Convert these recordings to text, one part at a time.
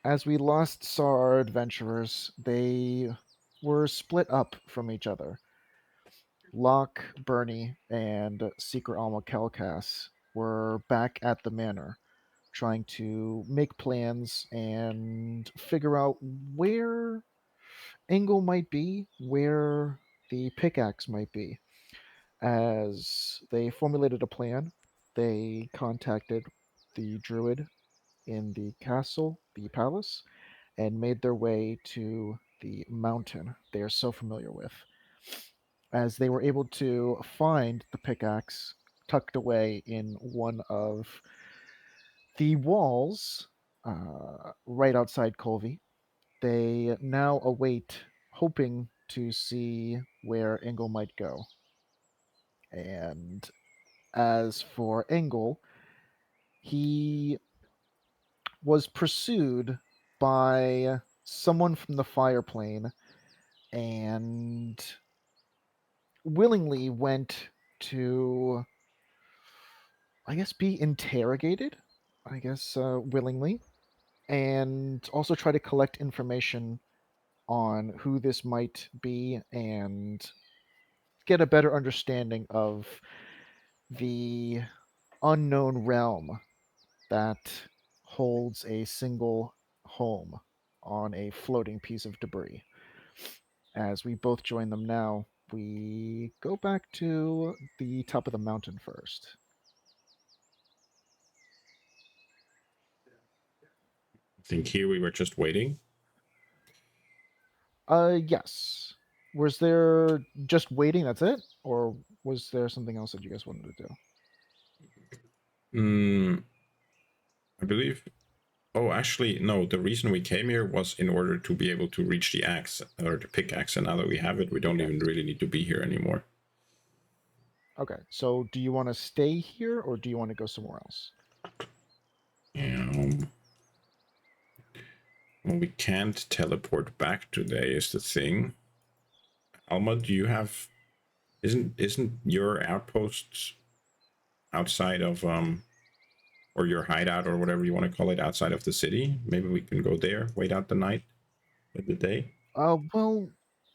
As we last saw our adventurers, they were split up from each other. Locke, Bernie, and Secret Alma Kelkas were back at the manor, trying to make plans and figure out where Engel might be, where the pickaxe might be. As they formulated a plan, they contacted the druid in the castle, the palace, and made their way to the mountain they are so familiar with. As they were able to find the pickaxe tucked away in one of the walls right outside Colby, they now await, hoping to see where Engel might go. And as for Engel, he was pursued by someone from the fire plane and willingly went to, I guess, be interrogated, I guess, willingly, and also try to collect information on who this might be and get a better understanding of the unknown realm that holds a single home on a floating piece of debris. As we both join them now, we go back to the top of the mountain first. I think here we were just waiting. Yes. Was there just waiting, that's it? Or was there something else that you guys wanted to do? Mm, I believe. Oh, actually, no. The reason we came here was in order to be able to reach the axe or the pickaxe. And now that we have it, we don't even Pickaxe. really need to be here anymore. Okay. So do you want to stay here or do you want to go somewhere else? Um, well, we can't teleport back today. Is the thing. Alma, do you have? Isn't your outpost outside of or your hideout or whatever you want to call it outside of the city? Maybe we can go there, wait out the night, with the day. Well,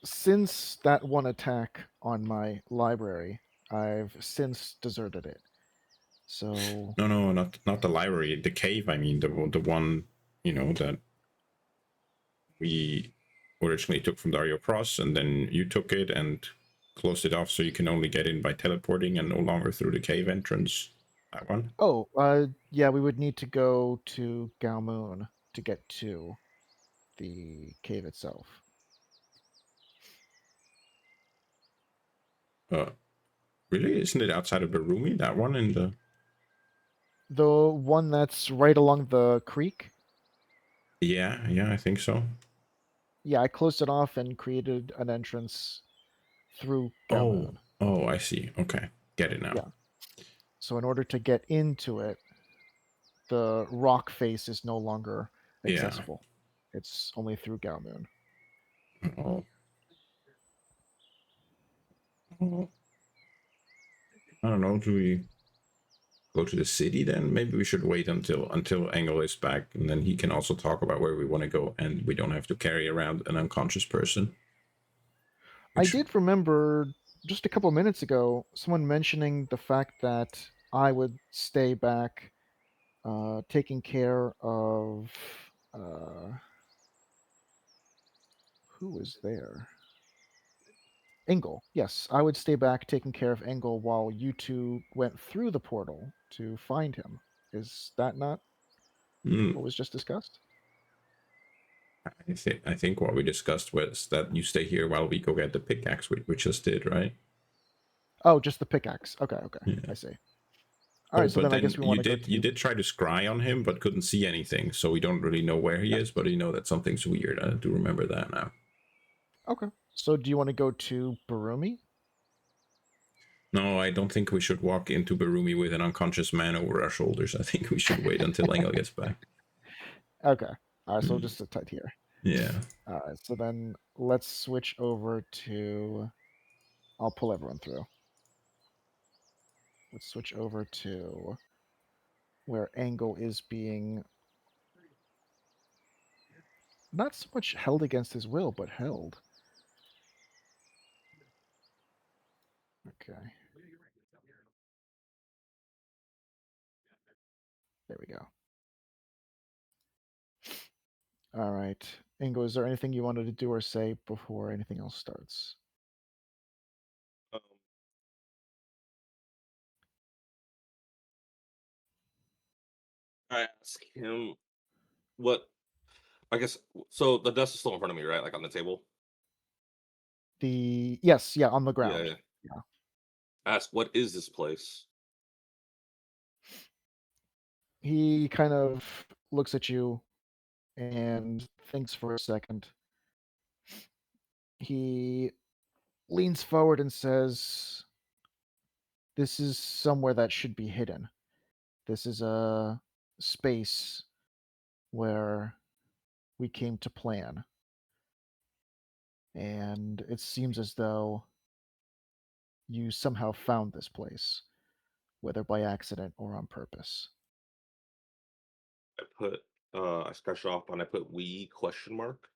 since that one attack on my library, I've since deserted it. So, No, no, not the library, the cave. I mean, the one that we originally took from Dario Cross, and then you took it and closed it off, so you can only get in by teleporting and no longer through the cave entrance. That one. oh, yeah, we would need to go to Galmoon to get to the cave itself. Uh, really? Isn't it outside of the Roomy? That one in the. The one that's right along the creek. Yeah, yeah, I think so. Yeah, I closed it off and created an entrance through Oh, Galmoon. oh, I see. Okay, get it now. Yeah. So in order to get into it, the rock face is no longer Yeah. accessible. It's only through Galmoon. Oh, oh, I don't know. Do we go to the city then? Maybe we should wait until Engel is back, and then he can also talk about where we want to go, and we don't have to carry around an unconscious person. I Which did remember just a couple minutes ago someone mentioning the fact that I would stay back taking care of uh, who was there? Engel. Yes, I would stay back taking care of Engel while you two went through the portal to find him. Is that not mm, what was just discussed? I think what we discussed was that you stay here while we go get the pickaxe, we just did, right? Oh, just the pickaxe. Okay, okay. Yeah. I see. All Oh, right, so but then I then guess we you want to go did you to. did try to scry on him, but couldn't see anything, so we don't really know where he Yeah. is. But you know that something's weird. I do remember that now. Okay. So do you want to go to Barumi? No, I don't think we should walk into Barumi with an unconscious man over our shoulders. I think we should wait until Engel gets back. Okay. All right, so we'll Mm, just sit tight here. yeah. All right, so then let's switch over to. I'll pull everyone through. Let's switch over to where Angle is being not so much held against his will, but held. Okay, there we go. All right. Ingo, is there anything you wanted to do or say before anything else starts? Um, I ask him what. I guess so. The desk is still in front of me, right? Like on the table. Yes, yeah, on the Yeah. ground. Yeah. Yeah. Ask what is this place? He kind of looks at you and thinks for a second. He leans forward and says, "This is somewhere that should be hidden. This is a space where we came to plan, and it seems as though you somehow found this place, whether by accident or on purpose." I put. I scratched it off and I put we question mark.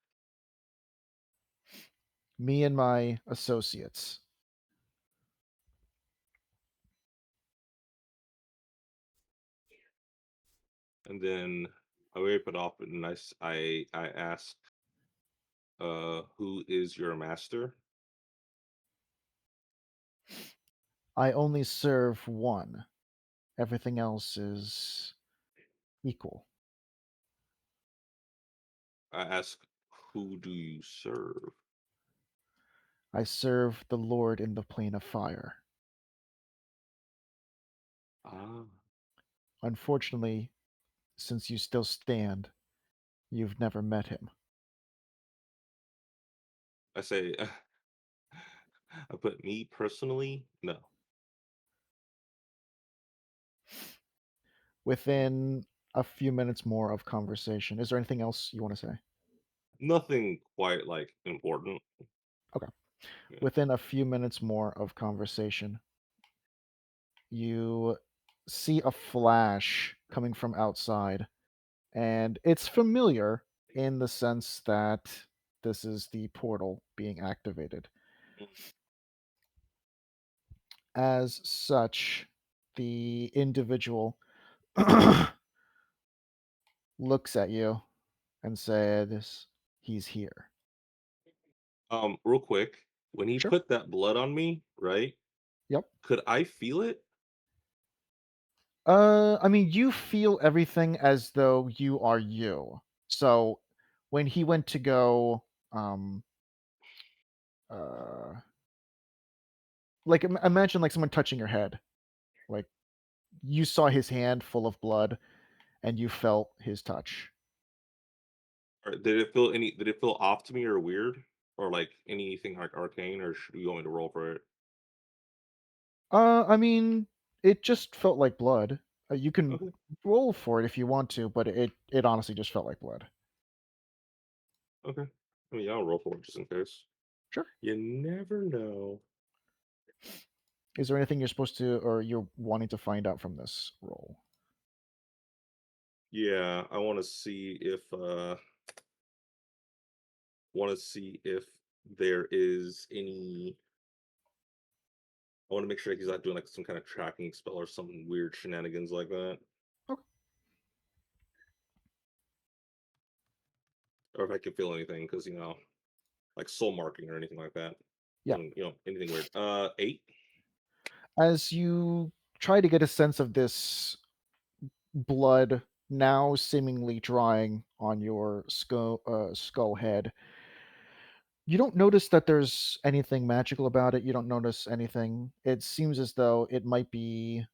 Me and my associates. And then I wipe it off and I ask, who is your master? I only serve one. Everything else is equal. I ask, who do you serve? I serve the Lord in the plane of fire. Ah, Unfortunately, since you still stand, you've never met him. I say, I put me personally. No, Within a few minutes more of conversation, is there anything else you want to say? nothing quite like important. Okay. Yeah. Within a few minutes more of conversation, you see a flash coming from outside, and it's familiar in the sense that this is the portal being activated. Mm. As such, the individual looks at you and says, "He's here." Real quick, when he Sure. put that blood on me, right? Yep. Could I feel it? I mean, you feel everything as though you are you. So when he went to go, um, uh, like imagine like someone touching your head, like you saw his hand full of blood, and you felt his touch. Or did it feel any? Did it feel off to me or weird, or like anything like arcane? Or should we go into roll for it? I mean, it just felt like blood. You can Okay, roll for it if you want to, but it honestly just felt like blood. okay. I mean, yeah, I'll roll for it just in case. Sure. You never know. Is there anything you're supposed to or you're wanting to find out from this roll? Yeah, I want to see if there is any. I want to make sure he's not doing like some kind of tracking spell or some weird shenanigans like that, Okay. or if I can feel anything because like soul marking or anything like that. Yeah. Anything weird. 8. As you try to get a sense of this blood now seemingly drying on your skull head, you don't notice that there's anything magical about it. You don't notice anything. It seems as though it might be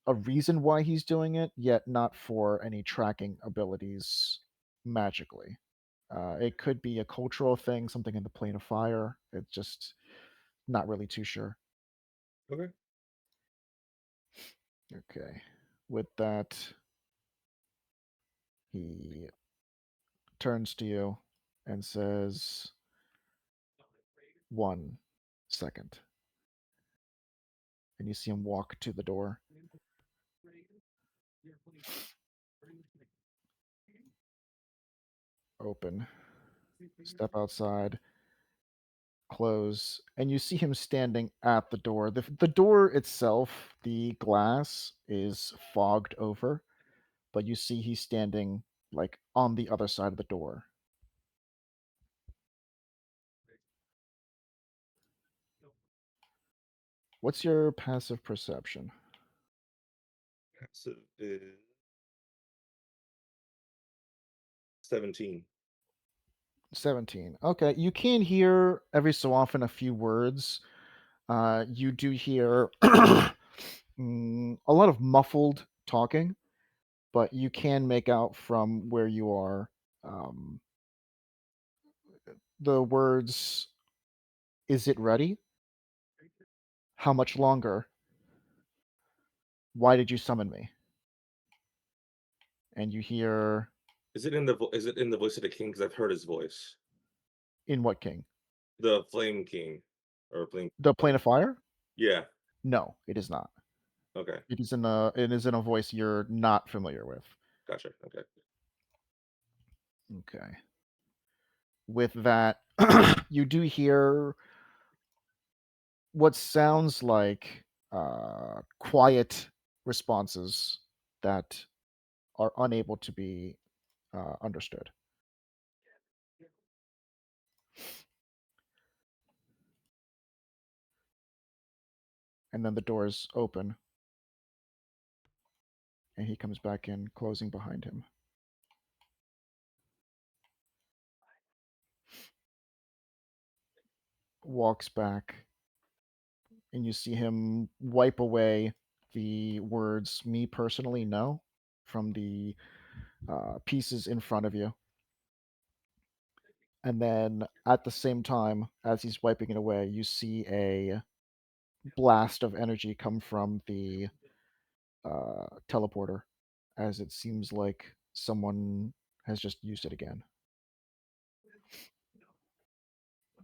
a reason why he's doing it, yet not for any tracking abilities magically. It could be a cultural thing, something in the plane of fire. It's just not really too sure. Okay. Okay. With that, he turns to you and says, "1 second." And you see him walk to the door. open. Step outside, close, and you see him standing at the door. The door itself, the glass is fogged over, but you see he's standing like on the other side of the door. What's your passive perception? Passive is 17. 17. Okay, you can hear every so often a few words. You do hear a lot of muffled talking, but you can make out from where you are um, the words, "Is it ready? How much longer? Why did you summon me?" And you hear, Is it in the is it in the voice of the king? Because I've heard his voice. "In what king? The Flame King, or Flame. The Plane of Fire?" Yeah. No, it is not. Okay. It is in a voice you're not familiar with. Gotcha. Okay. Okay. With that, you do hear what sounds like quiet responses that are unable to be understood. And then the doors open, and he comes back in, closing behind him. Walks back, and you see him wipe away the words "me personally, no" from the pieces in front of you. And then at the same time, as he's wiping it away, you see a blast of energy come from the teleporter, as it seems like someone has just used it again.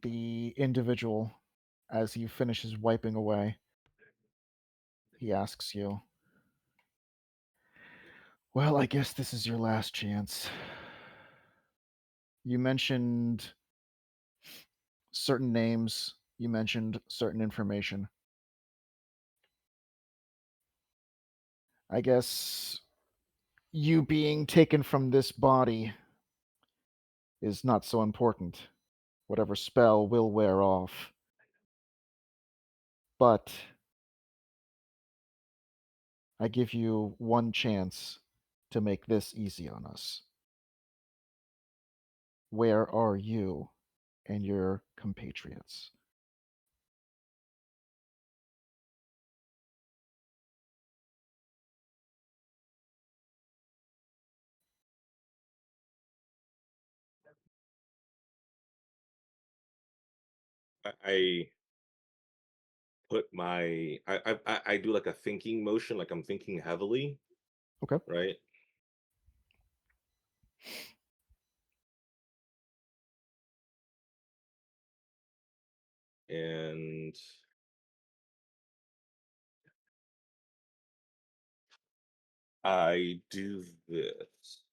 The individual, as he finishes wiping away, he asks you, "Well, I guess this is your last chance. You mentioned certain names, you mentioned certain information. I guess you being taken from this body is not so important. Whatever spell will wear off. But I give you one chance to make this easy on us. Where are you and your compatriots?" I put my I do like a thinking motion, like I'm thinking heavily, Okay. right? And I do this.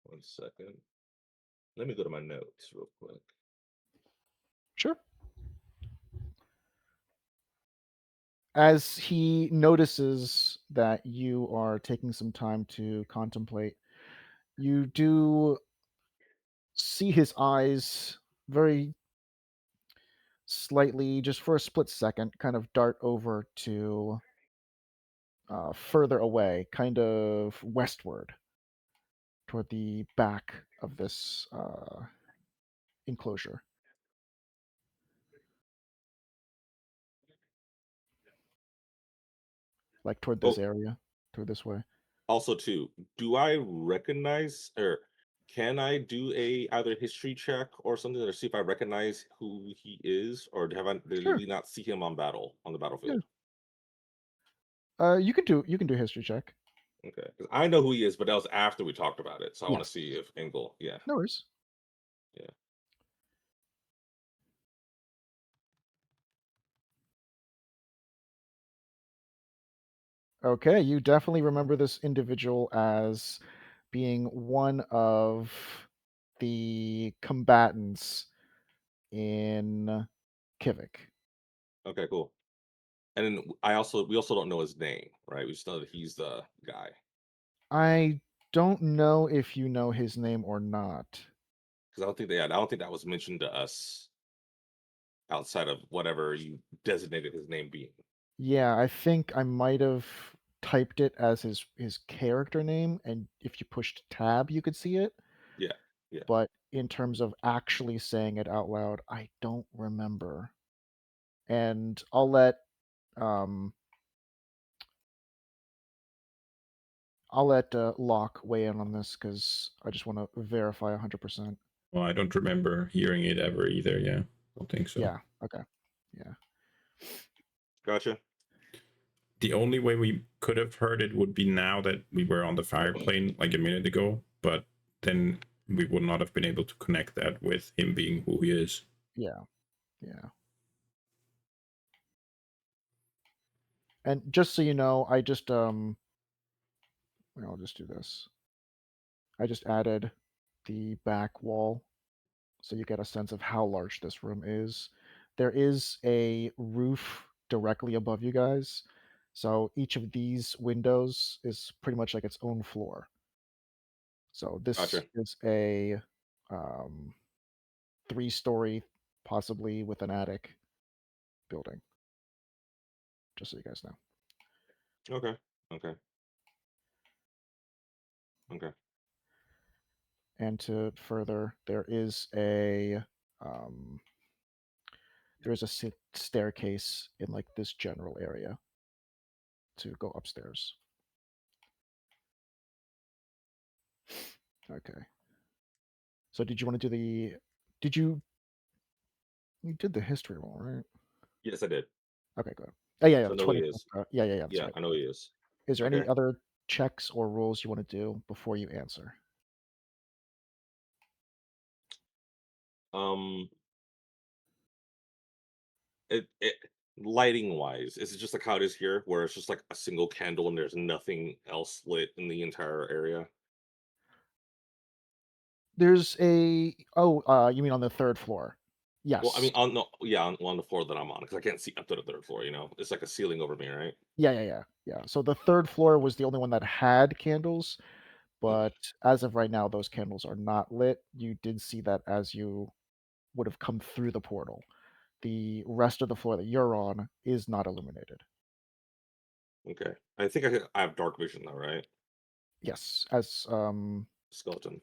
One second. Let me go to my notes real quick. Sure. As he notices that you are taking some time to contemplate, you do see his eyes very slightly, just for a split second, kind of dart over to further away, kind of westward, toward the back of this enclosure, like toward this Oh, area, toward this way. also too, do I recognize, or can I do a either history check or something to see if I recognize who he is, or did Sure. we not see him on the Yeah. battlefield? You can do a history check. Okay, 'cause I know who he is, but that was after we talked about it, so I want to Yes. see if Engel, yeah, No worries. yeah. Okay, you definitely remember this individual as being one of the combatants in Kivik. Okay, cool. And then we also don't know his name, right? We just know that he's the guy. I don't know if you know his name or not. Because I don't think that was mentioned to us outside of whatever you designated his name being. Yeah, I think I might have typed it as his character name, and if you pushed tab, you could see it. Yeah, yeah. But in terms of actually saying it out loud, I don't remember. And um I'll let Locke weigh in on this because I just want to verify 100%. Well, I don't remember hearing it ever either. Yeah, don't think so. Yeah. Okay. Yeah. Gotcha. The only way we could have heard it would be now that we were on the fire plane like a minute ago, but then we would not have been able to connect that with him being who he is. Yeah. Yeah. And just so you know, I'll just do this. I just added the back wall so you get a sense of how large this room is. There is a roof directly above you guys. So each of these windows is pretty much like its own floor. So this Gotcha. is a um, 3-story, possibly with an attic building, just so you guys know. Okay. Okay. Okay. And to further, um, there is a staircase in like this general area to go upstairs. Okay. So did you want to do the? Did you did the history roll, right? Yes, I did. Okay, good. Oh yeah, yeah, So I the know who 20. he is. Yeah, yeah, yeah. That's Yeah, right. I know he is. Is there any Okay. other checks or rolls you want to do before you answer? Um, it lighting wise, is it just like how it is here, where it's just like a single candle and there's nothing else lit in the entire area? There's a oh, you mean on the third floor? Well, I Yes. mean, on no, yeah, on the floor that I'm on, because I can't see up to the third floor. It's like a ceiling over me, right? Yeah, yeah, yeah, yeah. So the third floor was the only one that had candles, Okay. but as of right now, those candles are not lit. You did see that as you would have come through the portal. The rest of the floor that you're on is not illuminated. Okay. I have dark vision though, right? Yes, Skeleton,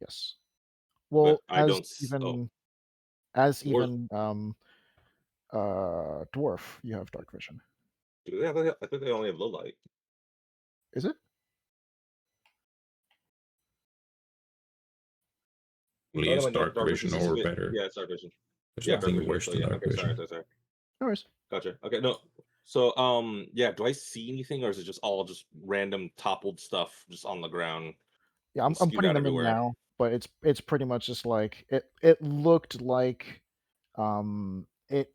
yes. but Well, I don't. Oh, as dwarves. even dwarf, you have dark vision. Do they have? I think they only have low light. Is it? Only Oh no, is my no, dark dark vision vision or specific. better. Yeah, it's dark vision. There's Yeah, Yeah. dark nothing vision. worse So than yeah, dark okay, sorry, vision. sorry, sorry. No worries. Gotcha. Okay, no. So yeah, do I see anything, or is it just all just random toppled stuff just on the ground Yeah, and I'm skewed putting out them in everywhere? now, but it's pretty much just like it looked like it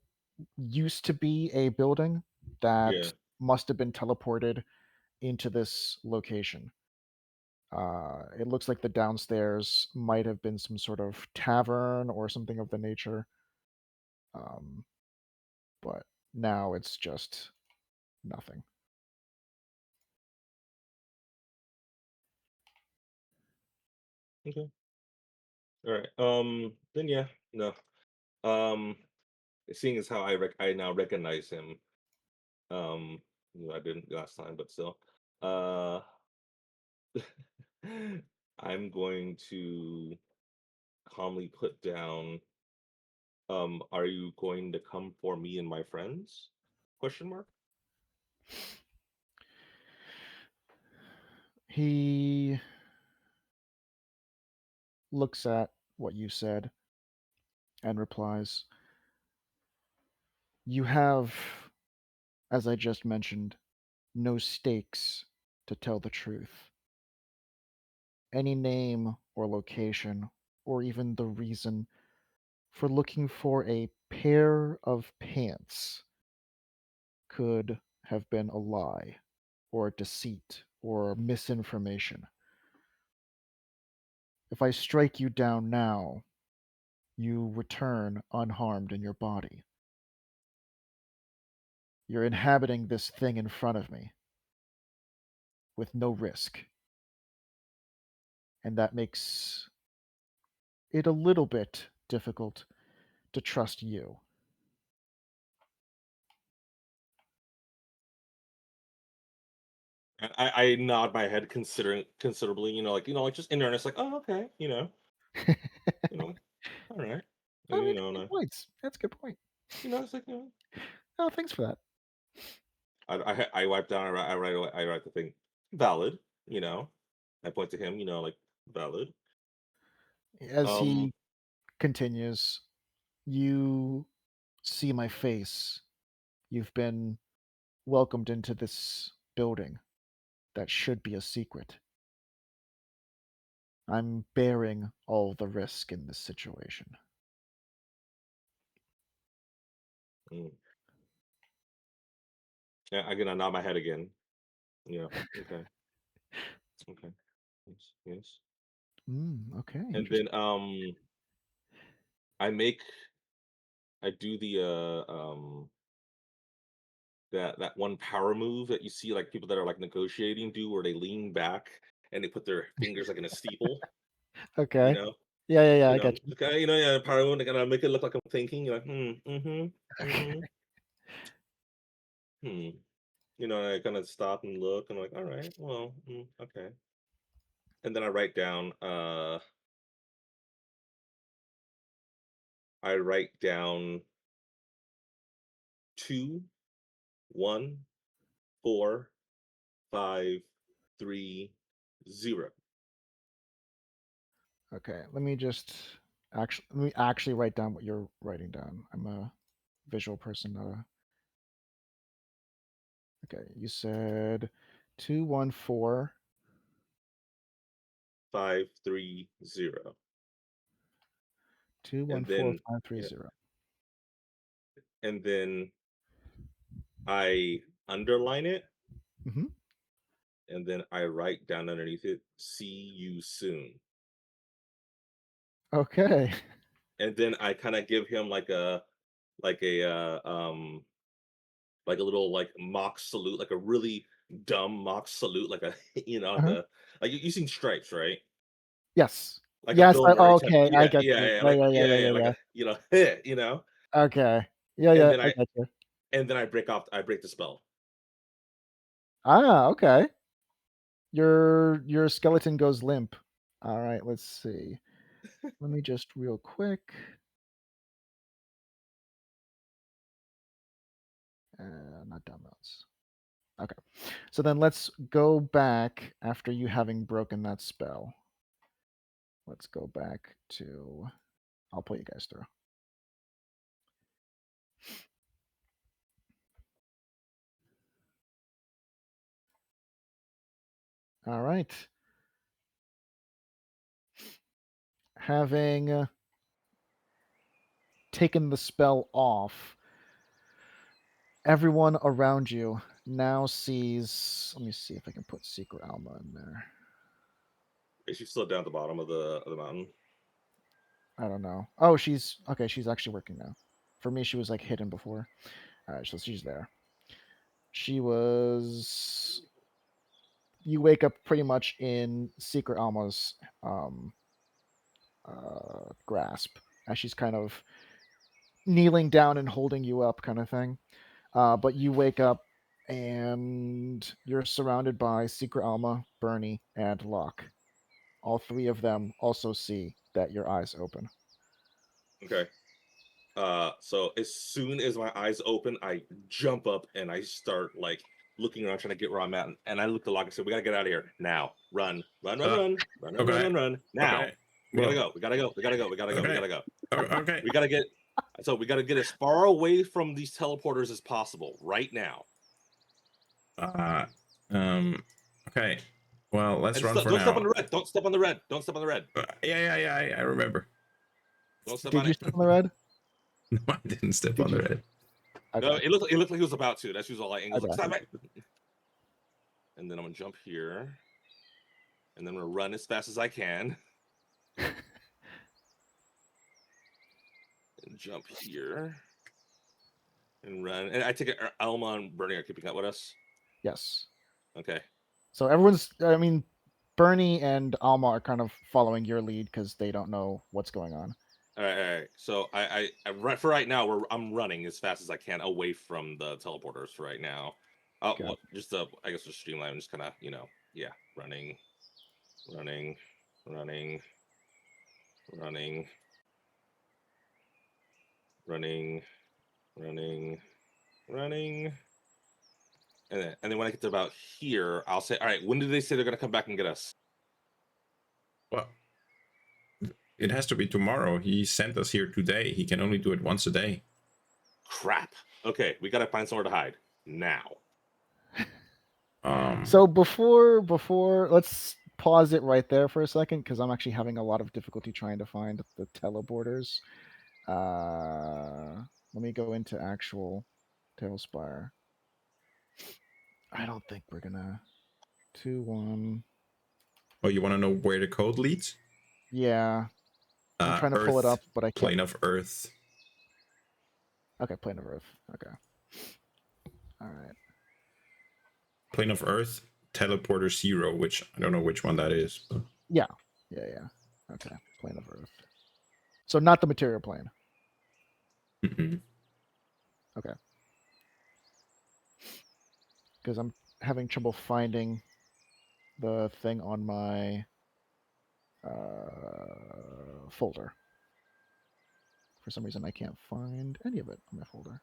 used to be a building that Yeah. must have been teleported into this location. It looks like the downstairs might have been some sort of tavern or something of the nature. Um, but now it's just nothing. Okay. All right. Then yeah, no. Um, seeing as how I now recognize him. Um, I didn't last time, but still. Uh, I'm going to calmly put down. Are you going to come for me and my friends? Question mark. He looks at what you said and replies, "You have, as I just mentioned, no stakes to tell the truth. Any name or location, or even the reason for looking for a pair of pants could have been a lie or deceit or misinformation. If I strike you down now, you return unharmed in your body. You're inhabiting this thing in front of me with no risk. And that makes it a little bit difficult to trust you. And I nod my head considerably, like just in earnest, like, oh, okay, all right, I and mean, good points. That's a good point. it's like, Oh, thanks for that. I wipe down, I write the thing, valid, I point to him, like valid. As Um, he continues, you see my face. You've been welcomed into this building that should be a secret. I'm bearing all the risk in this situation. mm. Yeah, again, I nod my head again. Yeah, okay, okay, yes, yes. Okay, And interesting. then I make I do the that one power move that you see like people that are like negotiating do where they lean back and they put their fingers like in a steeple, you Okay. know, Yeah, I get you. okay, yeah, power move. They're gonna make it look like I'm thinking. You're like, mm-hmm. Hmm. I kind of stop and look and I'm like, all right, well, okay. And then I write down 2, 1, 4, 5, 3, 0. Okay, let me actually write down what you're writing down. I'm a visual person, not a. Okay, you said 214. 5, 3, 0. And then yeah, 214530. and then I underline it Mm-hmm. and then I write down underneath it, see you soon. Okay. And then I kind of give him like a like a little like mock salute, like a really dumb mock salute, like a like Uh-huh. a like you've seen Stripes, right? Yes. Like a Yes. Bill Murray type, Okay, I yeah, get yeah, you. yeah, Yeah, like yeah, yeah, yeah, yeah, yeah, yeah, like yeah. a Okay. Yeah, and yeah, then I get you. I break the spell. Ah, okay. Your skeleton goes limp. All right, let's see. Let me just real quick. Not downloads. Okay. So then let's go back after you having broken that spell. Let's go back to. I'll put you guys through. All right. Having taken the spell off, everyone around you now sees. Let me see if I can put Secret Alma in there. Is she still down at the bottom of the mountain? I don't know. Oh, she's okay. She's actually working now. For me, she was like hidden before. All right, so she's there. She was. You wake up pretty much in Secret Alma's um, grasp as she's kind of kneeling down and holding you up, kind of thing. But you wake up and you're surrounded by Secret Alma, Bernie, and Locke. All three of them also see that your eyes open. Okay. So as soon as my eyes open, I jump up and I start like looking around trying to get where I'm at. And I look to Locke and say, we gotta get out of here now. Run, run, run, Uh, run, run, run, run, okay, run, run. Now. okay. We gotta Well, go. We gotta go. We gotta go. We gotta go. We okay, gotta go. okay. We gotta get we gotta get as far away from these teleporters as possible right now. Uh, um, okay. Well, let's And run for don't step on now. the red. Don't step on the red. Don't step on the red. Yeah. I remember. Don't step Did on you it. step on the red? No, I didn't step Did on the you? red. No, Okay. it looked like he was about to. That's was all like angles like Okay. stop it. and then I'm gonna jump here, and then I'm gonna run as fast as I can, and jump here, and run. And I take it Alma and Bernie are keeping up with us. Yes. Okay. So everyone's. I mean, Bernie and Alma are kind of following your lead because they don't know what's going on. All right. So I for right now, I'm running as fast as I can away from the teleporters for right now. Okay. Just I guess just streamline, just kind of yeah, running, running, running, running, running, running, running, and then when I get to about here, I'll say, all right, when did they say they're gonna come back and get us? Well, it has to be tomorrow. He sent us here today. He can only do it once a day. Crap. Okay, we gotta find somewhere to hide now. So before let's pause it right there for a second because I'm actually having a lot of difficulty trying to find the teleporters. Let me go into actual TaleSpire. I don't think we're gonna 2-1. Oh, you want to know where the code leads? Yeah, I'm trying to pull it Earth, up, but I can't. plane of Earth. Okay, plane of Earth. Okay. All right. Plane of Earth, teleporter 0, which I don't know which one that is. But... Yeah. Okay, plane of Earth. So not the material plane. Mm-mm. Okay. Because I'm having trouble finding the thing on my folder. For some reason, I can't find any of it on my folder.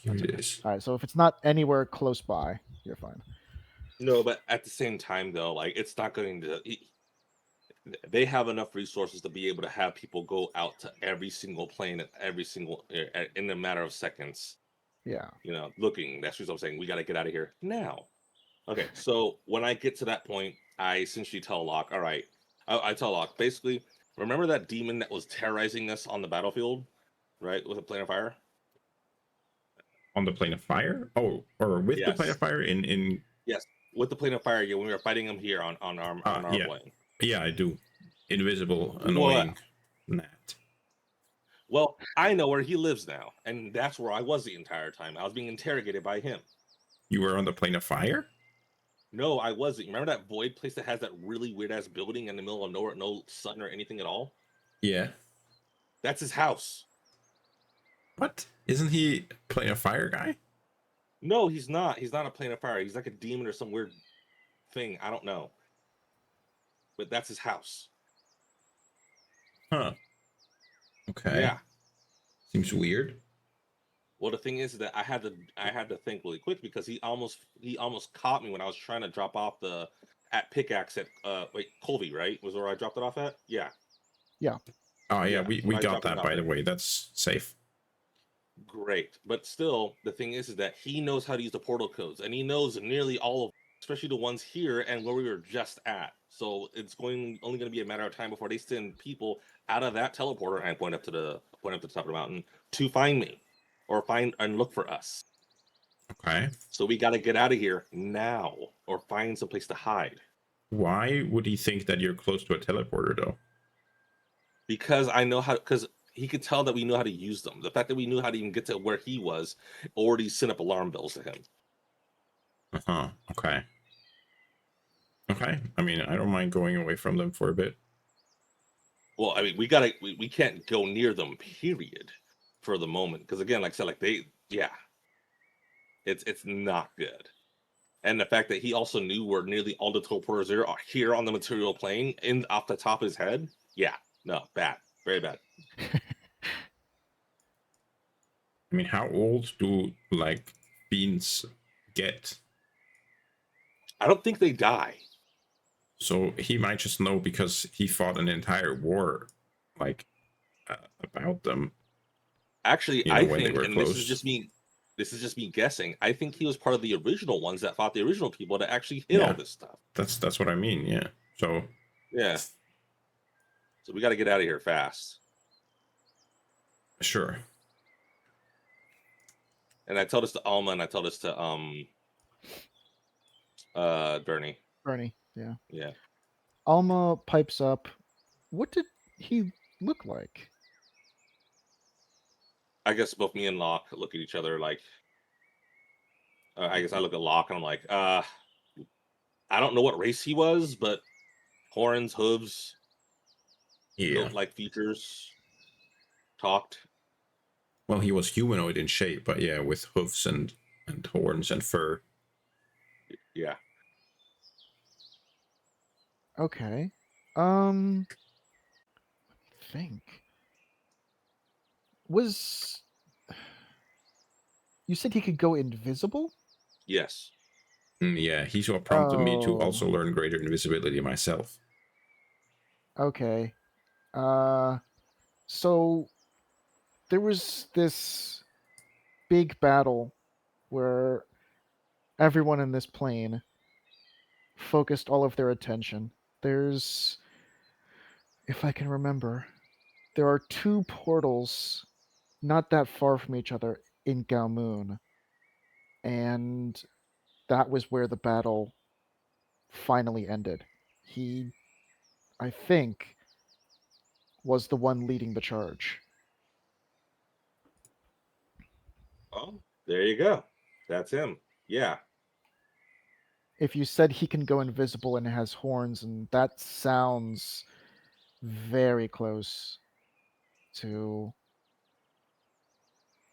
Here That's it okay. is. All right, so if it's not anywhere close by, you're fine. No, but at the same time, though, like it's not going to. They have enough resources to be able to have people go out to every single plane at every single in a matter of seconds. Yeah. Looking. That's what I'm saying. We got to get out of here now. Okay, so when I get to that point, I essentially tell Locke, all right, I tell Locke, basically, remember that demon that was terrorizing us on the battlefield, right, with a plane of fire? On the plane of fire? Oh, or with the plane Yes. of fire in... Yes, with the plane of fire, yeah, when we were fighting him here on our Yeah. plane. Yeah, I do. Invisible, Well, annoying gnat. well, I know where he lives now, and that's where I was the entire time. I was being interrogated by him. You were on the plane of fire? No, I wasn't. Remember that void place that has that really weird ass building in the middle of nowhere, no sun or anything at all? Yeah. That's his house. What? Isn't he plane of fire guy? No, he's not. He's not a plane of fire. He's like a demon or some weird thing. I don't know. But that's his house. Huh. Okay. Yeah. Seems weird. Well, the thing is that I had to think really quick because he almost caught me when I was trying to drop off the at pickaxe at Colby, right? Was where I dropped it off at? Yeah. Yeah. Oh yeah, Yeah, we when I got dropped it that, off by the there. way. That's safe. Great. But still, the thing is that he knows how to use the portal codes and he knows nearly all of, especially the ones here and where we were just at. So it's only going to be a matter of time before they send people out of that teleporter and point up to the top of the mountain to find me or find and look for us. Okay. So we got to get out of here now or find some place to hide. Why would he think that you're close to a teleporter, though? Because I know how, because he could tell that we know how to use them. The fact that we knew how to even get to where he was already sent up alarm bells to him. Uh-huh. Okay. Okay. I mean, I don't mind going away from them for a bit. Well, I mean, we can't go near them, period, for the moment. Because again, like I said, it's not good. And the fact that he also knew where nearly all the teleporters are here on the material plane in off the top of his head. Yeah, no, bad, very bad. I mean, how old do, like, fiends get? I don't think they die. So he might just know because he fought an entire war, like, about them. Actually, You know, I when they think, were and this is close. just me. This is just me guessing. I think he was part of the original ones that fought the original people that actually hit all Yeah. this stuff. That's what I mean. Yeah. So. Yeah. So we got to get out of here fast. Sure. And I tell this to Alma, and I tell this to Bernie. Bernie, yeah. Yeah. Alma pipes up. What did he look like? I guess both me and Locke look at each other like. I guess I look at Locke and I'm like, I don't know what race he was, but horns, hooves, Yeah. goat-like features, talked. Well, he was humanoid in shape, but yeah, with hoofs and horns and fur. Yeah. Okay. Let me think. Was you said he could go invisible? Yes. Yeah, he's what prompted me to Oh, also learn greater invisibility myself. okay. Uh, so there was this big battle where everyone in this plane focused all of their attention. There's, if I can remember, there are two portals not that far from each other in Galmoon, and that was where the battle finally ended. He, I think, was the one leading the charge. Oh, there you go. That's him. Yeah. If you said he can go invisible and has horns, and that sounds very close to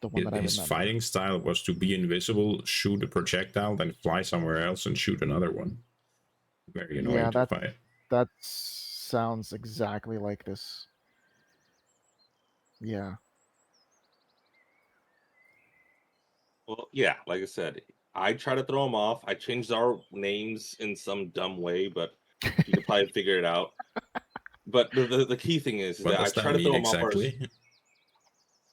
the one that I His remember. fighting style was to be invisible, shoot a projectile, then fly somewhere else and shoot another one. Very annoying Yeah, to fight. that sounds exactly like this. Yeah. Well, yeah, like I said, I try to throw him off. I changed our names in some dumb way, but you could probably figure it out. But the key thing is What that I does that try to mean throw him off our exactly?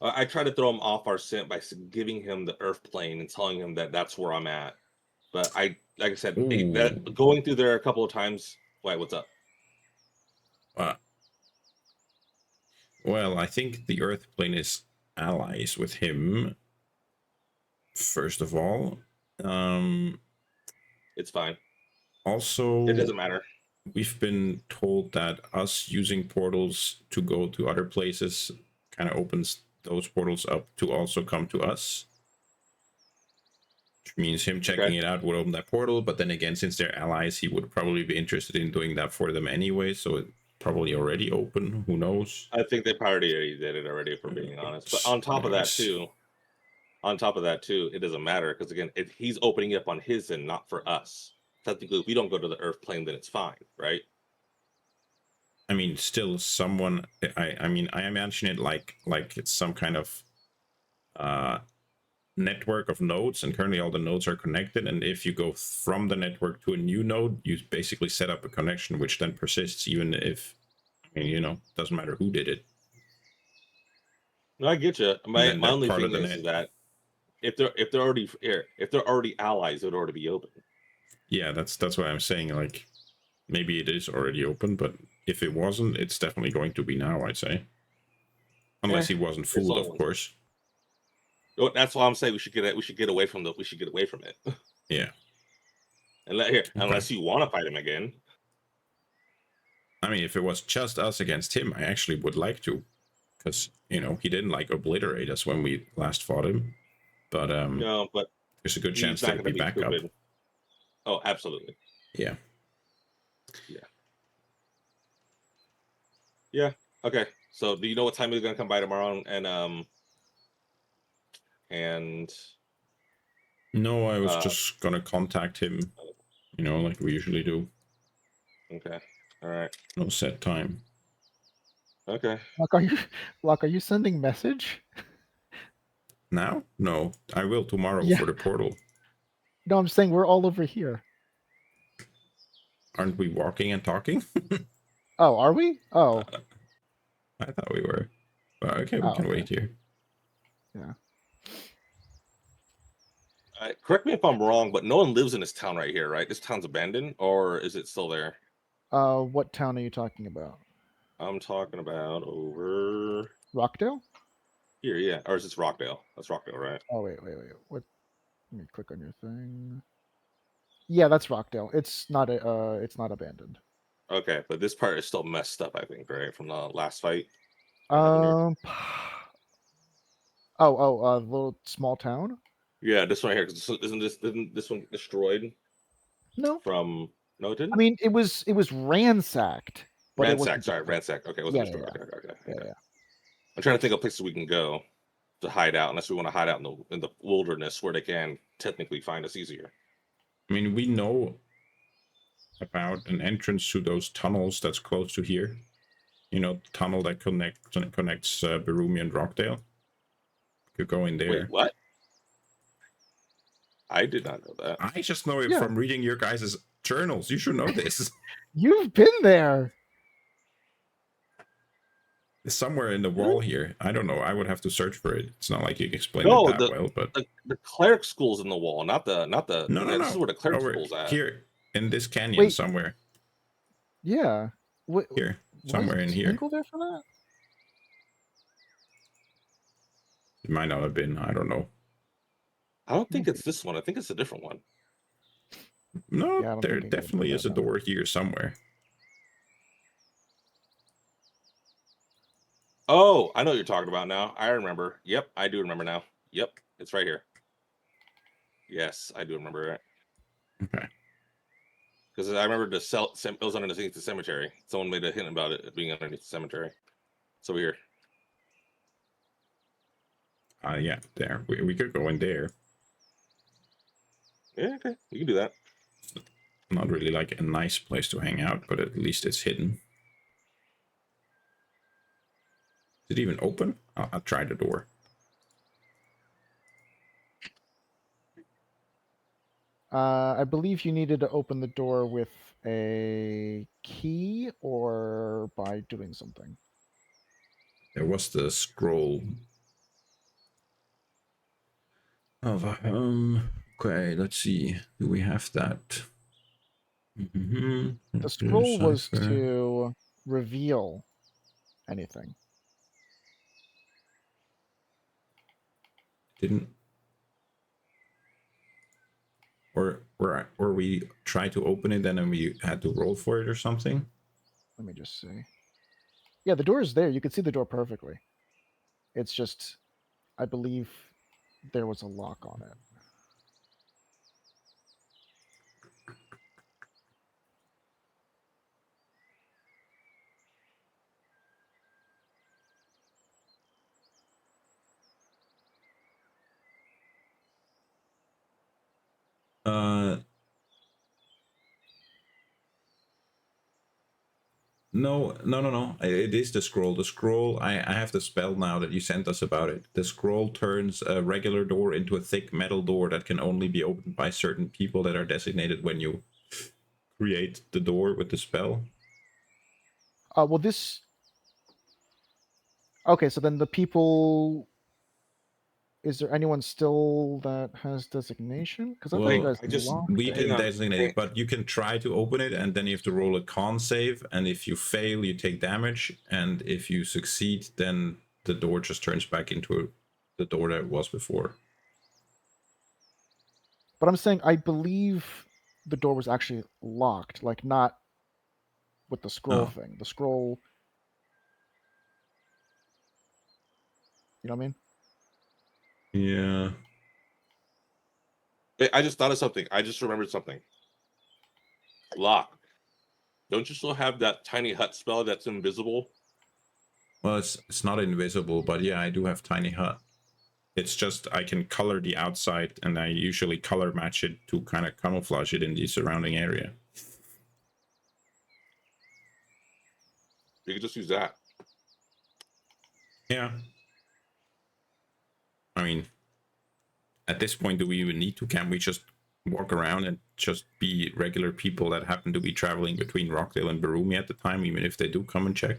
I try to throw him off our scent by giving him the Earth plane and telling him that that's where I'm at. But like I said, that Ooh. going through there a couple of times. Wait, what's up? Uh, well, I think the Earth plane is allies with him, first of all. Um, It's fine. It Also, doesn't matter. we've been told that us using portals to go to other places kind of opens those portals up to also come to us. Which means him Okay. checking it out would open that portal, but then again, since they're allies, he would probably be interested in doing that for them anyway, so it probably already open. Who knows? I think they probably already did it already, if we're being honest. But Anyways, on top of that too, it doesn't matter because again, he's opening up on his end, not for us. Technically, if we don't go to the Earth plane, then it's fine, right? I mean, still someone. I mean, I imagine it like it's some kind of uh network of nodes, and currently all the nodes are connected, and if you go from the network to a new node, you basically set up a connection which then persists even if, I mean, doesn't matter who did it. No, I get you. And My then my they're only part of thing the is net. that if they're already here, if they're already allies, it would already be open. Yeah, that's why I'm saying, like, maybe it is already open, but if it wasn't, it's definitely going to be now, I'd say. Eh, Unless he wasn't it's fooled, of only. course. That's why I'm saying we should get away from we should get away from it. Yeah. And let here, Okay. unless you want to fight him again. I mean, if it was just us against him, I actually would like to, because he didn't like obliterate us when we last fought him. But No, but there's a good he's chance not there'd going to be be backup. stupid. Oh, absolutely. Yeah. Yeah. Yeah. Okay. So, do you know what time he's going to come by tomorrow? And No, I was uh, just gonna contact him, like we usually do. okay. All right. No set time. Okay. Lock, are you Lock, are you sending message? Now? No, I will tomorrow Yeah. for the portal. No, I'm saying we're all over here. Aren't we walking and talking? Oh, are we? Oh. I thought we were. But okay, we Oh, can okay. wait here. Yeah. Correct me if I'm wrong, but no one lives in this town right here, right? This town's abandoned, or is it still there? What town are you talking about? I'm talking about over Rockdale? here, yeah. Or is this Rockdale? That's Rockdale, right? Oh, wait. What? Let me click on your thing. Yeah, that's Rockdale. It's not abandoned. Okay, but this part is still messed up, I think, right? From the last fight. Um. The little small town. Yeah, this one here. 'Cause isn't this one destroyed No, from? No, it I didn't. mean it was ransacked, but it Ransack. wasn't Sorry, destroyed. ransack. Okay, it wasn't Yeah, yeah, destroyed. yeah, Okay. yeah. I'm trying to think of places we can go to hide out, unless we want to hide out in the wilderness where they can technically find us easier. I mean, we know about an entrance to those tunnels that's close to here. You know, the tunnel that connects Barumi and Rockdale. Could go in Wait, there. what? I did not know that. I just know it Yeah. from reading your guys' journals. You should know this. You've been there. It's somewhere in the wall here. I don't know. I would have to search for it. It's not like you explained it No, that well, but the cleric school's in the wall, not the. no. This is where the cleric Over school's at. here in this canyon Wait. somewhere. Yeah. Here, Was somewhere in here. Tingle there for that? It might not have been. I don't know. I don't think it's this one. I think it's a different one. No, Yeah, I don't there think it is definitely is a no. door here somewhere. Oh, I know what you're talking about now. I remember. Yep, I do remember now. Yep, it's right here. Yes, I do remember it. Okay. Because I remember it was underneath the cemetery. Someone made a hint about it being underneath the cemetery. So here. Yeah, there. We could go in there. Yeah, okay. You can do that. Not really like a nice place to hang out, but at least it's hidden. Is it even open? I'll try the door. I believe you needed to open the door with a key or by doing something. There was the scroll. Okay, let's see. Do we have that? The scroll was to reveal anything. Didn't or we tried to open it and then we had to roll for it or something? Let me just see. Yeah, the door is there. You can see the door perfectly. It's just, I believe there was a lock on it. No. It is the scroll. The scroll, I have the spell now that you sent us about it. The scroll turns a regular door into a thick metal door that can only be opened by certain people that are designated when you create the door with the spell. Well, this. Okay, so then the people. Is there anyone still that has designation? Because I thought you Well, guys locked we it. didn't designate it, but you can try to open it, and then you have to roll a con save. And if you fail, you take damage. And if you succeed, then the door just turns back into the door that it was before. But I'm saying I believe the door was actually locked, like not with the scroll thing. The scroll. You know what I mean? Yeah. I just thought of something. I just remembered something. Lock. Don't you still have that tiny hut spell that's invisible? Well, it's not invisible, but yeah, I do have tiny hut. It's just I can color the outside, and I usually color match it to kind of camouflage it in the surrounding area. You could just use that. Yeah. I mean, at this point, do we even need to? Can we just walk around and just be regular people that happen to be traveling between Rockdale and Barumi at the time, even if they do come and check?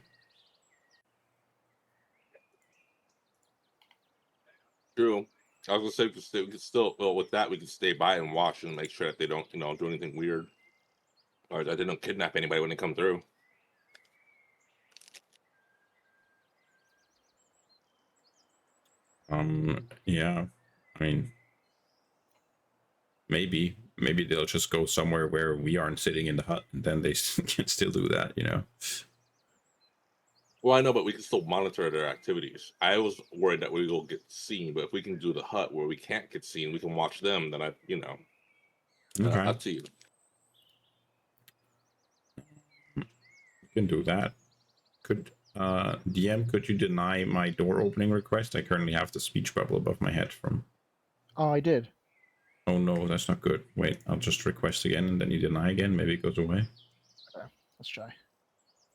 True. I was gonna say we could still well with that we could stay by and watch and make sure that they don't do anything weird or that they don't kidnap anybody when they come through. Yeah. I mean, maybe they'll just go somewhere where we aren't sitting in the hut, and then they can still do that, you know. Well, I know, but we can still monitor their activities. I was worried that we will get seen, but if we can do the hut where we can't get seen, we can watch them. Then Okay, up to you. you can do that. Could DM, could you deny my door opening request? I currently have the speech bubble above my head from. Oh, I did. Oh no, that's not good. Wait, I'll just request again, and then you deny again. Maybe it goes away. Okay, let's try.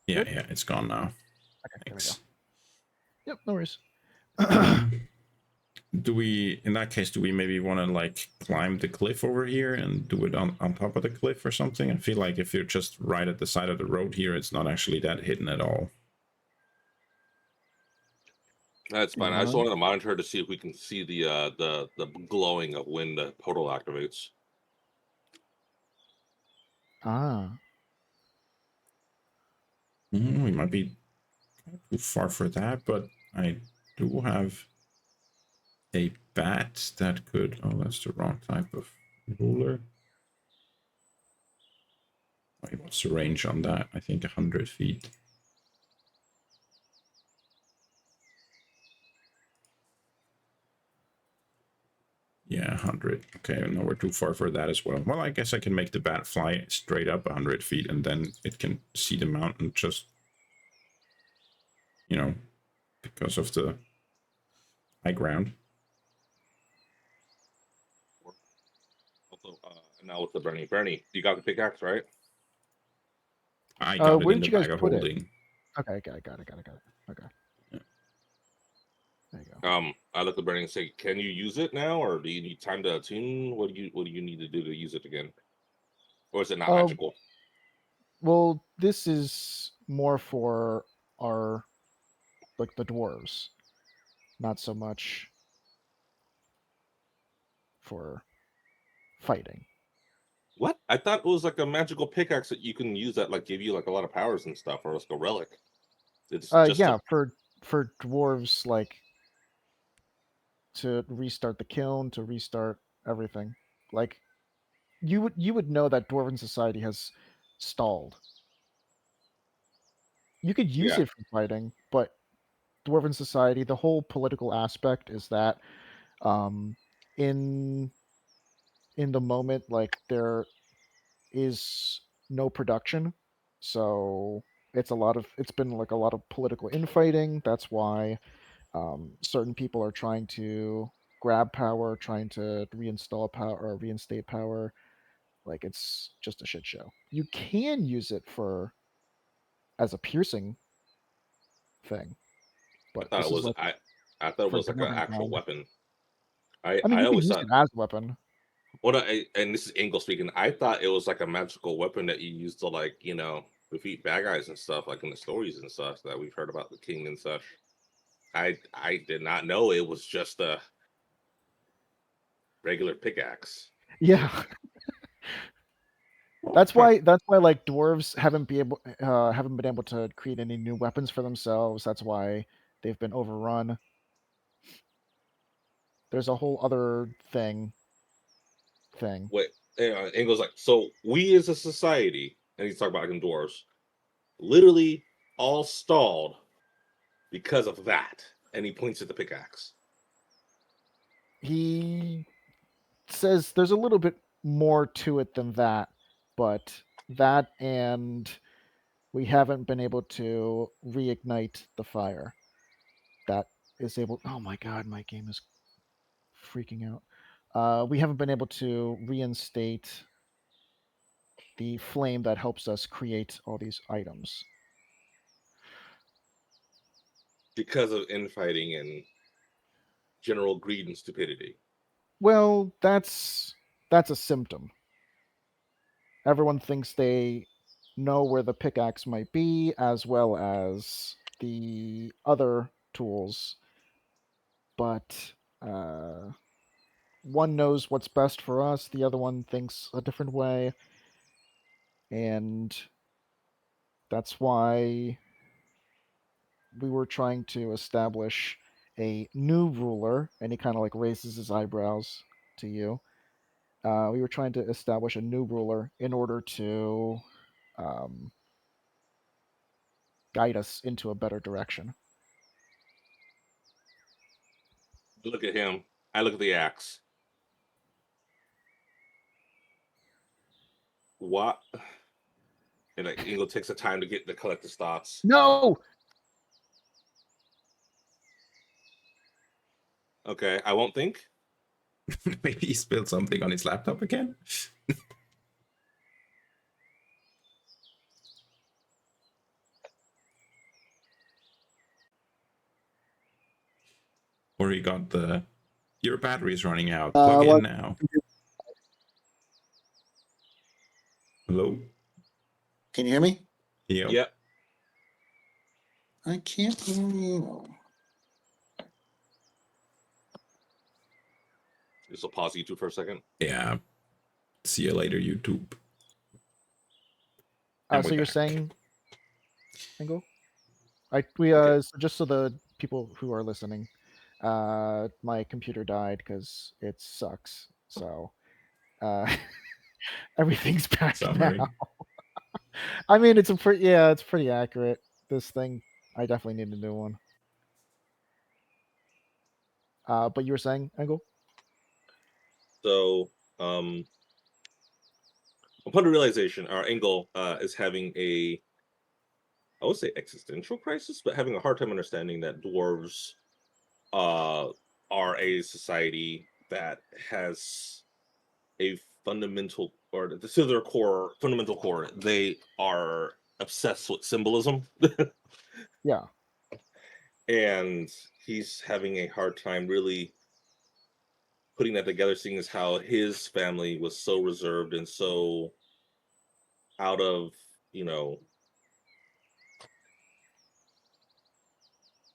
Yeah, Good. yeah, it's gone now. Okay, there we go. Thanks. Yep, no worries. Do we, in that case, do we maybe want to like climb the cliff over here and do it on top of the cliff or something? I feel like if you're just right at the side of the road here, it's not actually that hidden at all. That's fine. I just Uh, wanted to monitor to see if we can see the glowing of when the portal activates. ah. We might be too far for that, but I do have a bat that could. Oh, that's the wrong type of ruler. Wait, what's the range on that? I think 100 feet. Yeah, 100. Okay, no, we're too far for that as well. Well, I guess I can make the bat fly straight up 100 feet, and then it can see the mountain just, you know, because of the high ground. Also, now with the Bernie, you got the pickaxe, right? I got it Where in did the you guys bag of put it? holding. Okay, got it. Okay, Yeah. there you go. I look at Bernie and say, "Can you use it now, or do you need time to attune? What do you need to do to use it again, or is it not Uh, magical?" well, this is more for our like the dwarves, not so much for fighting. What? I thought it was like a magical pickaxe that you can use that like give you like a lot of powers and stuff, or like a relic. It's just a Yeah, for dwarves, like to restart the kiln, to restart everything. Like you would know that dwarven society has stalled. You could use yeah. it for fighting, but dwarven society, the whole political aspect is that um, in in the moment, like there is no production, so it's been like a lot of political infighting. That's why certain people are trying to grab power, trying to reinstall power or reinstate power. Like it's just a shit show. You can use it for as a piercing thing, I but thought this it is was like I thought it for was like an dwarven actual ground. weapon. I mean, I you can always use thought it as a weapon. and this is Engel speaking. I thought it was like a magical weapon that you use to like defeat bad guys and stuff, like in the stories and stuff that we've heard about the king and such. I did not know it was just a regular pickaxe. Yeah, Well, that's why like dwarves haven't been able to create any new weapons for themselves. That's why they've been overrun. There's a whole other thing. Wait, Engel's like, so we as a society, and he's talking about like in dwarves, literally all stalled because of that. And he points at the pickaxe. He says there's a little bit more to it than that, but that and we haven't been able to reignite the fire that is able. Oh my god, my game is freaking out. We haven't been able to reinstate the flame that helps us create all these items. Because of infighting and general greed and stupidity. Well, that's a symptom. Everyone thinks they know where the pickaxe might be, as well as the other tools, but one knows what's best for us, the other one thinks a different way, and that's why we were trying to establish a new ruler, and he kind of like raises his eyebrows to you. We were trying to establish a new ruler in order to guide us into a better direction. Look at him. I look at the axe. What? And like Ingo takes the time to collect his thoughts. No! Okay, I won't think. Maybe he spilled something on his laptop again. Or he got your battery's running out. Plug in What? now. Hello? Can you hear me? Yep. Yep. I can't hear you. This will pause YouTube for a second. Yeah. See you later, YouTube. So And we're you're back. saying, Ingo? Okay. So just so the people who are listening, my computer died because it sucks. So everything's back Summary. now. I mean, it's pretty accurate. This thing, I definitely need a new one. But you were saying, Engel? So, upon the realization, our Engel is having I would say existential crisis, but having a hard time understanding that dwarves are a society that has a fundamental, or to their core, fundamental core, they are obsessed with symbolism. Yeah. And he's having a hard time really putting that together, seeing as how his family was so reserved and so out of,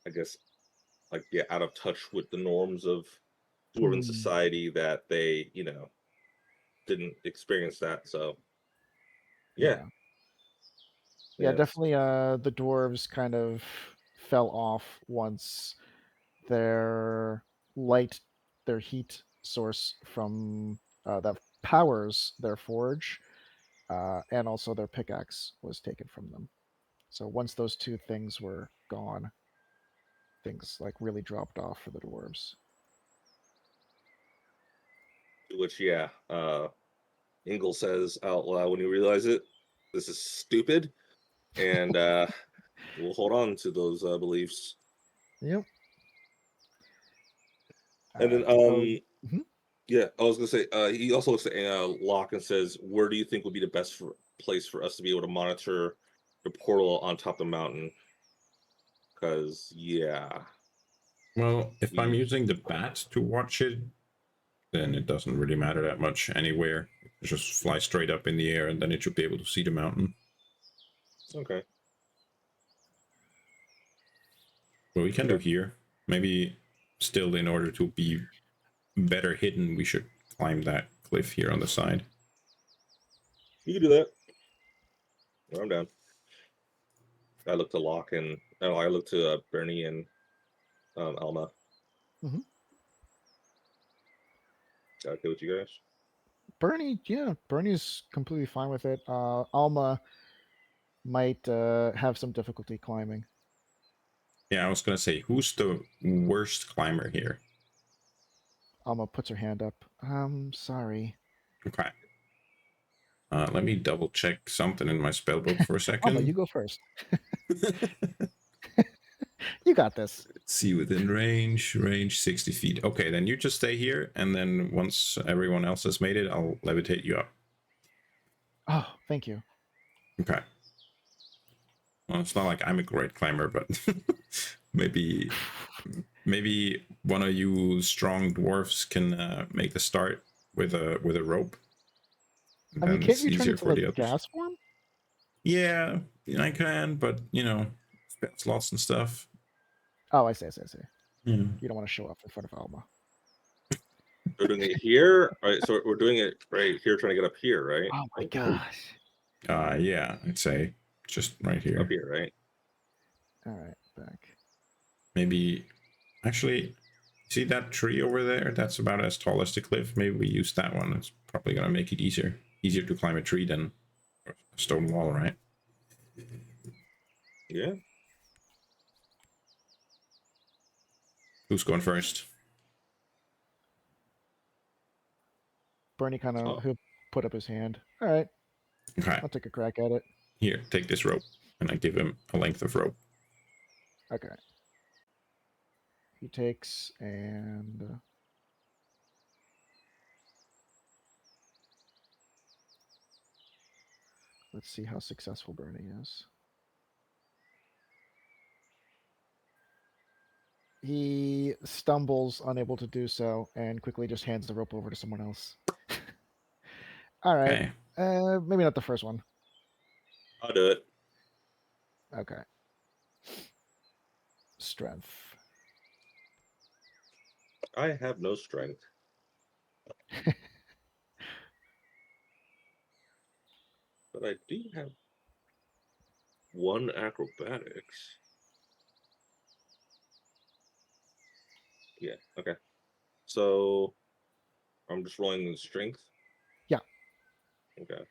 I guess, like, yeah, out of touch with the norms of dwarven society, that they, didn't experience that. So, yeah. Yeah, definitely. The dwarves kind of fell off once their light, their heat source from that powers their forge, and also their pickaxe was taken from them. So once those two things were gone, things like really dropped off for the dwarves. Which, yeah, Ingle says out loud when you realize it, this is stupid, and we'll hold on to those beliefs. Yep. And then, mhm. yeah, I was gonna say, he also looks at Locke and says, "Where do you think would be the best place for us to be able to monitor the portal on top of the mountain?" Because, yeah, Well, if I'm we using the bat to watch it, then it doesn't really matter that much anywhere. Just fly straight up in the air and then it should be able to see the mountain. okay. But we can do here. Maybe still, in order to be better hidden, we should climb that cliff here on the side. You can do that. I'm down. I look to Locke and I look to Bernie and Alma. Mhm. Okay with you guys? Bernie's completely fine with it. Alma might have some difficulty climbing. Yeah, I was gonna say, who's the worst climber here? Alma puts her hand up. Sorry. Okay. Let me double check something in my spellbook for a second. Alma, you go first. You got this. Let's see, within range 60 feet. Okay, then you just stay here, and then once everyone else has made it, I'll levitate you up. Oh, thank you. Okay. Well, it's not like I'm a great climber, but maybe one of you strong dwarfs can make the start with a rope. I mean, Then can't it's you turn easier into for the the others. gas form? Yeah, I can, but spell slots and stuff. Oh, I see. Yeah. You don't want to show up in front of Alma. We're doing it here. All right, so we're doing it right here, trying to get up here, right? Oh my gosh. Yeah, I'd say just right here. Up here, right? All right, back. Maybe, actually, see that tree over there? That's about as tall as the cliff. Maybe we use that one. It's probably gonna make it easier to climb a tree than a stone wall, right? Yeah. Who's going first? Bernie kind of Oh. he'll put up his hand. All right, Okay, I'll take a crack at it. here, take this rope, and I give him a length of rope. Okay. He takes and let's see how successful Bernie is. He stumbles, unable to do so, and quickly just hands the rope over to someone else. All right. Okay, Maybe not the first one. I'll do it. Okay. Strength. I have no strength. But I do have 1 acrobatics. Yeah, okay. So I'm just rolling the strength? Yeah. Okay.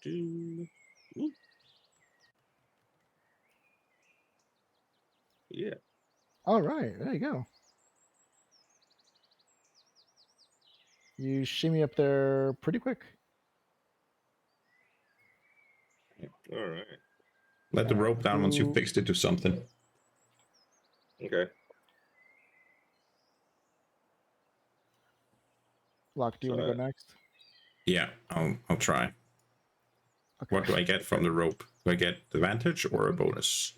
Ooh. Yeah. All right. There you go. You shimmy up there pretty quick. All right. let the All right, rope down once you fixed it to something. Okay. Locke, do you So want to go next? Yeah, I'll try. Okay. What do I get from the rope? Do I get advantage or a bonus?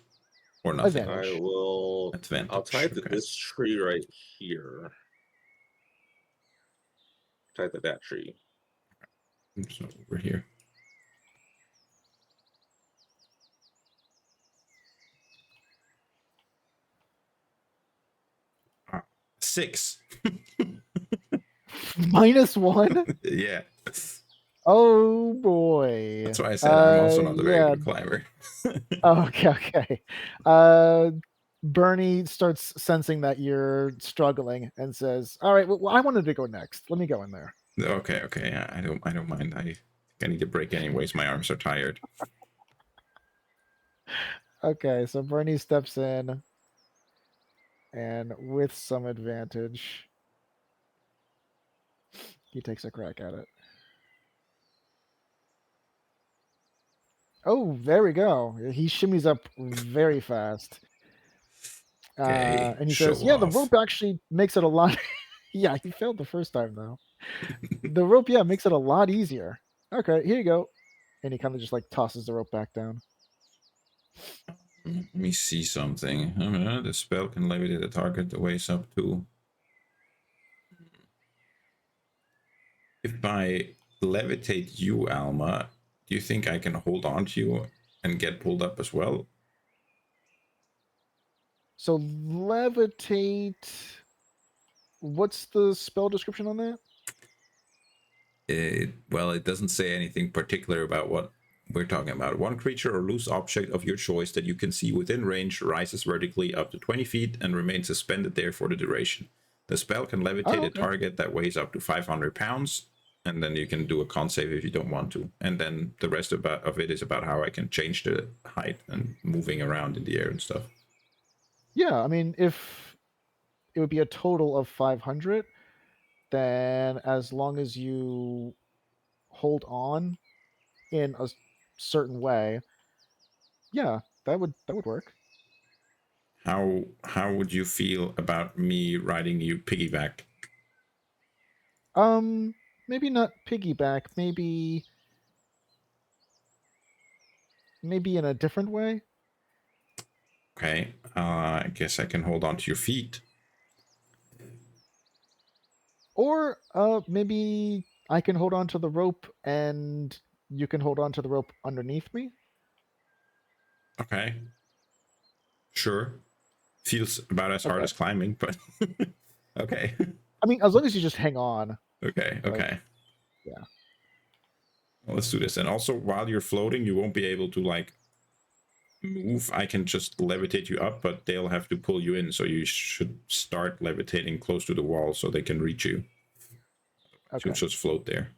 Or nothing? Advantage. I will. Advantage. I'll tie it to Okay. this tree right here. Tie it to that tree. So over here. Ah, 6. -1? Yeah. Oh boy. That's why I said I'm also not a very Yeah. good climber. Oh, okay. Bernie starts sensing that you're struggling and says, "All right, well, I wanted to go next. Let me go in there." Okay. Yeah, I don't mind. I need a break anyways. My arms are tired. Okay, so Bernie steps in and with some advantage, he takes a crack at it. Oh, there we go. He shimmies up very fast. Okay, And he show says, "Yeah, the off. rope actually makes it a lot." Yeah, he failed the first time though. The rope, yeah, makes it a lot easier. Okay, here you go. And he kind of just like tosses the rope back down. Let me see something. The spell can levitate a target that weighs up to. If I levitate you, Alma, do you think I can hold on to you and get pulled up as well? So levitate. What's the spell description on that? Well, it doesn't say anything particular about what we're talking about. One creature or loose object of your choice that you can see within range rises vertically up to 20 feet and remains suspended there for the duration. The spell can levitate Oh, a okay. target that weighs up to 500 pounds, and then you can do a con save if you don't want to. And then the rest of it is about how I can change the height and moving around in the air and stuff. Yeah, I mean, if it would be a total of 500, then as long as you hold on in a certain way, yeah, that would work. How would you feel about me riding you piggyback? Maybe not piggyback, maybe in a different way. Okay, I guess I can hold on to your feet. Or maybe I can hold on to the rope and you can hold on to the rope underneath me. Okay. Sure. Feels about as hard Okay. as climbing, but okay. I mean, as long as you just hang on. Okay. Yeah. Well, let's do this. And also, while you're floating, you won't be able to like move, I can just levitate you up, but they'll have to pull you in. So you should start levitating close to the wall so they can reach you. She'll Okay. just float there.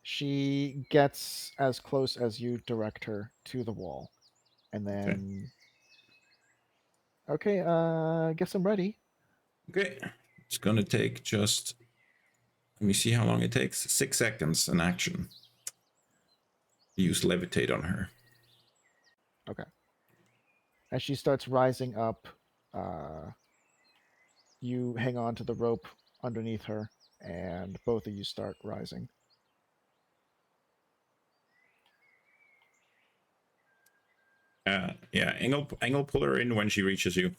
She gets as close as you direct her to the wall. And then okay, I guess I'm ready. Okay. It's gonna take just, let me see how long it takes. 6 seconds an action. Use levitate on her. Okay. As she starts rising up, uh, you hang on to the rope underneath her, and both of you start rising. Yeah, angle pull her in when she reaches you.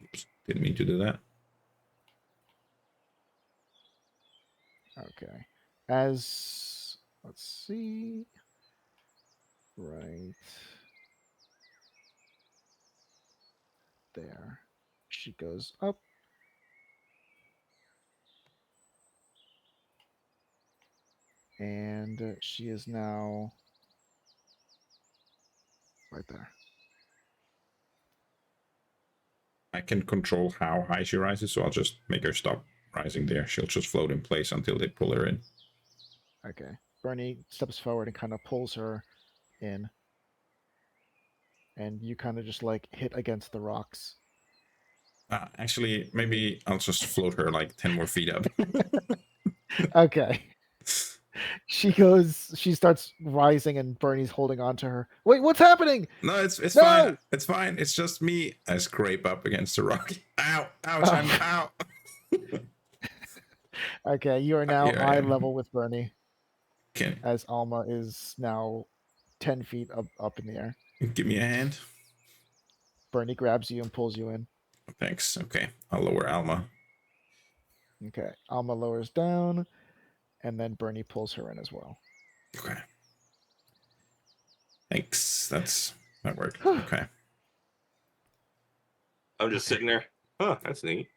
Oops, didn't mean to do that. Okay. As let's see. Right there. She goes up. And she is now right there. I can control how high she rises, so I'll just make her stop rising there. She'll just float in place until they pull her in. Okay. Bernie steps forward and kind of pulls her in. And you kind of just like hit against the rocks. Actually, maybe I'll just float her like 10 more feet up. Okay. She starts rising and Bernie's holding on to her. Wait, what's happening? No, it's No! fine. It's fine. It's just me. I scrape up against the rock. Ow! Ouch! I'm out. Okay, you are now Here I eye am. level with Bernie Can as Alma is now 10 feet up in the air. you give me a hand? Bernie grabs you and pulls you in. Thanks. Okay, I'll lower Alma. Okay, Alma lowers down, and then Bernie pulls her in as well. Okay. Thanks. That worked. Okay. I'm just sitting there. Huh, that's neat.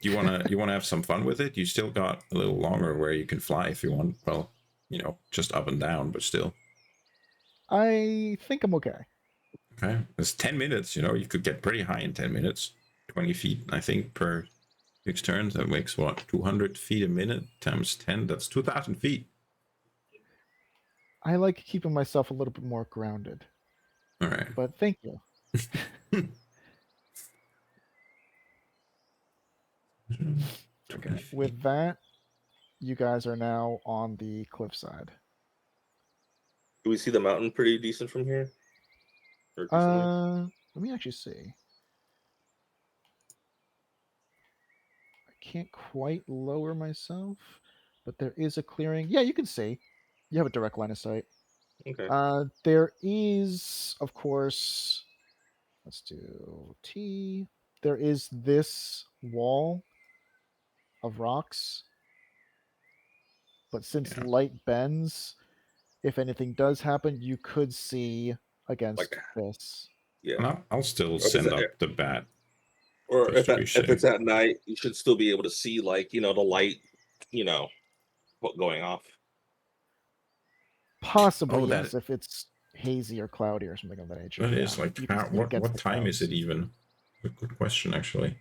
You wanna have some fun with it? You still got a little longer where you can fly if you want. Well, just up and down, but still. I think I'm okay. Okay. It's 10 minutes, you could get pretty high in 10 minutes. 20 feet, I think, per 6 turns. That makes what? 200 feet a minute times 10. That's 2,000 feet. I like keeping myself a little bit more grounded. All right. But thank you. Okay. With that, you guys are now on the cliffside. Do we see the mountain pretty decent from here? Or decently? Let me actually see. I can't quite lower myself, but there is a clearing. Yeah, you can see. You have a direct line of sight. Okay. There is, of course, let's do T. There is this wall of rocks, but since light bends, if anything does happen, you could see against this. Yeah. I'll still send up the bat. Or Just to be if it's safe. at night, you should still be able to see the light, what going off. Possibly, Oh, yes, if it's hazy or cloudy or something of that nature. That Yeah, is like you can see what against the time is clouds. it even? Good question, actually.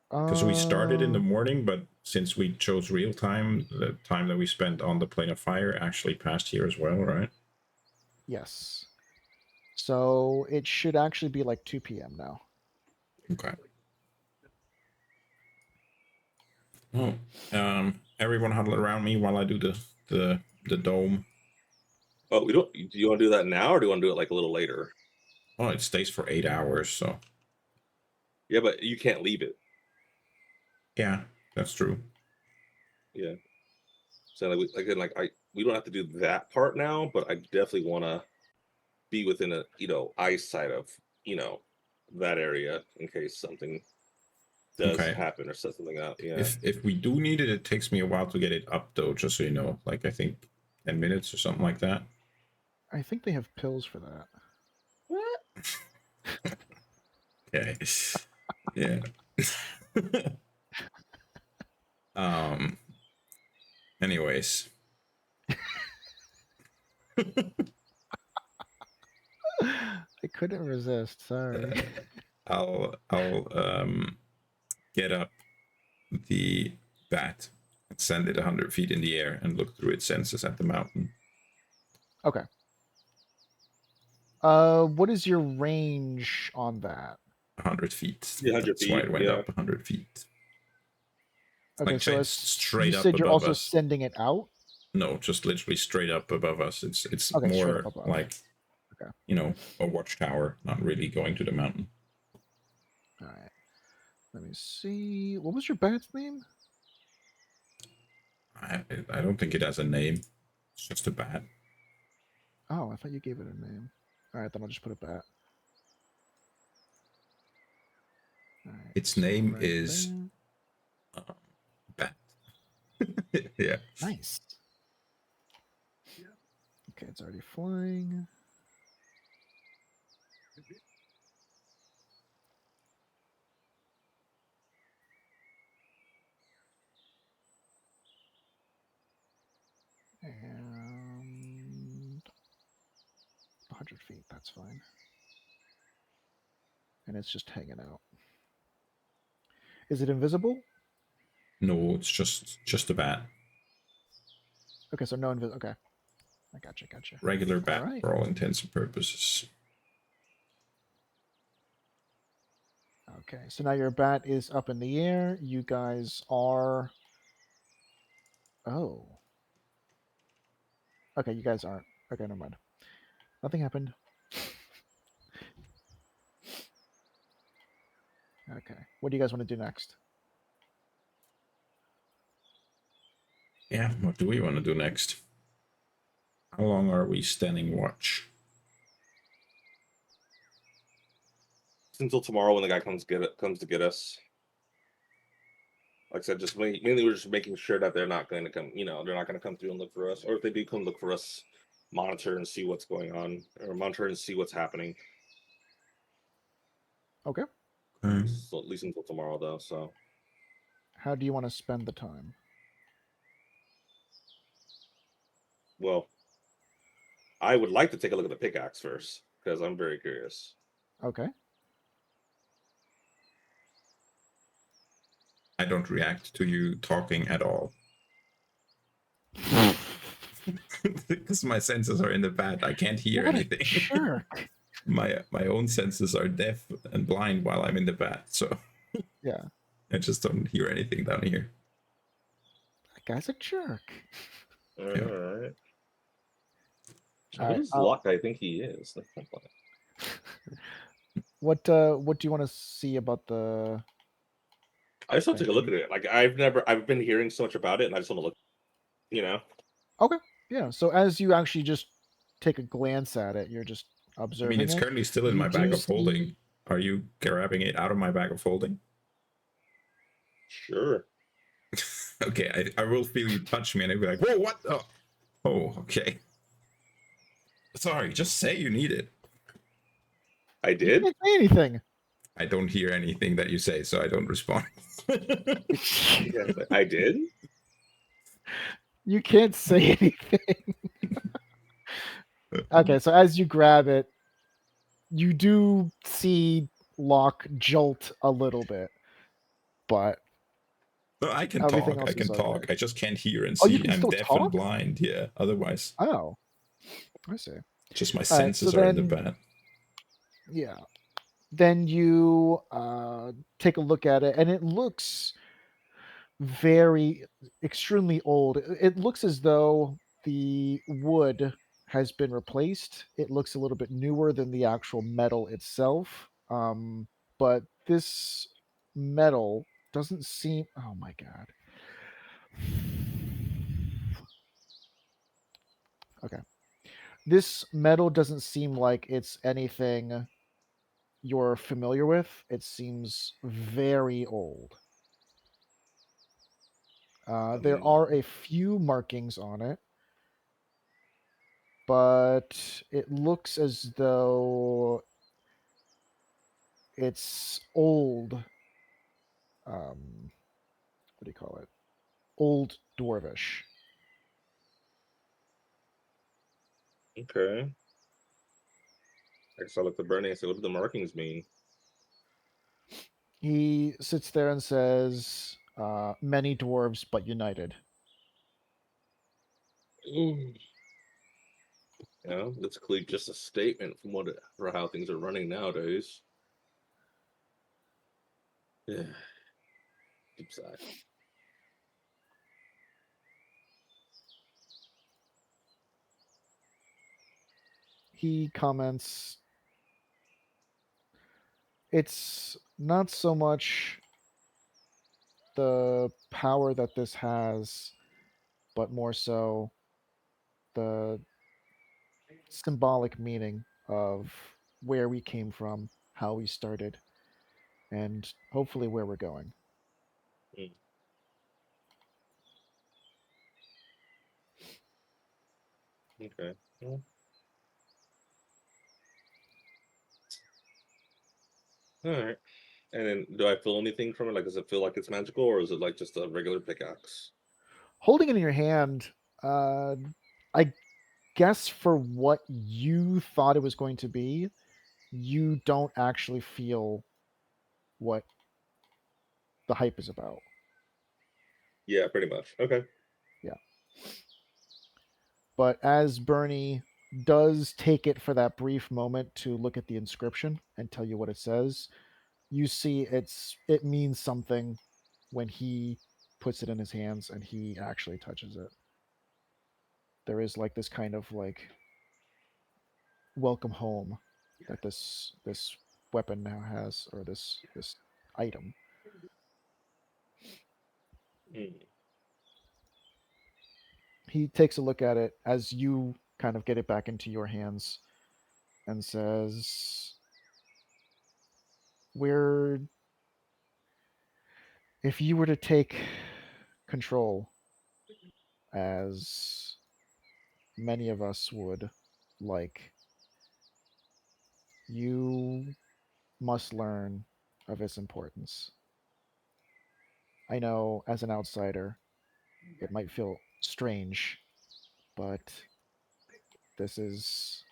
Because we started in the morning, but since we chose real time, the time that we spent on the plane of fire actually passed here as well, right? Yes. So it should actually be like 2 p.m. now. Okay. Oh, everyone huddle around me while I do the dome. Oh, we don't. Do you want to do that now, or do you want to do it like a little later? Oh, it stays for 8 hours, so Yeah, but you can't leave it. yeah, that's true. Yeah. So we don't have to do that part now, but I definitely want to be within a eyesight of that area in case something does Okay. happen or something out. Yeah. If we do need it, it takes me a while to get it up though, just so you know. Like I think 10 minutes or something like that. I think they have pills for that. What? Okay. Yeah. Anyways. couldn't resist. Sorry. I'll get up the bat and send it 100 feet in the air and look through its senses at the mountain. Okay. What is your range on that? 100 feet. Yeah, 100 That's why feet, it went yeah. up 100 feet. Okay, Like so straight you up said you're above also us. sending it out. No, just literally straight up above us. It's Okay, straight up more above. like, Okay. A watchtower, not really going to the mountain. All right. Let me see. What was your bat's name? I don't think it has a name. It's just a bat. Oh, I thought you gave it a name. All right, then I'll just put a bat. All right, Its so name right is there. Bat. Yeah. Nice. Okay, it's already flying. And 100 feet, that's fine. And it's just hanging out. Is it invisible? No, it's just a bat. Okay, so no invisible. Okay. I gotcha. Regular bat right. for all intents and purposes. Okay, so now your bat is up in the air. You guys are. Oh. Okay, you guys aren't. Okay, never mind. Nothing happened. Okay. What do you guys want to do next? Yeah, what do we want to do next? How long are we standing watch? Until tomorrow when the guy comes to get us. Like I said, just mainly we're just making sure that they're not going to come. They're not going to come through and look for us, or if they do come look for us, monitor and see what's going on, or monitor and see what's happening. Okay. So at least until tomorrow, though. So How do you want to spend the time? well, I would like to take a look at the pickaxe first because I'm very curious. Okay. I don't react to you talking at all. Because my senses are in the bat. I can't hear What anything. a jerk. my own senses are deaf and blind while I'm in the bat, so Yeah. I just don't hear anything down here. That guy's a jerk. All right. All What right, is luck? I think he is. What do you want to see about the? I just want to take a look at it. Like I've been hearing so much about it, and I just want to look. Okay. Yeah. So as you actually just take a glance at it, you're just I observing mean, it's it. currently still in You my bag do of holding. see- Are you grabbing it out of my bag of holding? Sure. Okay, I will feel you touch me and I'll be like, whoa, what? Oh, okay. Sorry, just say you need it. I You did. can't say anything. I don't hear anything that you say, so I don't respond. Yes, I did. You can't say anything. Okay, so as you grab it, you do see Locke jolt a little bit, but No, I can everything talk. I else can is talk. okay. I just can't hear and Oh, you see. can I'm still deaf and talk? blind. Yeah. Otherwise, Oh, I see. just my All right, so senses are in the then, bat. yeah. Then you take a look at it, and it looks extremely old. It looks as though the wood has been replaced. It looks a little bit newer than the actual metal itself. But this metal doesn't seem. Oh my god. Okay. This metal doesn't seem like it's anything you're familiar with. It seems very old. There are a few markings on it, but it looks as though it's old. What do you call it? Old dwarvish. Okay. I guess I looked at Bernie and said, "What do the markings mean?" He sits there and says, "Many dwarves, but united." Mm. That's clearly just a statement from for how things are running nowadays. Yeah, deep sigh. He comments, "It's not so much the power that this has, but more so the symbolic meaning of where we came from, how we started, and hopefully where we're going." Mm. Okay. Well, all right. And then, do I feel anything from it? Like, does it feel like it's magical, or is it like just a regular pickaxe? Holding it in your hand, I guess for what you thought it was going to be, you don't actually feel what the hype is about. Yeah, pretty much. Okay. Yeah. But as Bernie does take it for that brief moment to look at the inscription and tell you what it says, you see it means something when he puts it in his hands and he actually touches it. There is like this kind of like welcome home that this weapon now has, or this item. Mm. He takes a look at it as you kind of get it back into your hands and says, "We're if you were to take control, as many of us would like, you must learn of its importance. I know as an outsider, it might feel strange, but this is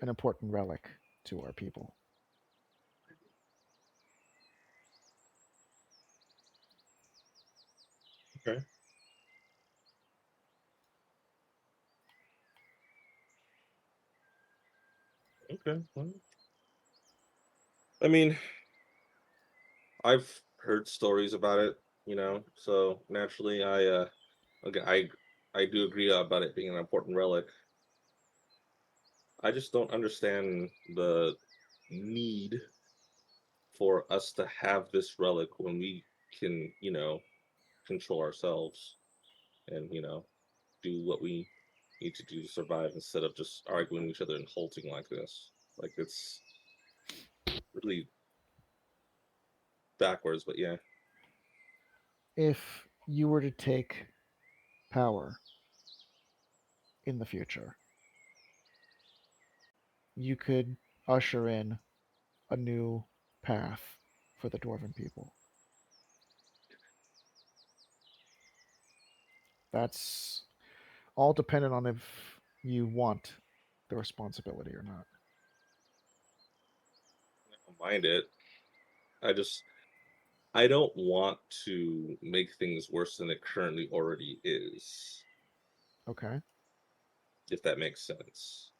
an important relic to our people." Okay. Okay. Well, I mean, I've heard stories about it, so naturally, okay, I do agree about it being an important relic. I just don't understand the need for us to have this relic when we can, control ourselves and, do what we need to do to survive instead of just arguing with each other and halting like this. Like, it's really backwards, but yeah. If you were to take power in the future, you could usher in a new path for the dwarven people. That's all dependent on if you want the responsibility or not. I don't mind it. I don't want to make things worse than it currently already is, Okay, if that makes sense.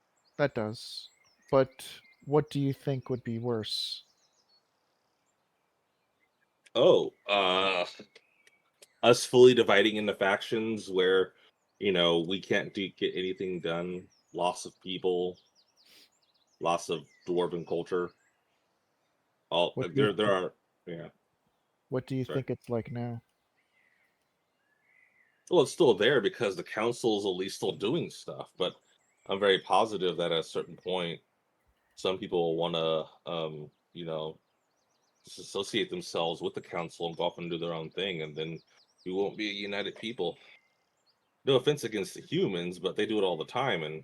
that does. But what do you think would be worse? Oh, us fully dividing into factions where, we can't get anything done, loss of people, loss of dwarven culture. All What do you there are, yeah. what do you Sorry. think it's like now? Well, it's still there because the council is at least still doing stuff, but I'm very positive that at a certain point, some people want to, disassociate themselves with the council and go off and do their own thing, and then we won't be a united people. No offense against the humans, but they do it all the time, and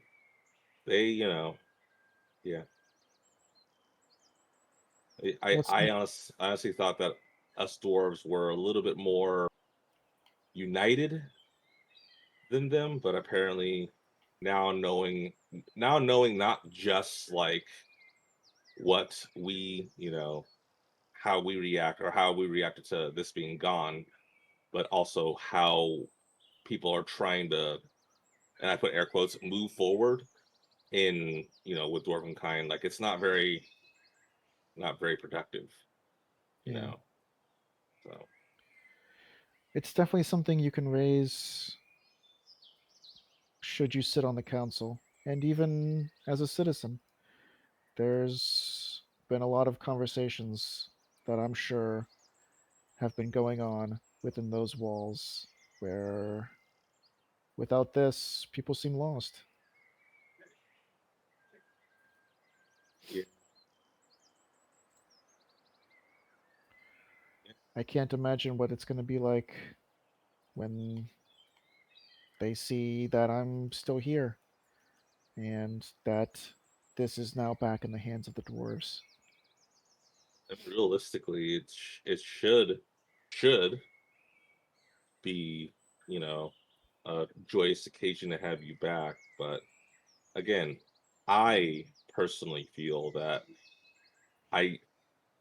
they, yeah. What's I honestly thought that us dwarves were a little bit more united than them, but apparently now knowing not just like what we, how we react or how we reacted to this being gone, but also how people are trying to, and I put air quotes, move forward in, with dwarven kind. Like it's not very productive, you Yeah. know. So It's definitely something you can raise should you sit on the council, and even as a citizen. There's been a lot of conversations that I'm sure have been going on within those walls where without this, people seem lost. yeah, I can't imagine what it's going to be like when they see that I'm still here and that this is now back in the hands of the dwarves. and realistically, it should be, you know, a joyous occasion to have you back. But again, I personally feel that I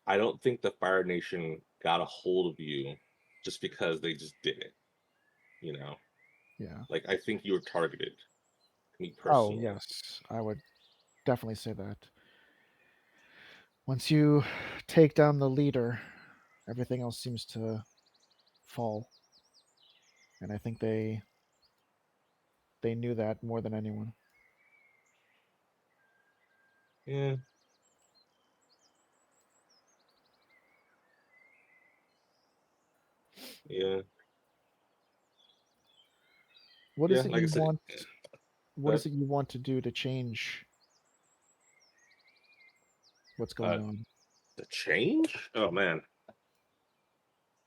I don't think the Fire Nation got a hold of you just because they just did it. You know, Yeah. like I think you were targeted. Me Oh, personally. yes, I would definitely say that. Once you take down the leader, everything else seems to fall. And I think they knew that more than anyone. Yeah, yeah, What yeah. is it Like I you said, want? What but is it you want to do to change what's uh, going on? the change. Oh man.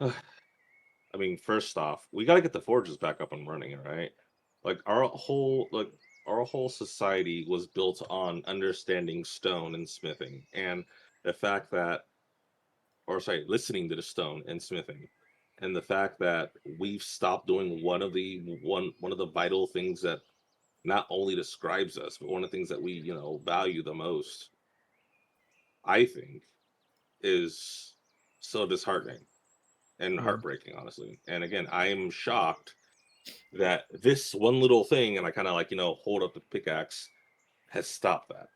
I mean, first off, we got to get the forges back up and running, all right? Like our whole society was built on understanding stone and smithing, and the fact that, or sorry, listening to the stone and smithing, and the fact that we've stopped doing one of the vital things that not only describes us, but one of the things that we value the most, I think, is so disheartening and Yeah. heartbreaking, honestly. And again, I am shocked that this one little thing, and I kind of like hold up the pickaxe, has stopped that.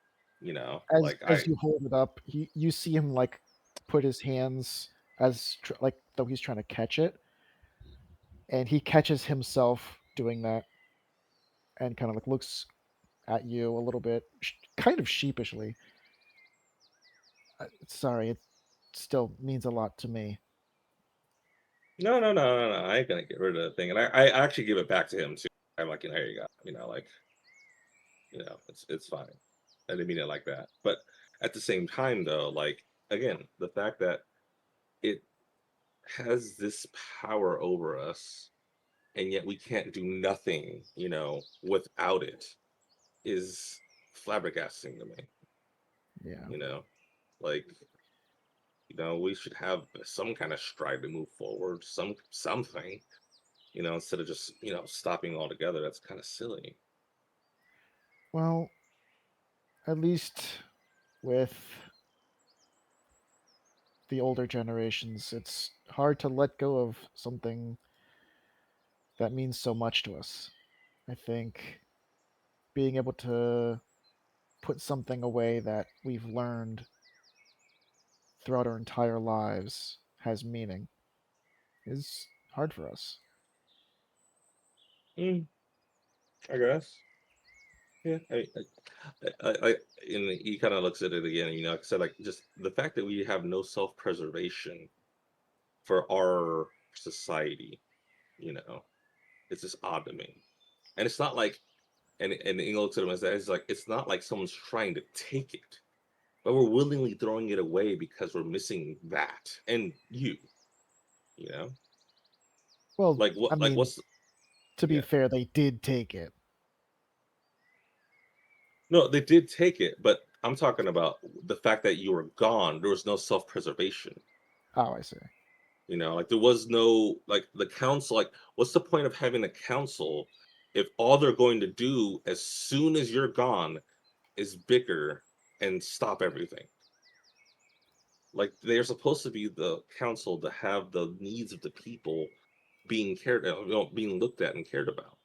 As Like as you hold it up, you see him like put his hands like though he's trying to catch it, and he catches himself doing that, and kind of like looks at you a little bit, kind of sheepishly. Sorry, it still means a lot to me. no, no, no, no, no, I ain't gonna get rid of the thing, and I actually give it back to him too. I'm like, here you go. Like it's fine. I didn't mean it like that, but at the same time, though, like again, the fact that it has this power over us, and yet we can't do nothing, without it, is flabbergasting to me. Yeah. You know, like we should have some kind of stride to move forward, something, instead of just stopping altogether. That's kind of silly. Well, at least with the older generations, it's hard to let go of something that means so much to us. I think being able to put something away that we've learned throughout our entire lives has meaning is hard for us. Mm, I guess. Yeah. I and he kind of looks at it again. Like I said, like just the fact that we have no self-preservation for our society. You know, it's just odd to me. And it's not like, and he looks at him as that. It's like it's not like someone's trying to take it, but we're willingly throwing it away because we're missing that and you. You know, Well, like I what? Like mean, what's? to be Yeah. fair, they did take it. No, they did take it, but I'm talking about the fact that you were gone. There was no self-preservation. Oh, I see. Like there was no like the council. Like, what's the point of having a council if all they're going to do as soon as you're gone is bicker and stop everything. Like, they're supposed to be the council to have the needs of the people being being looked at and cared about,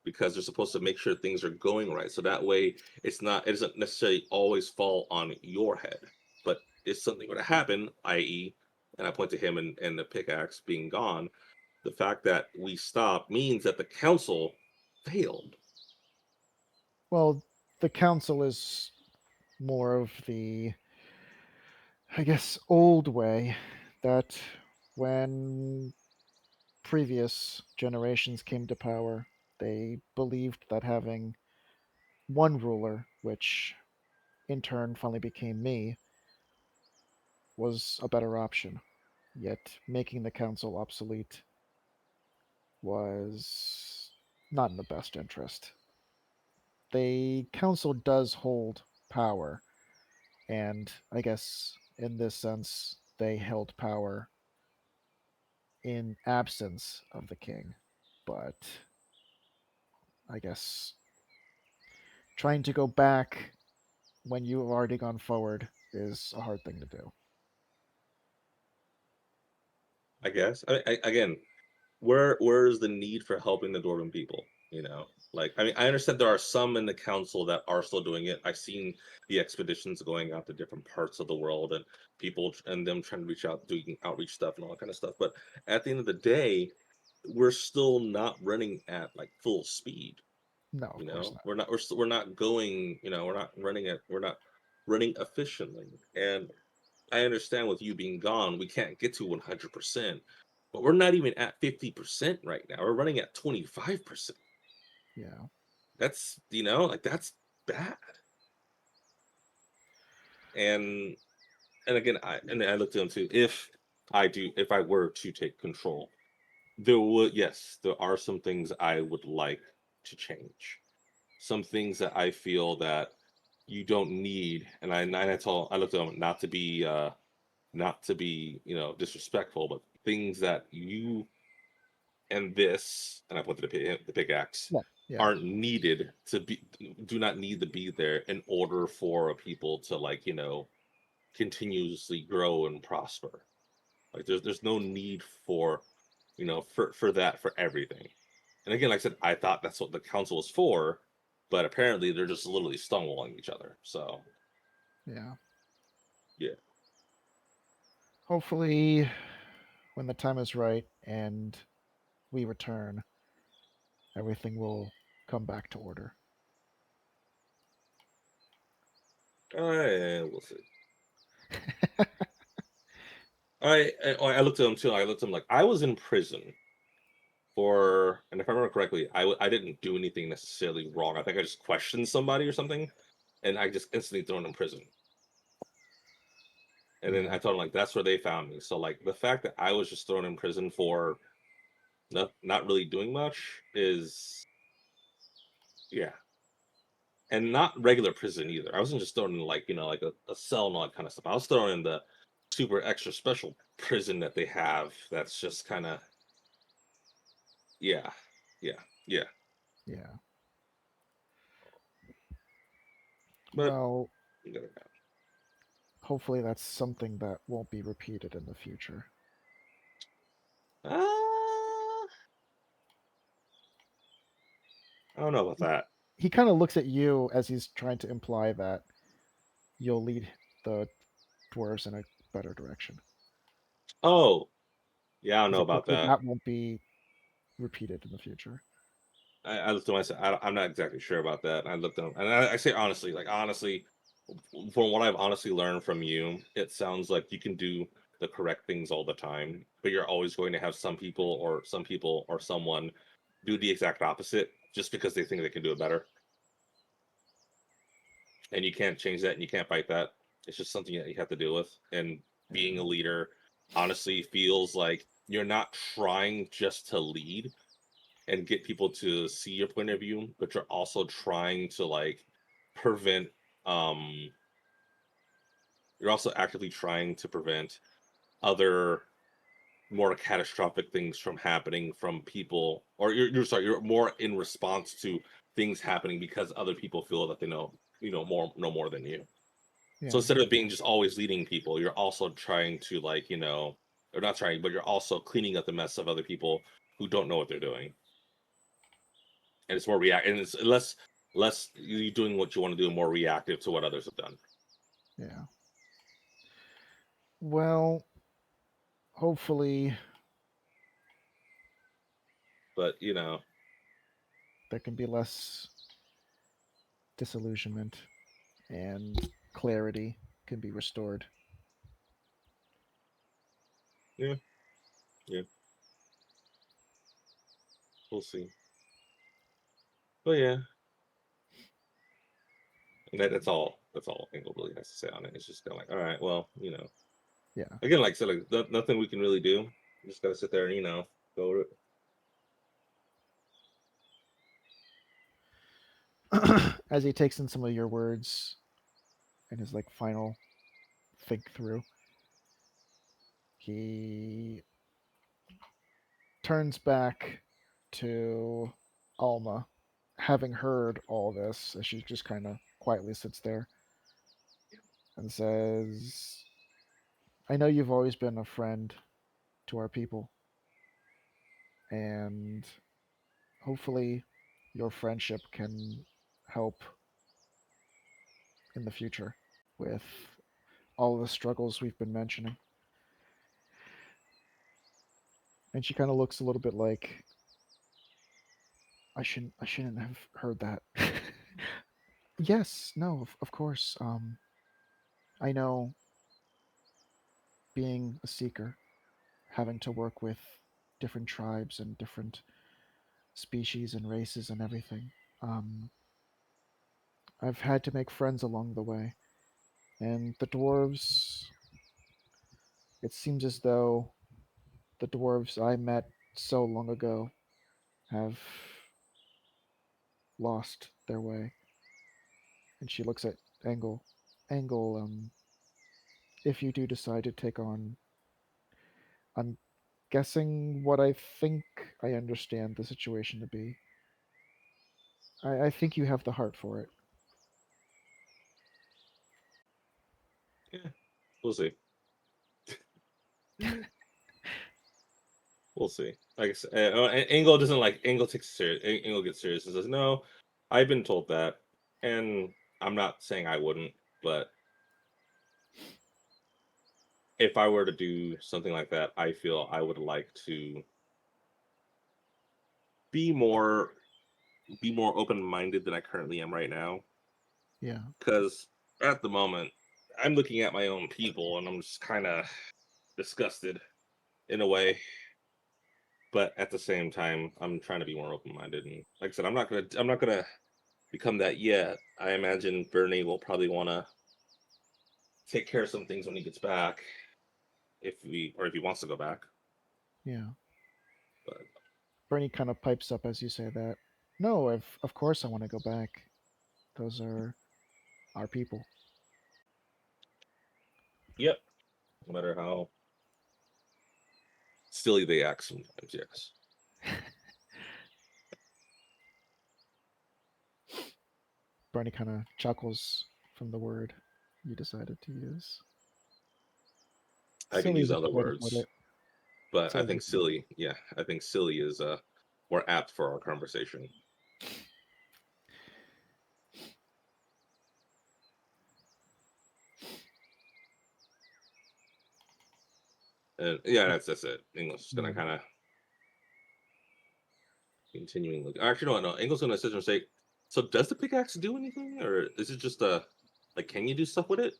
because they're supposed to make sure things are going right. So that way, it doesn't necessarily always fall on your head. But if something were to happen, i.e., and I point to him and the pickaxe being gone, the fact that we stop means that the council failed. Well, the council is more of the, I guess, old way that when previous generations came to power, they believed that having one ruler, which in turn finally became me, was a better option. Yet making the council obsolete was not in the best interest. The council does hold power, and I guess in this sense, they held power in absence of the king. But I guess trying to go back when you have already gone forward is a hard thing to do. I guess. Again, where's the need for helping the dwarven people? Like, I mean, I understand there are some in the council that are still doing it. I've seen the expeditions going out to different parts of the world, and people and them trying to reach out, doing outreach stuff and all that kind of stuff. But at the end of the day, we're still not running at like full speed. No, of course not. We're not going. We're not running efficiently. And I understand with you being gone, we can't get to 100%, but we're not even at 50% right now. We're running at 25%. Yeah. That's, like, that's bad. And again, I looked into, if I were to take control, there are some things I would like to change. Some things that I feel that you don't need, and I looked at them not to be disrespectful, but things that you and this, and I pointed the pickaxe, Yeah. Yeah. aren't needed to be, do not need to be there in order for a people to, like, continuously grow and prosper. Like, there's no need for, for that, for everything. And again, like I said, I thought that's what the council was for, but apparently they're just literally stonewalling each other. So Yeah. yeah. Hopefully, when the time is right and we return, everything will come back to order. We'll see. I looked at him too. I looked at him like, I was in prison for, and if I remember correctly, I didn't do anything necessarily wrong. I think I just questioned somebody or something, and I just instantly thrown in prison. And then Yeah. I told him, like, that's where they found me. So, like, the fact that I was just thrown in prison for not really doing much is, yeah. And not regular prison either. I wasn't just thrown in, like, like a cell and all that kind of stuff. I was thrown in the super extra special prison that they have. That's just kind of, yeah, yeah, yeah. Yeah. But Well, hopefully that's something that won't be repeated in the future. I don't know about that. He kind of looks at you as he's trying to imply that you'll lead the dwarves in a better direction. Oh, yeah, I don't He's know like, about hopefully that. that won't be repeated in the future. I looked at myself. I'm not exactly sure about that. I looked at, and I say honestly, like, honestly, from what I've honestly learned from you, it sounds like you can do the correct things all the time, but you're always going to have some people or someone do the exact opposite just because they think they can do it better. And you can't change that, and you can't fight that. It's just something that you have to deal with. And being Yeah. a leader honestly feels like you're not trying just to lead and get people to see your point of view, but you're also trying to, like, prevent um you're also actively trying to prevent other more catastrophic things from happening from people, or you're sorry, you're more in response to things happening because other people feel that they know more than you. Yeah. So instead of being just always leading people, you're also trying to or not trying, but you're also cleaning up the mess of other people who don't know what they're doing. And it's more and it's less you doing what you want to do, and more reactive to what others have done. Yeah. Well, hopefully But there can be less disillusionment and clarity can be restored. yeah, yeah, we'll see. But yeah, and that's all. That's all Engel really has to say on it. It's just kind of like, all right, well, Yeah. again, like I said, like nothing we can really do. You just gotta sit there and go over it. As he takes in some of your words and his like final think through, he turns back to Alma, having heard all this, as she just kind of quietly sits there and says, I know you've always been a friend to our people, and hopefully your friendship can help in the future with all the struggles we've been mentioning. And she kind of looks a little bit like, I shouldn't have heard that. Yes, no, of course. I know being a seeker, having to work with different tribes and different species and races and everything. Um, I've had to make friends along the way, and the dwarves. It seems as though the dwarves I met so long ago have lost their way. And she looks at Engel. Engel, if you do decide to take on, I'm guessing what I think I understand the situation to be. I think you have the heart for it. Yeah, we'll see. We'll see. Like I said, Engel doesn't like Engel takes it serious. Engel gets serious and says, "No, I've been told that, and I'm not saying I wouldn't, but if I were to do something like that, I feel I would like to be more be more open minded than I currently am right now. Yeah, Because at the moment, I'm looking at my own people, and I'm just kind of disgusted in a way. But at the same time, I'm trying to be more open minded. And like I said, I'm not gonna become that yet. I imagine Bernie will probably want to take care of some things when he gets back, if he wants to go back. yeah. But Bernie kind of pipes up as you say that. No, of course I want to go back. Those are our people. yep, no matter how silly they act sometimes, yes. Bernie kind of chuckles from the word you decided to use. I can Silly use is a other good way to put words, it. but I Silly think is good. silly, yeah, I think silly is more apt for our conversation. And yeah, that's it. English is gonna Yeah. kind of continuing. Actually, no. English gonna sit there and say, "So does the pickaxe do anything, or is it just like can you do stuff with it?"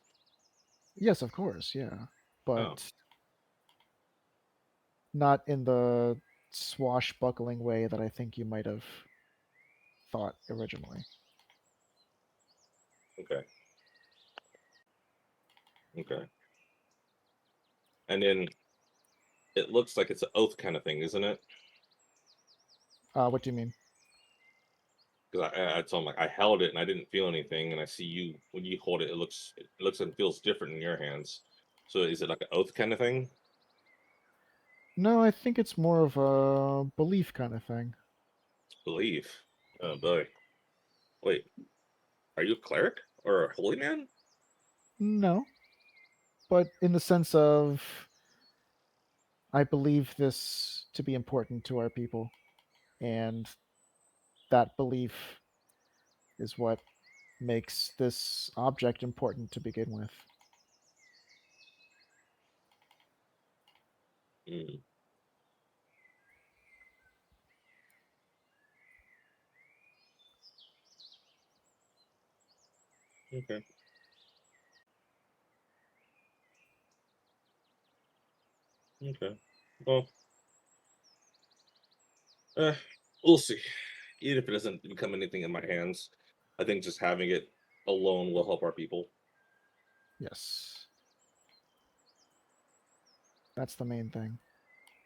Yes, of course, yeah. Oh, But not in the swashbuckling way that I think you might have thought originally. okay, okay. And then it looks like it's an oath kind of thing, isn't it? What do you mean? Because I told him like I held it and I didn't feel anything, and I see you when you hold it, it looks and feels different in your hands. So is it like an oath kind of thing? No, I think it's more of a belief kind of thing. Belief. Oh boy. Wait, are you a cleric or a holy man? No, but in the sense of I believe this to be important to our people, and that belief is what makes this object important to begin with. Hmm. Okay. Okay. Well, uh, we'll see. Even if it doesn't become anything in my hands, I think just having it alone will help our people. Yes, that's the main thing,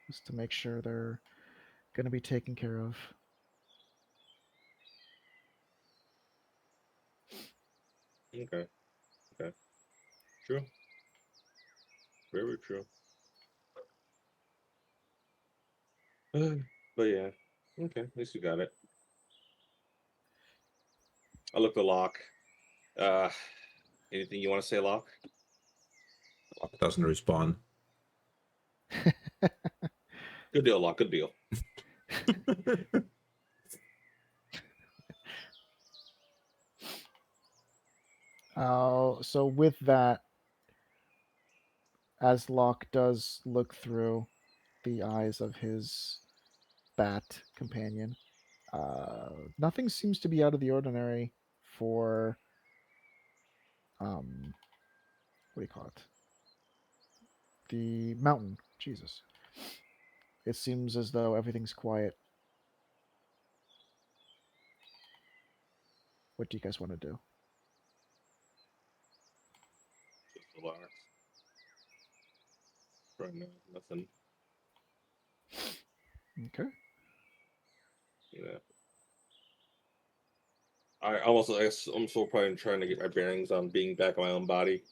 is to make sure they're going to be taken care of. Okay. Okay. True. Very true. But yeah. Okay. At least you got it. I look the lock. Uh, anything you want to say, Locke? Lock doesn't respond. Good deal, Locke. Good deal. So with that, as Locke does look through the eyes of his bat companion, nothing seems to be out of the ordinary for what do you call it? The mountain. Jesus. It seems as though everything's quiet. What do you guys want to do? Just relax. Right now, nothing. Okay. You know. I guess I'm still probably trying to get my bearings on being back in my own body.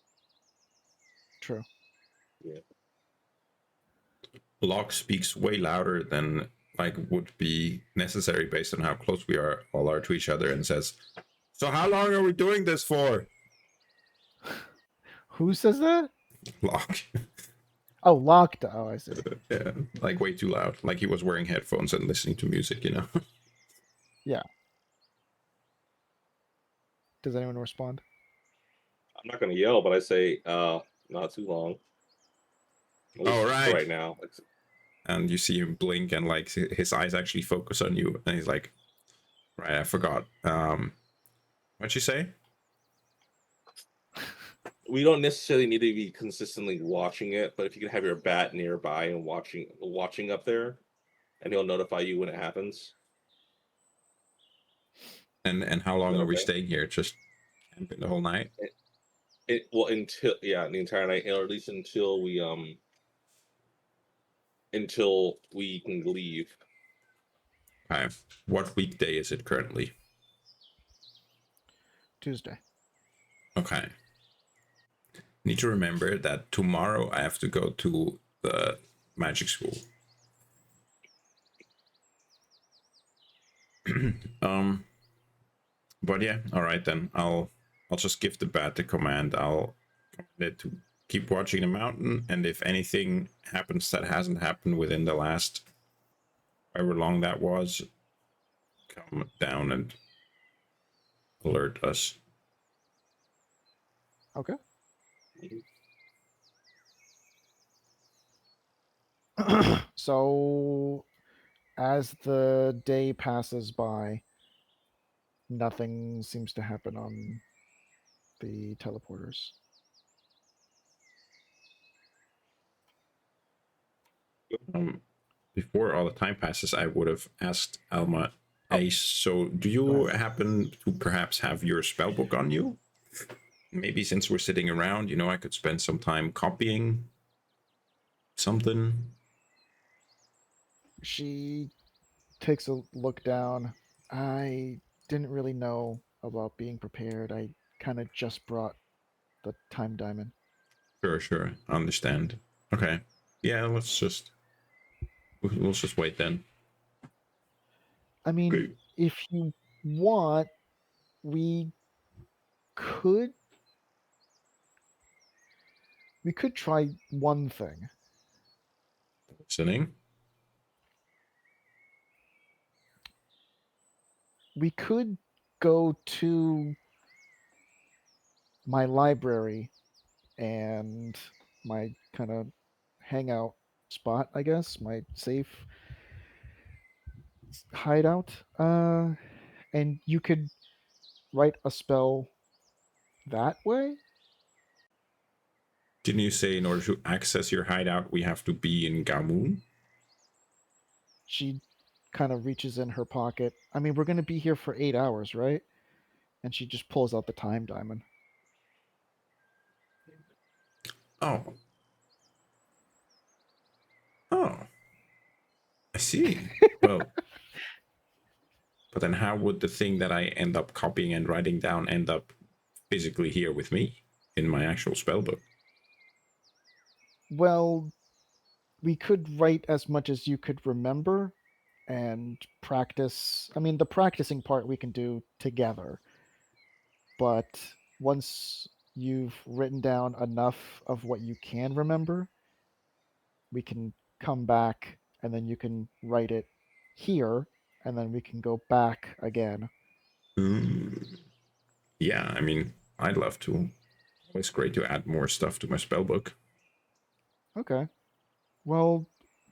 True. Yeah. Locke speaks way louder than like would be necessary based on how close we all are to each other, and says, "So how long are we doing this for?" Who says that? Locke. Oh, locked. Oh, I see. Yeah, like way too loud. Like he was wearing headphones and listening to music, you know. Yeah. Does anyone respond? I'm not gonna yell, but I say, not too long. At All least for right. right now. And you see him blink, and like his eyes actually focus on you, and he's like, "Right, I forgot. What'd you say?" We don't necessarily need to be consistently watching it, but if you can have your bat nearby and watching up there, and he'll notify you when it happens. And how Is long that are we okay? staying here? Just camping the whole night? Well, until the entire night, or at least until we can leave. Okay. What weekday is it currently? Tuesday. Okay. Need to remember that tomorrow I have to go to the magic school. um, but yeah, all right then. I'll just give the bat the command. I'll command it to keep watching the mountain, and if anything happens that hasn't happened within the last however long that was, come down and alert us. Okay. Mhm. So as the day passes by, nothing seems to happen on the teleporters. Um, Before all the time passes, I would have asked Alma, Oh, "Hey, so do go you ahead. happen to perhaps have your spellbook on you? Maybe since we're sitting around, I could spend some time copying something." She takes a look down. I didn't really know about being prepared. I kind of just brought the time diamond. Sure, sure. Understand. Okay. Yeah, let's just We'll just wait then. I mean, Okay. if you want, we could try one thing. Listening. We could go to my library and my kind of hangout spot, I guess, my safe hideout. And you could write a spell that way. Didn't you say in order to access your hideout, we have to be in Gamun? She kind of reaches in her pocket. I mean, we're going to be here for 8 hours, right? And she just pulls out the time diamond. Oh. Oh. I see. Well, but then how would the thing that I end up copying and writing down end up physically here with me in my actual spellbook? Well, we could write as much as you could remember and practice. I mean, the practicing part we can do together. But once you've written down enough of what you can remember, we can come back and then you can write it here and then we can go back again. Yeah, I mean, I'd love to. Always great to add more stuff to my spellbook. Okay. Well,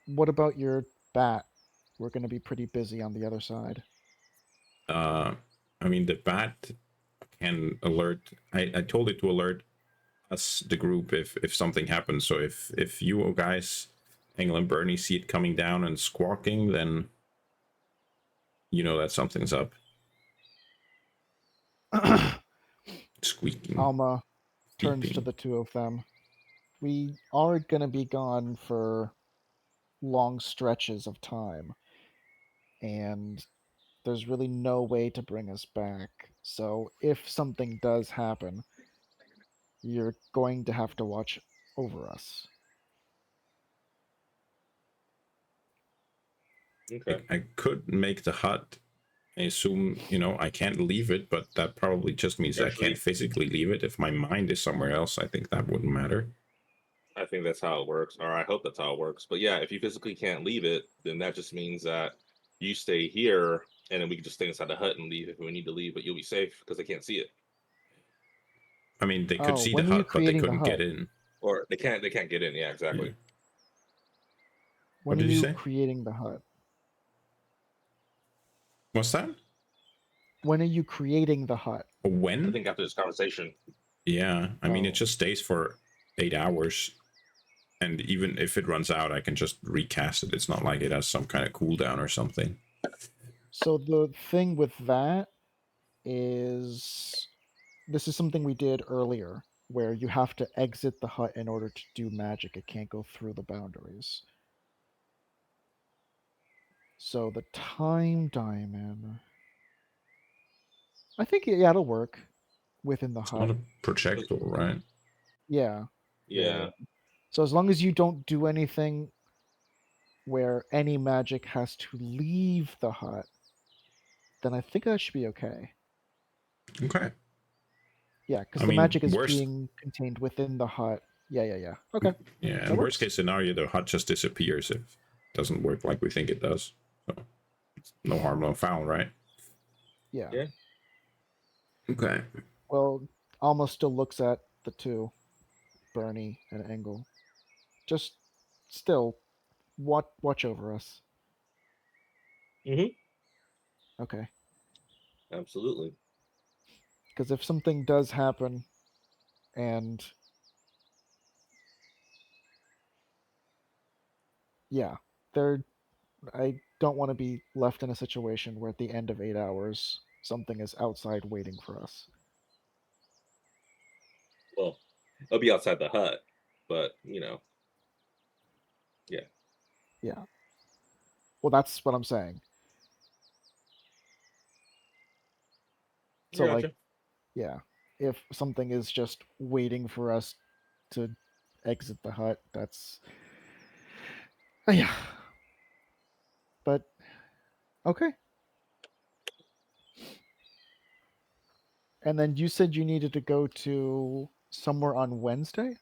what about your bat? We're going to be pretty busy on the other side. I mean, the bat can alert. I told it to alert us, the group, if something happens. So if you guys, Engel and Bernie, see it coming down and squawking, then you know that something's up. Squeaking. Alma turns to Beeping. the two of them. We are going to be gone for long stretches of time. And there's really no way to bring us back. So if something does happen, you're going to have to watch over us. Okay. I could make the hut. I assume, I can't leave it, but that probably just means I can't Actually, physically leave it. If my mind is somewhere else, I think that wouldn't matter. I think that's how it works, or I hope that's how it works. But yeah, if you physically can't leave it, then that just means that you stay here, and then we can just stay inside the hut and leave if we need to leave. But you'll be safe because they can't see it, I mean, they could Oh, see the when are you hut, but they creating the couldn't get hut? in. or they can't. They can't get in. Yeah, Yeah. exactly. What When are did you you say? creating the hut? What's that? When are you creating the hut? I When? think after this conversation, Yeah, I mean, it Oh, just stays for 8 hours. And even if it runs out, I can just recast it. It's not like it has some kind of cooldown or something. so the thing with that is this is something we did earlier where you have to exit the hut in order to do magic. It can't go through the boundaries. So the time diamond, I think yeah, it'll work within the It's not hut. a projectile, right? Yeah, yeah, yeah. yeah. So as long as you don't do anything where any magic has to leave the hut, then I think that should be okay. Okay. Yeah, because I the mean, magic is worst, being contained within the hut. Yeah, yeah, yeah. Okay, yeah, that in worst works. case scenario, the hut just disappears if it doesn't work like we think it does. So, no harm, no foul, right? Yeah. Yeah. Okay. Well, Alma still looks at the two, Bernie and Engel. Just still watch over us. Mm-hmm. Okay. Absolutely. Because if something does happen and yeah, there I don't want to be left in a situation where at the end of 8 hours something is outside waiting for us. Well, I'll be outside the hut, but yeah. Yeah. Well, that's what I'm saying. So like, Gotcha. yeah, if something is just waiting for us to exit the hut, that's yeah. But okay. And then you said you needed to go to somewhere on Wednesday?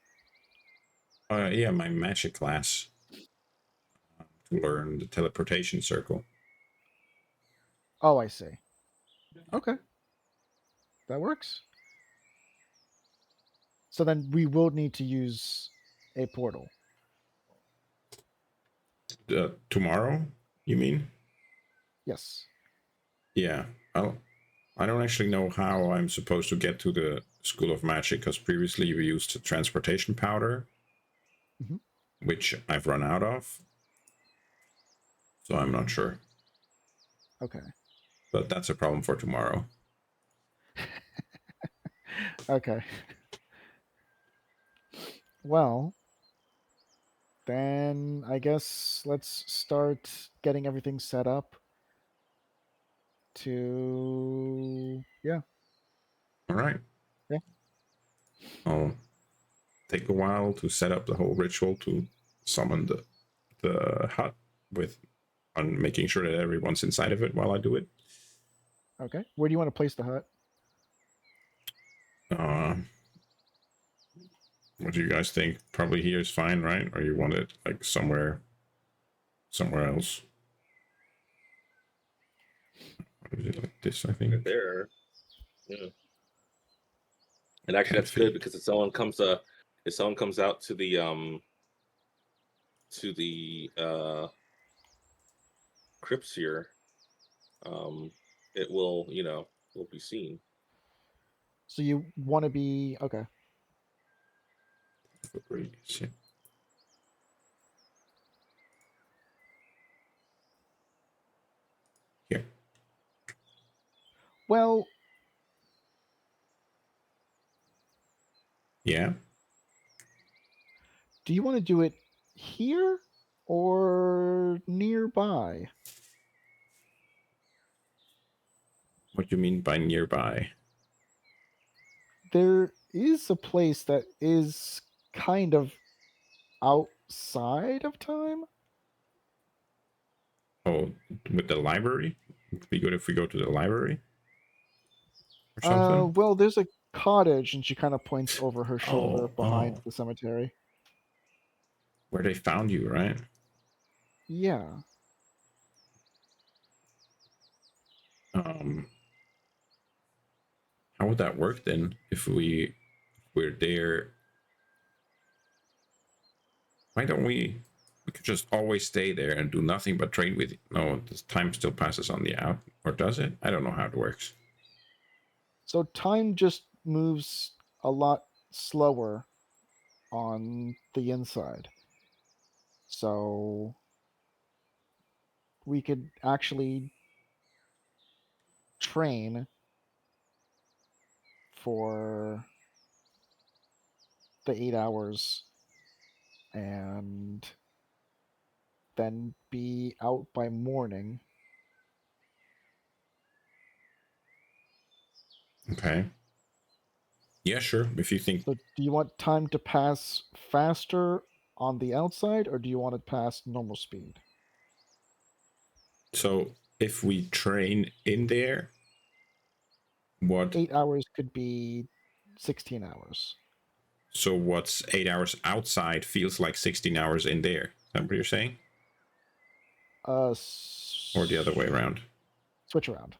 Yeah, my magic class to learn the teleportation circle. Oh, I see. Okay. That works. So then we will need to use a portal. Tomorrow, you mean? Yes. Yeah. I don't actually know how I'm supposed to get to the School of Magic, because previously we used transportation powder, Mhm. which I've run out of. So I'm not sure. Okay. But that's a problem for tomorrow. Okay. Well, then I guess let's start getting everything set up to All right. Yeah. I'll take a while to set up the whole ritual to summon the hut with on making sure that everyone's inside of it while I do it. Okay. Where do you want to place the hut? What do you guys think? Probably here is fine, right? Or you want it like somewhere else? Or is it like this? I think Right there. Yeah. And actually, 10 that's good feet. because if someone comes out to the crypts here, it will be seen. So you want to be okay. Here. Well, Yeah. do you want to do it here or nearby? What do you mean by nearby? There is a place that is kind of outside of time. Oh, with the library? It'd be good if we go to the library or something. Well, there's a cottage, and she kind of points over her shoulder behind Oh. the cemetery. Where they found you, right? Yeah. How would that work then if we're there? Why don't we could just always stay there and do nothing but train with no, the time still passes on the out, or does it? I don't know how it works. So time just moves a lot slower on the inside. So we could actually train for the 8 hours and then be out by morning. Okay. Yeah, sure. If you think So do you want time to pass faster on the outside, or do you want it pass normal speed? so, if we train in there, what 8 hours could be 16 hours. so what's 8 hours outside feels like 16 hours in there. Is that what you're saying? Or the other way around? Switch around.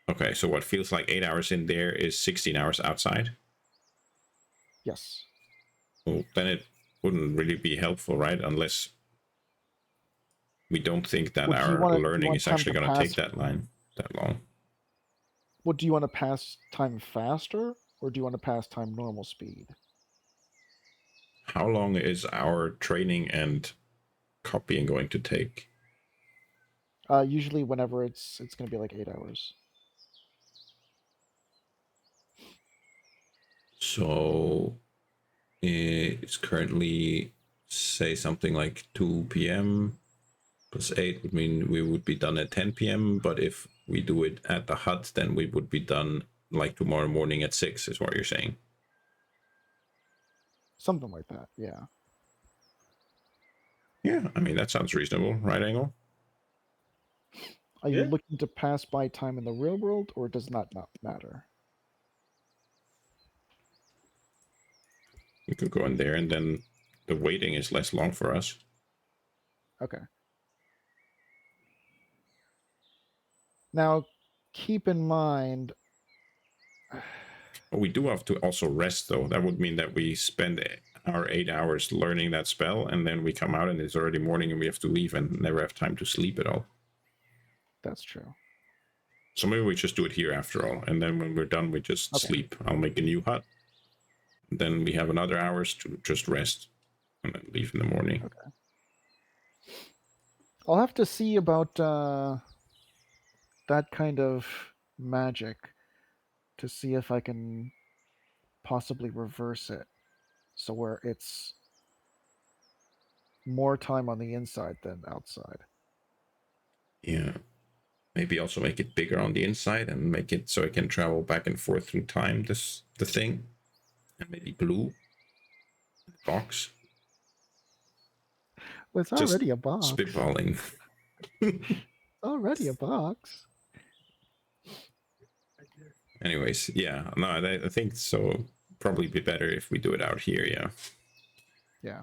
Okay, so what feels like 8 hours in there is 16 hours outside? Yes. Well, then it wouldn't really be helpful, right? Unless we don't think that What do you our want to? Do you learning want is time actually to going to take pass? that long. What do you want to pass time faster, or do you want to pass time normal speed? How long is our training and copying going to take? Usually, whenever it's going to be like 8 hours. So it's currently, say, something like 2 p.m. plus 8 would mean we would be done at 10 p.m. But if we do it at the hut, then we would be done like tomorrow morning at 6, is what you're saying. Something like that. Yeah. Yeah, I mean, that sounds reasonable, right, Angle? Are you Yeah. looking to pass by time in the real world, or does not matter? We could go in there, and then the waiting is less long for us. Okay. Now, keep in mind. But we do have to also rest, though. That would mean that we spend our 8 hours learning that spell, and then we come out and it's already morning and we have to leave and never have time to sleep at all. That's true. So maybe we just do it here after all, and then when we're done, we just Okay. sleep. I'll make a new hut. Then we have another hours to just rest and then leave in the morning. Okay. I'll have to see about that kind of magic to see if I can possibly reverse it, so where it's more time on the inside than outside. Yeah. Maybe also make it bigger on the inside and make it so it can travel back and forth through time, the thing. And maybe blue box. Well, it's Just already a box. spitballing. Already a box. Anyways, yeah, no, I think so. Probably be better if we do it out here, yeah. Yeah.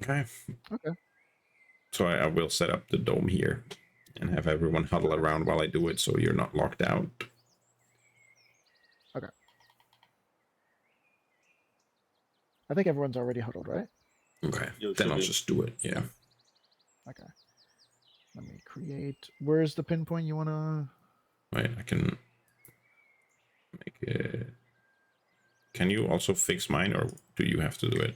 Okay. Okay. So I will set up the dome here and have everyone huddle around while I do it so you're not locked out. Okay. I think everyone's already huddled, right? Okay. You Then should I'll be. just do it, yeah. Okay. Let me create. Where's the pinpoint you want to? Wait, I can make it. Can you also fix mine, or do you have to do it?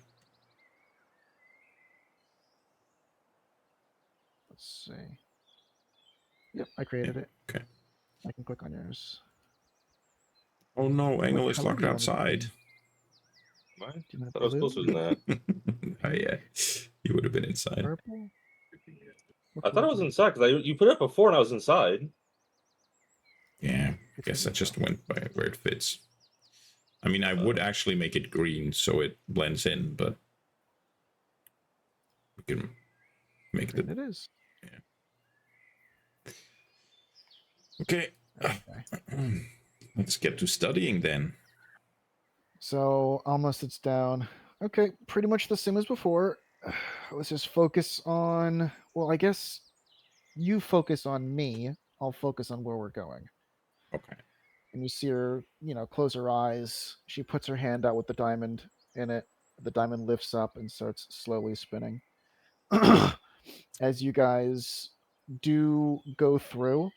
Let's see. Yep, I created it. Okay. I can click on yours. Oh no, What Angle is color locked do you want me to outside. be? What? Do you want Thought I was blue? closer than that. Oh yeah, you would have been inside. Purple? What I thought color I do was you- inside because you put it before and I was inside. Yeah, I It's guess I blue, just though. went by where it fits. I mean, I would actually make it green so it blends in, but we can make Green the. it is. Okay. Okay. Let's get to studying then. So Alma sits down. Okay, pretty much the same as before. Let's just focus on. Well, I guess you focus on me. I'll focus on where we're going. Okay. And you see her, close her eyes. She puts her hand out with the diamond in it. The diamond lifts up and starts slowly spinning. As you guys do go through,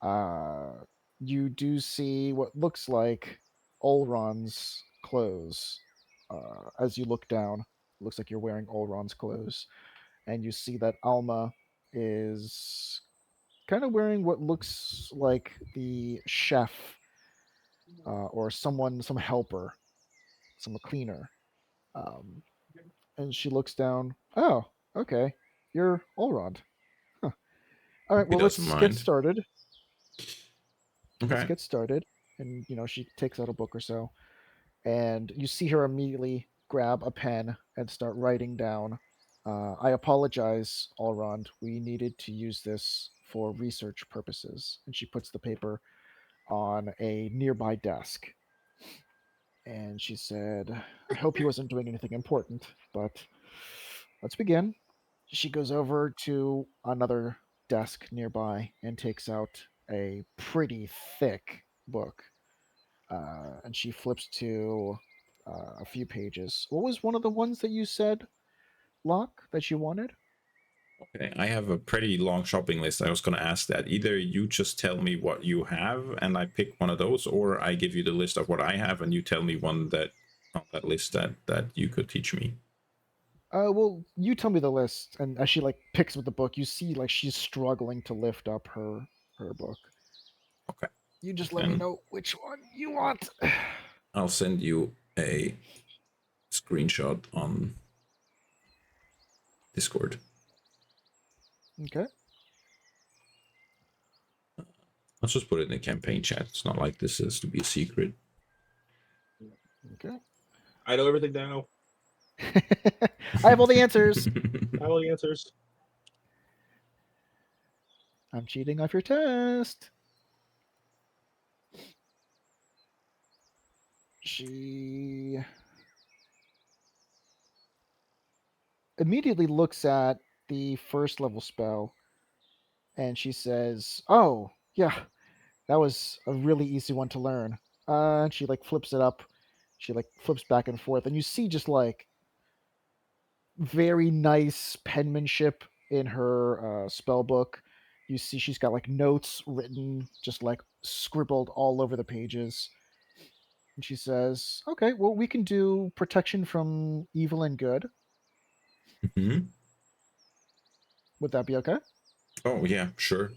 uh, you do see what looks like Olron's clothes. As you look down, it looks like you're wearing Olron's clothes. And you see that Alma is kind of wearing what looks like the chef or some helper, some cleaner. Um, and she looks down. Oh, okay. You're Olrond. Huh. All right, He well, doesn't let's get mind. started. Let's Okay. get started. And, she takes out a book or so. And you see her immediately grab a pen and start writing down. I apologize, Olrond. We needed to use this for research purposes. And she puts the paper on a nearby desk. And she said, I hope he wasn't doing anything important, but let's begin. She goes over to another desk nearby and takes out a pretty thick book. And she flips to a few pages. What was one of the ones that you said, Locke, that you wanted? Okay, I have a pretty long shopping list. I was going to ask that. Either you just tell me what you have and I pick one of those, or I give you the list of what I have and you tell me one that on that list that you could teach me. Well, you tell me the list, and as she picks with the book, you see she's struggling to lift up her book. Okay. You just let me And know which one you want. I'll send you a screenshot on Discord. Okay. I'll just put it in the campaign chat. It's not like this is to be a secret. Okay. I know everything now. I have all the answers. I have all the answers. I'm cheating off your test. She immediately looks at the first level spell and she says, "Oh, yeah, that was a really easy one to learn." And she like flips it up. She like flips back and forth, and you see just like very nice penmanship in her spell book. You see she's got like notes written, just like scribbled all over the pages. And she says, "Okay, well, we can do protection from evil and good. Mhm. Would that be okay?" Oh yeah, sure.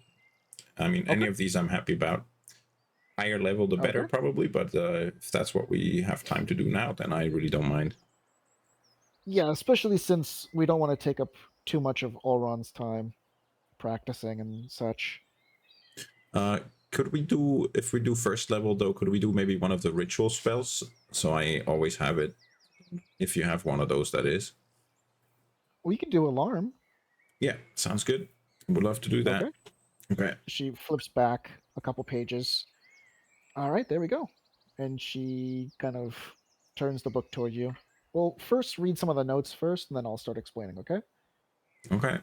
I mean, any Okay. of these I'm happy about. Higher level, the better, Okay. probably. But if that's what we have time to do now, then I really don't mind. Yeah, especially since we don't want to take up too much of Olron's time practicing and such. Uh, could we do, if we do first level though, could we do maybe one of the ritual spells? So I always have it. If you have one of those, that is. We can do alarm. Yeah, sounds good. Would love to do Okay. that. Okay. She flips back a couple pages. All right, there we go. And she kind of turns the book toward you. Well, first read some of the notes first, and then I'll start explaining, okay? Okay.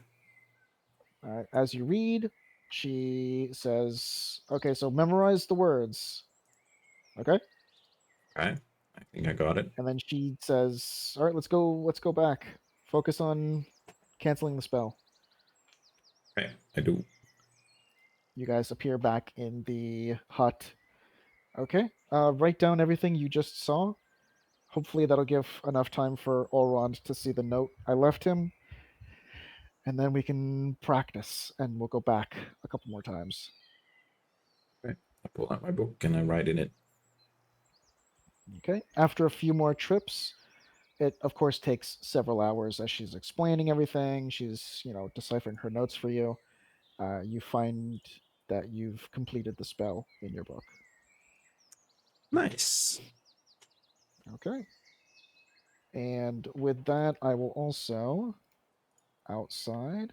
All right. As you read, she says, "Okay, so memorize the words." Okay? Okay. I think I got it. And then she says, "All right, let's go back. Focus on canceling the spell." Okay, I do. You guys appear back in the hut. Okay. Write down everything you just saw. Hopefully that'll give enough time for Elrond to see the note I left him, and then we can practice, and we'll go back a couple more times. Okay. I pull out my book and I write in it. Okay. After a few more trips, it of course takes several hours as she's explaining everything. She's deciphering her notes for you. You find that you've completed the spell in your book. Nice. Okay. And with that, I will also outside.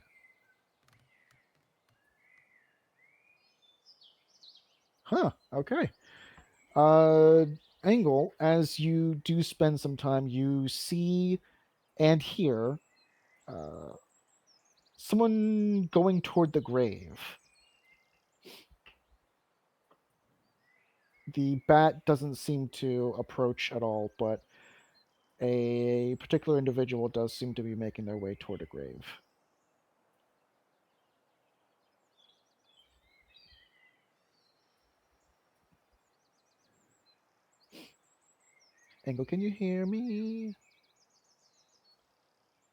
Huh. Okay. Uh, Angle, as you do spend some time, you see and hear uh, someone going toward the grave. The bat doesn't seem to approach at all, but a particular individual does seem to be making their way toward a grave. Angle, can you hear me?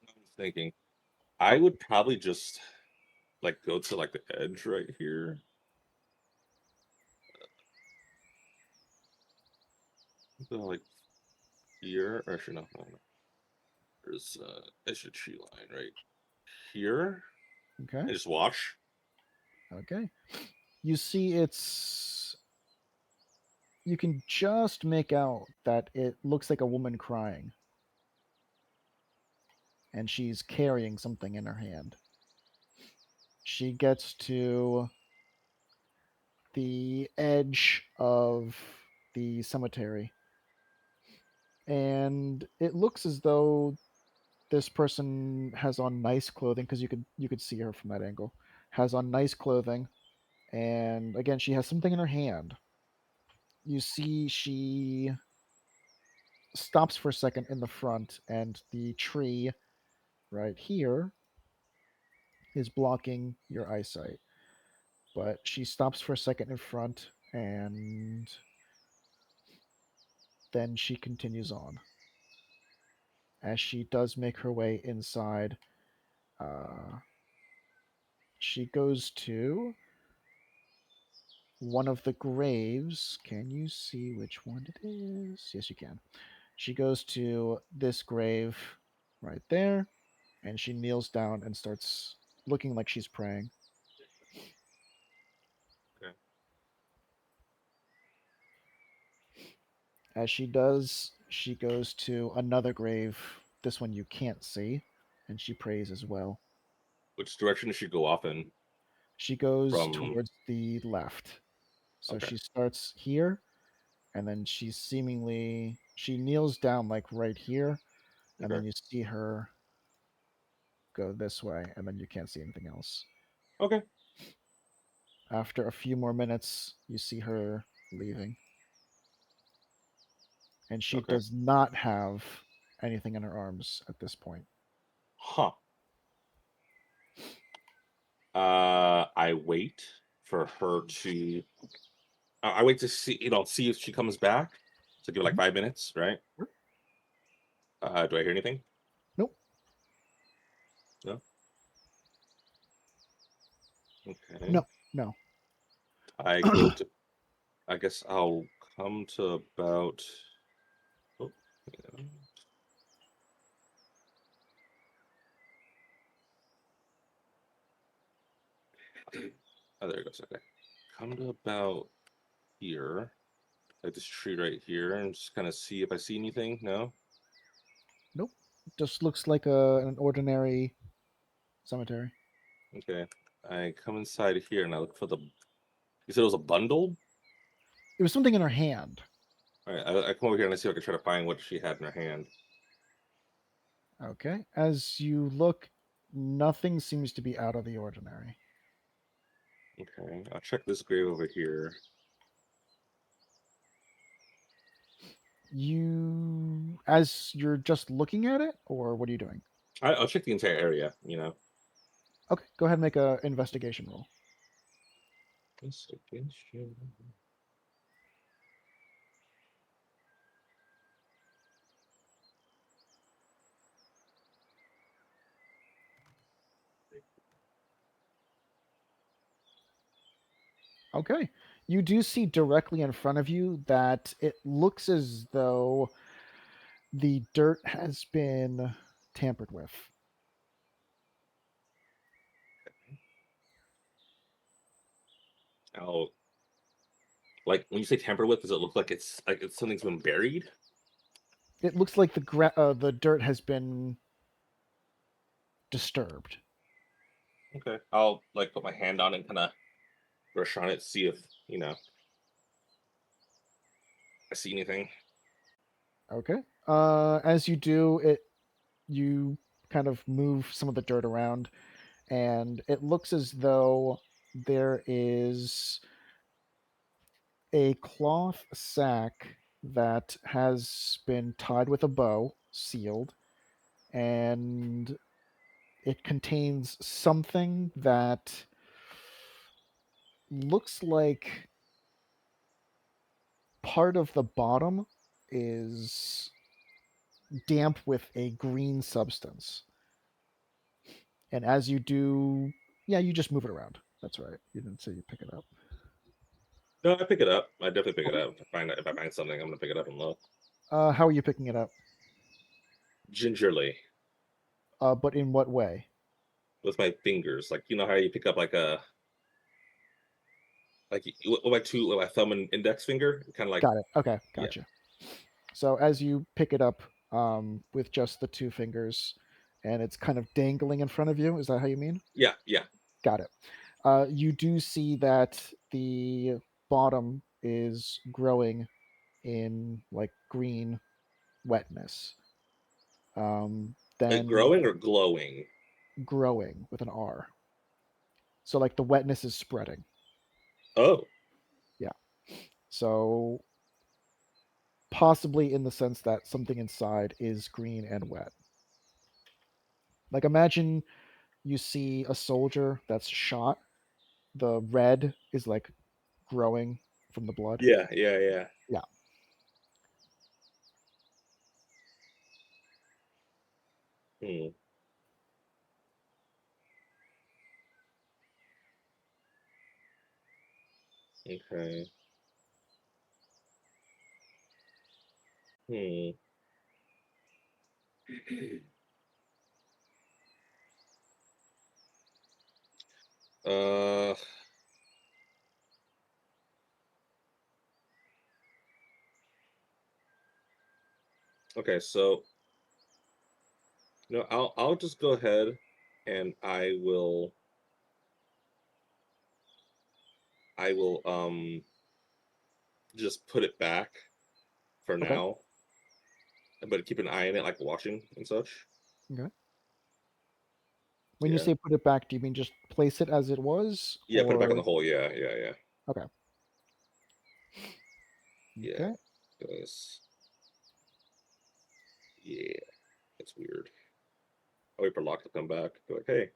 I was thinking I would probably just like go to like the edge right here. So, like here, or actually no. There's edge of the tree line right here, Okay. and just watch. Okay. You see it's you can just make out that it looks like a woman crying, and she's carrying something in her hand. She gets to the edge of the cemetery, and it looks as though this person has on nice clothing because you could see her from that angle. Has on nice clothing, and again, she has something in her hand. You see, she stops for a second in the front, and the tree right here is blocking your eyesight. But she stops for a second in front, and then she continues on. As she does make her way inside, uh, she goes to one of the graves. Can you see which one it is? Yes, you can. She goes to this grave right there, and she kneels down and starts looking like she's praying. Okay. As she does, she goes to another grave this one you can't see, and she prays as well. Which direction does she go off in? She goes From towards the left. So Okay. she starts here, and then she kneels down like right here, and Okay. then you see her go this way, and then you can't see anything else. Okay. After a few more minutes, you see her leaving. And she Okay. does not have anything in her arms at this point. Huh. I wait for her to. I wait to see, see if she comes back. So give it like Mhm. 5 minutes, right? Sure. Do I hear anything? Nope. No. Okay. No. No. I go to. I guess I'll come to about. Oh, yeah. Oh, there it goes. Okay. Come to about here, like this tree right here, and just kind of see if I see anything. No. Nope. Just looks like an ordinary cemetery. Okay. I come inside here and I look for the. You said it was a bundle. It was something in her hand. All right. I come over here and I see if I can try to find what she had in her hand. Okay. As you look, nothing seems to be out of the ordinary. Okay. I'll check this grave over here. As you're just looking at it, or what are you doing? I'll check the entire area. Okay, go ahead and make a investigation roll. Investigation. Okay. You do see directly in front of you that it looks as though the dirt has been tampered with. I'll like when you say tamper with, does it look like it's something's been buried? It looks like the dirt has been disturbed. Okay. I'll like put my hand on it and kind of brush on it, see if I see anything. Okay. As you do, you kind of move some of the dirt around, and it looks as though there is a cloth sack that has been tied with a bow, sealed, and it contains something that looks like part of the bottom is damp with a green substance. And as you do, yeah, you just move it around. That's right. You didn't say you pick it up. No, I pick it up. I definitely pick it Okay. up. If I find something, I'm gonna pick it up and look. How are you picking it up? Gingerly But in what way? with my fingers, like how you pick up like a with my thumb and index finger, kind of like Got it. Okay, yeah, gotcha. So as you pick it up with just the two fingers, and it's kind of dangling in front of you, is that how you mean? yeah, yeah. Got it. You do see that the bottom is growing in like green wetness. Then Growing or glowing? growing with an R. So like the wetness is spreading. Oh, Yeah. So possibly in the sense that something inside is green and wet. Like imagine you see a soldier that's shot, the red is like growing from the blood. yeah, yeah, yeah. Yeah. Hmm. Okay. Hmm. Uh. Okay. So No, I'll just go ahead and I will just put it back for Okay. now, but keep an eye on it, like watching and such. Okay. When you Yeah. say put it back, do you mean just place it as it was, Yeah, put it back in the or hole. Yeah. okay? Yeah. Okay. Because yeah, that's weird. I'll wait for Locke to come back. Be like, hey,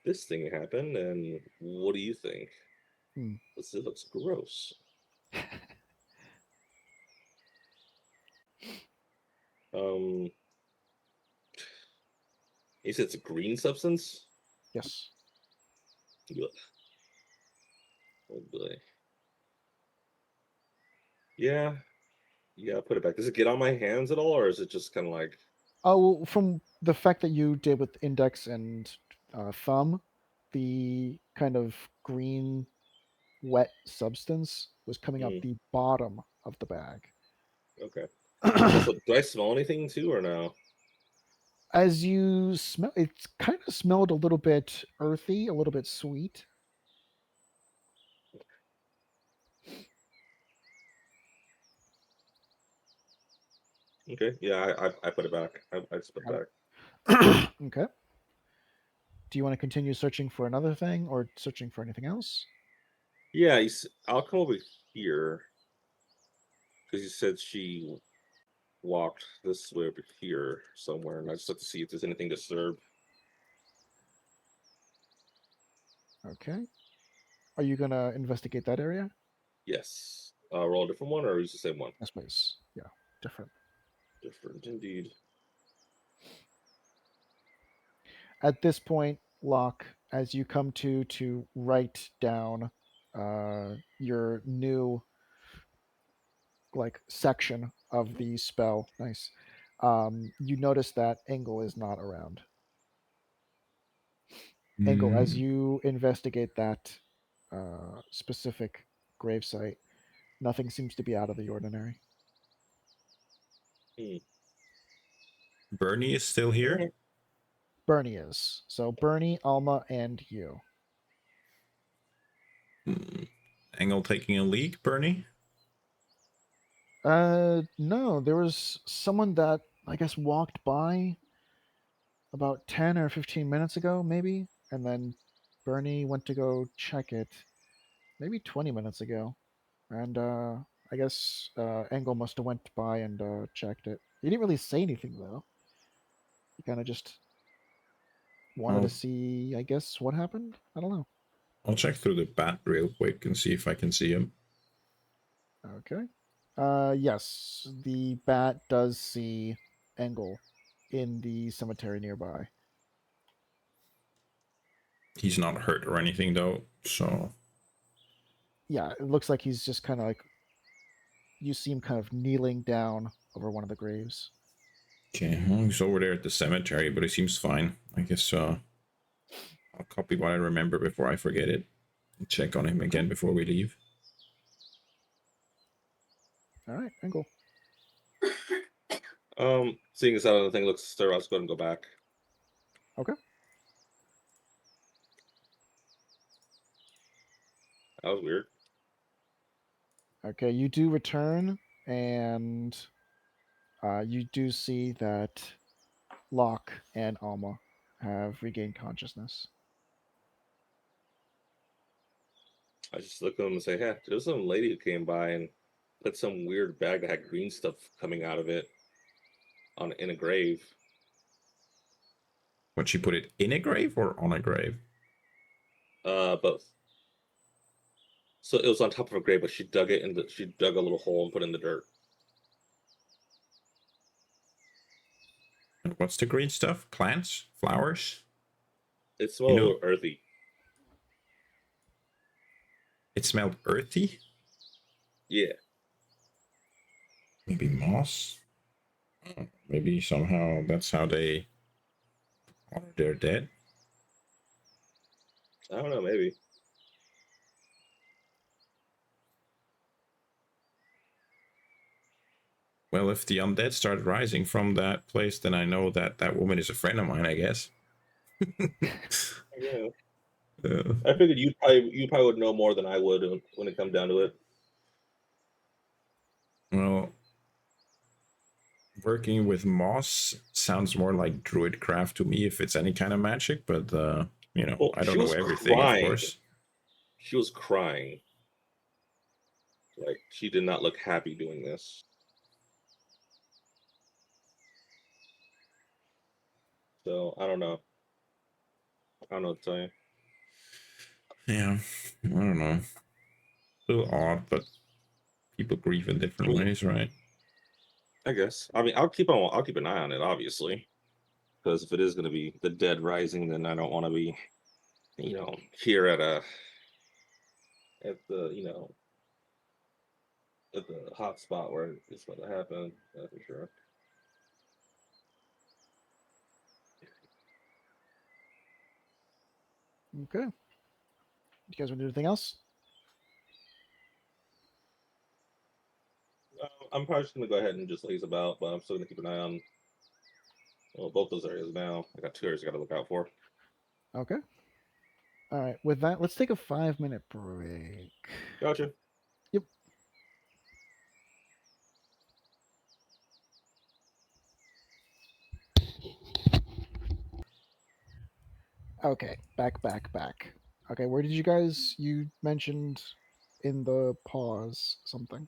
this thing happened, and what do you think? Hmm. This it looks gross. Um, he said it's a green substance. Yes. Ugh. Oh boy. Yeah, yeah. Put it back. Does it get on my hands at all, or is it just kind of like? Oh, well, from the fact that you did with index and thumb, the kind of green wet substance was coming out Mm, the bottom of the bag. okay. Also, do I smell anything too, or no? As you smell, it kind of smelled a little bit earthy, a little bit sweet. Okay. Yeah, I put it back. I just put it Got back. it. Okay. Do you want to continue searching for another thing or searching for anything else? Yeah, I'll come over here because you said she walked this way over here somewhere, and I just have to see if there's anything disturbed. Okay. Are you going to investigate that area? Yes. Roll a different one, or use the same one? Yes, please. Yeah, different. Different indeed. At this point, Locke, as you come to write down your new like section of the spell, nice. You notice that Engel is not around. Engel, as Hmm. you investigate that specific gravesite, nothing seems to be out of the ordinary. Hmm. Bernie is still here. Alright. Bernie is. So Bernie, Alma, and you. Hmm. Engel taking a leak, Bernie? No, there was someone that I guess walked by about 10 or 15 minutes ago, maybe, and then Bernie went to go check it maybe 20 minutes ago. And I guess Engel must have went by and checked it. He didn't really say anything though. He kind of just wanted to I'll, see, I guess, what happened. I don't know. I'll check through the bat real quick and see if I can see him. Okay. Yes, the bat does see Engel in the cemetery nearby. He's not hurt or anything though, so Yeah, it looks like he's just kind of like, you see him kind of kneeling down over one of the graves. okay. Well, he's over there at the cemetery, but he seems fine. I guess I'll copy what I remember before I forget it. Check on him Okay. again before we leave. All right, Engel. Seeing as how the thing looks sterile, let's go ahead and go back. Okay. That was weird. Okay, you do return, and you do see that Locke and Alma have regained consciousness. I just look at them and say, "Yeah, there's some lady who came by and put some weird bag that had green stuff coming out of it on in a grave." Would she put it in a grave or on a grave? Both. So it was on top of a grave, but she dug a little hole and put it in the dirt. And what's the green stuff? Plants? Flowers? It You smelled a know, little earthy. it smelled earthy. Yeah. Maybe moss. Maybe somehow that's how they honor their dead. I don't know, maybe. Well, if the undead start rising from that place, then I know that that woman is a friend of mine, I guess. Yeah. Uh, I figured you probably would know more than I would when it comes down to it. well, working with moss sounds more like druidcraft to me if it's any kind of magic, but you know, Well, I don't she know was everything, of crying. course. She was crying. Like she did not look happy doing this. So I don't know. I don't know what to tell you. Yeah, I don't know. A little odd, but people grieve in I different mean, ways, right? I guess. I mean, I'll keep an eye on it, obviously, because if it is going to be the dead rising, then I don't want to be, here at the at the hot spot where it's going to happen. That's for sure. Okay. You guys want to do anything else? I'm probably just going to go ahead and just laze about, but I'm still going to keep an eye on both those areas now. I got 2 areas I got to look out for. Okay. All right. With that, let's take a 5-minute break. Gotcha. Yep. Okay. Back. Okay. Where did you mentioned in the pause something?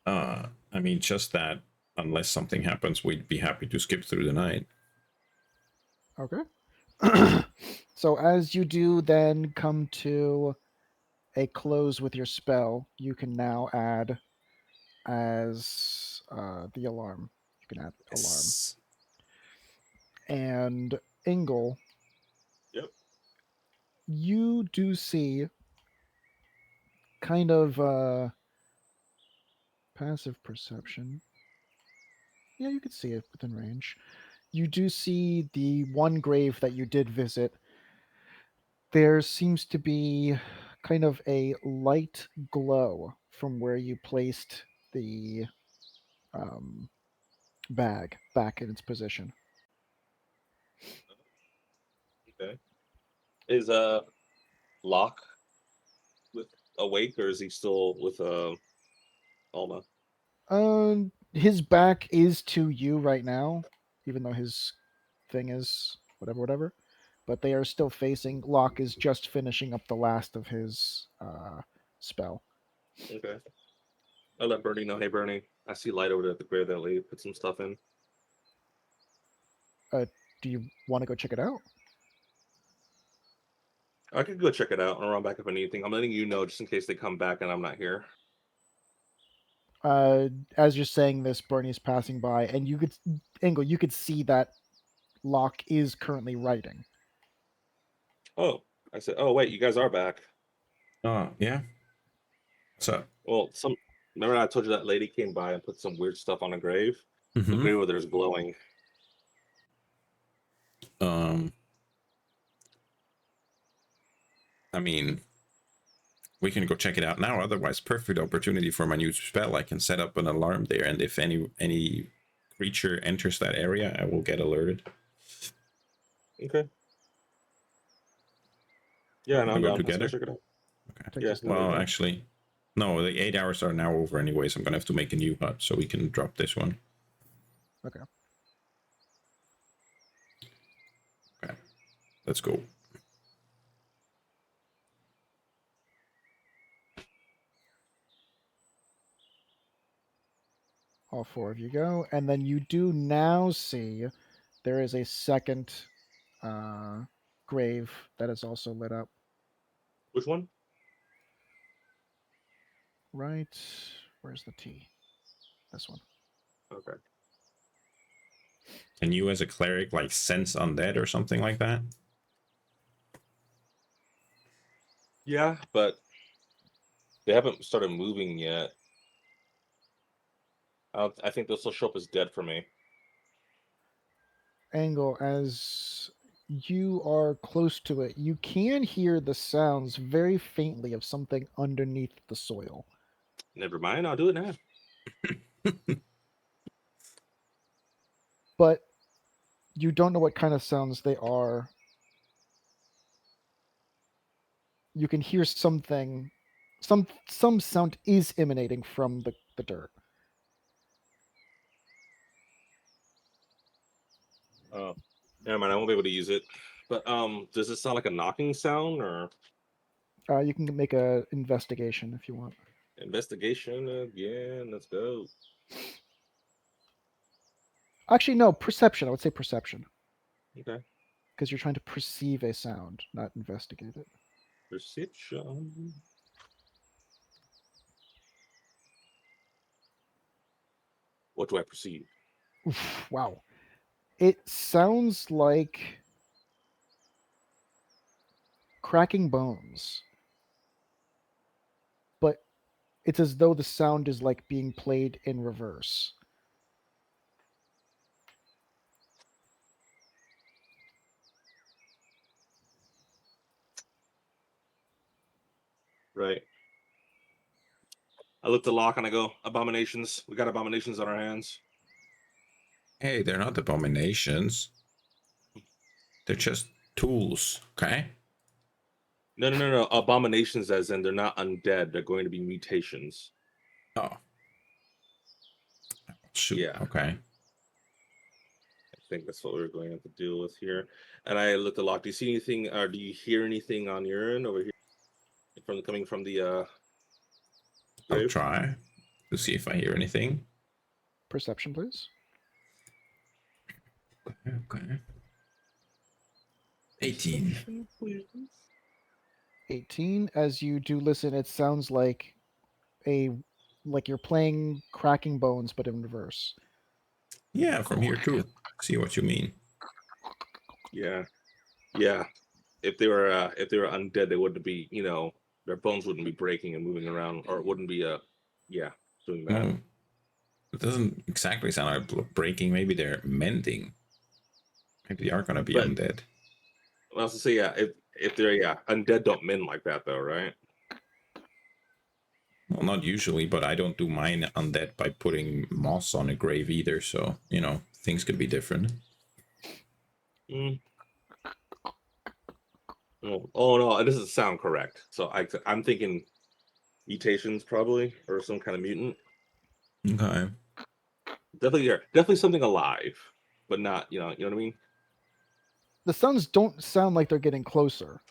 I mean, just that unless something happens, we'd be happy to skip through the night. Okay. So as you do then come to a close with your spell, you can now add as the alarm. You can add alarm. Yes. And Ingle, Yep. you do see kind of passive perception. Yeah, you could see it within range. You do see the one grave that you did visit. There seems to be kind of a light glow from where you placed the um, bag back in its position. Okay. Is Locke with awake, or is he still with Alma? His back is to you right now, even though his thing is whatever. But they are still facing. Locke is just finishing up the last of his spell. Okay. I'll let Bernie know. Hey, Bernie, I see light over there at the grave that lady put some stuff in. Do you want to go check it out? I could go check it out and run back if I need anything. I'm letting you know just in case they come back and I'm not here. As you're saying this, Bernie's passing by, and you could see that Locke is currently writing. Oh, I said, oh wait, you guys are back. Oh, yeah. So, Well, remember I told you that lady came by and put some weird stuff on a grave. The grave over there is glowing. I mean, we can go check it out now. Otherwise, perfect opportunity for my new spell. I can set up an alarm there, and if any creature enters that area, I will get alerted. Okay. Yeah, and Wanna I'm go down. Let's go together? check it out. Okay. Take Yeah, this no, you're Well, fine. actually, no. The 8 hours are now over, anyways. I'm gonna have to make a new hut, so we can drop this one. Okay. Okay. Let's go. All 4 of you go, and then you do now see there is a second grave that is also lit up. Which one? Right. Where's the T? This one. Okay. Can you, as a cleric, like sense undead or something like that? Yeah, but they haven't started moving yet. I think they'll still show up as dead for me. Angle, as you are close to it, you can hear the sounds very faintly of something underneath the soil. Never mind. I'll do it now. But you don't know what kind of sounds they are. You can hear something, some sound is emanating from the dirt. Oh, never mind. I won't be able to use it. But does it sound like a knocking sound or You can make a investigation if you want. investigation again? Let's go. Actually, no, perception. I would say perception Okay, because you're trying to perceive a sound, not investigate it. perception. What do I perceive? Oof, wow. It sounds like cracking bones, but it's as though the sound is like being played in reverse. Right. I look at the lock and I go, abominations. We got abominations on our hands. Hey, they're not abominations. They're just tools, okay? No. Abominations, as in they're not undead. They're going to be mutations. Oh. Shoot, Yeah. okay. I think that's what we're going to have to deal with here. And I looked at the lock. Do you see anything, or do you hear anything on your end over here coming from the I'll grave? try to see if I hear anything. Perception, please. Okay. 18. Perception, please. 18. As you do listen, it sounds like you're playing cracking bones, but in reverse. Yeah, from here too. See what you mean. Yeah. Yeah. If they were undead, they wouldn't be, their bones wouldn't be breaking and moving around, or it wouldn't be doing that. No, it doesn't exactly sound like breaking. Maybe they're mending. Maybe they are gonna be But undead. I was to say, if they're undead don't mend like that though, right? Well, not usually, but I don't do mine undead by putting moss on a grave either. So things could be different. Mm. Oh no, it doesn't sound correct. So I'm thinking mutations probably, or some kind of mutant. Okay. Definitely something alive, but not you know what I mean. The sounds don't sound like they're getting closer.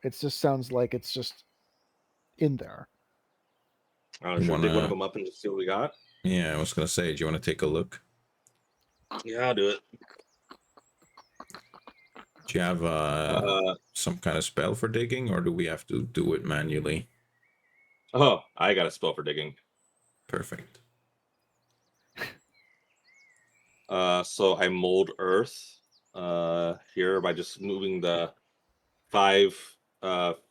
It just sounds like it's just in there. I You should dig one of wanna? them up and just see what we got. Yeah, I was gonna say, do you want to take a look? Yeah, I'll do it. Do you have Uh, some kind of spell for digging, or do we have to do it manually? oh, I got a spell for digging. Perfect. So I mold earth here by just moving the 5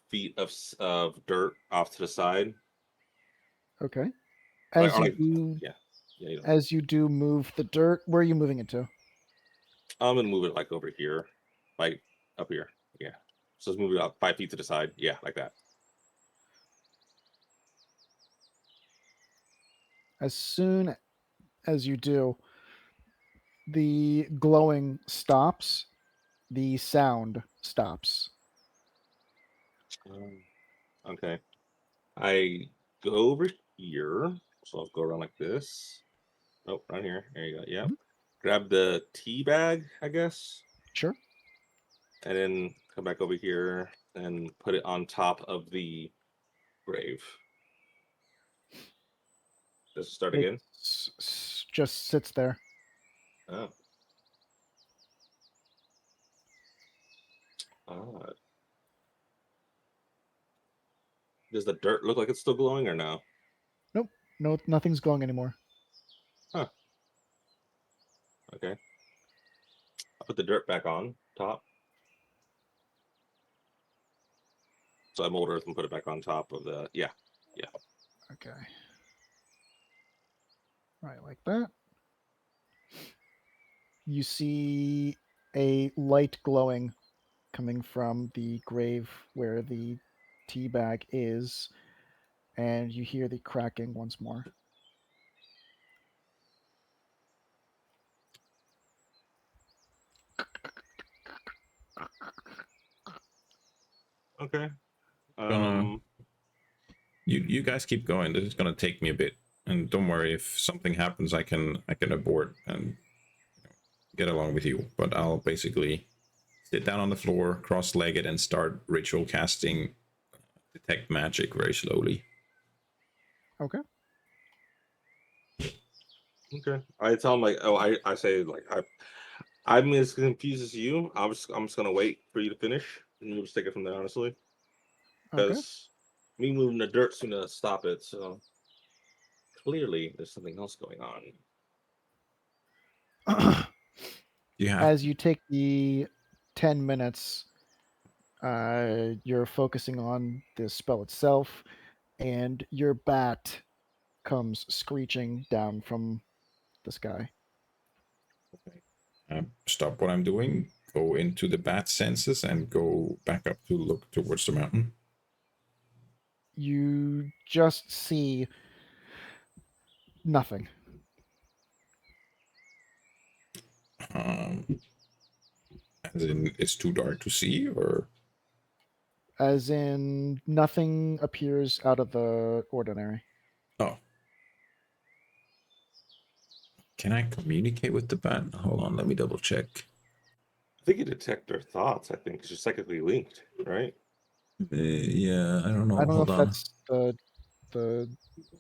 feet of dirt off to the side. Okay. Like, As or you like do, yeah, you know. as you do move the dirt, where are you moving it to? I'm gonna move it like over here, like up here. Yeah. So let's move it up 5 feet to the side. Yeah, like that. As soon as you do, the glowing stops. The sound stops. Okay. I go over here. So I'll go around like this. Oh, right here. There you go. Yep. Mhm. Grab the tea bag, I guess, Sure. and then come back over here and put it on top of the grave. Does it start It again? just sits there. Oh. Odd. Does the dirt look like it's still glowing or no? Nope. No, nothing's glowing anymore. Huh. Okay. I'll put the dirt back on top. So I mold earth and put it back on top of the yeah. Okay. Right, like that. You see a light glowing coming from the grave where the tea bag is. and you hear the cracking once more. Okay. Gonna you guys keep going. This is gonna take me a bit, and don't worry if something happens. I can abort and get along with you. But I'll basically sit down on the floor, cross-legged, and start ritual casting detect magic very slowly. Okay. Okay. I tell him like, oh, I say like I'm as confused as you. I'm just gonna wait for you to finish, and we'll just take it from there, honestly. Okay. Because me moving the dirt's gonna stop it. So clearly, there's something else going on. You have As you take the 10 minutes, you're focusing on the spell itself, and your bat comes screeching down from the sky. stop what I'm doing, go into the bat senses, and go back up to look towards the mountain. You just see nothing. As in, it's too dark to see, or As in, nothing appears out of the ordinary. oh, can I communicate with the bat? Hold on, let me double check. I think you detect their thoughts. I think because you're psychically linked, right? Yeah, I don't know. I don't know Hold if on. that's the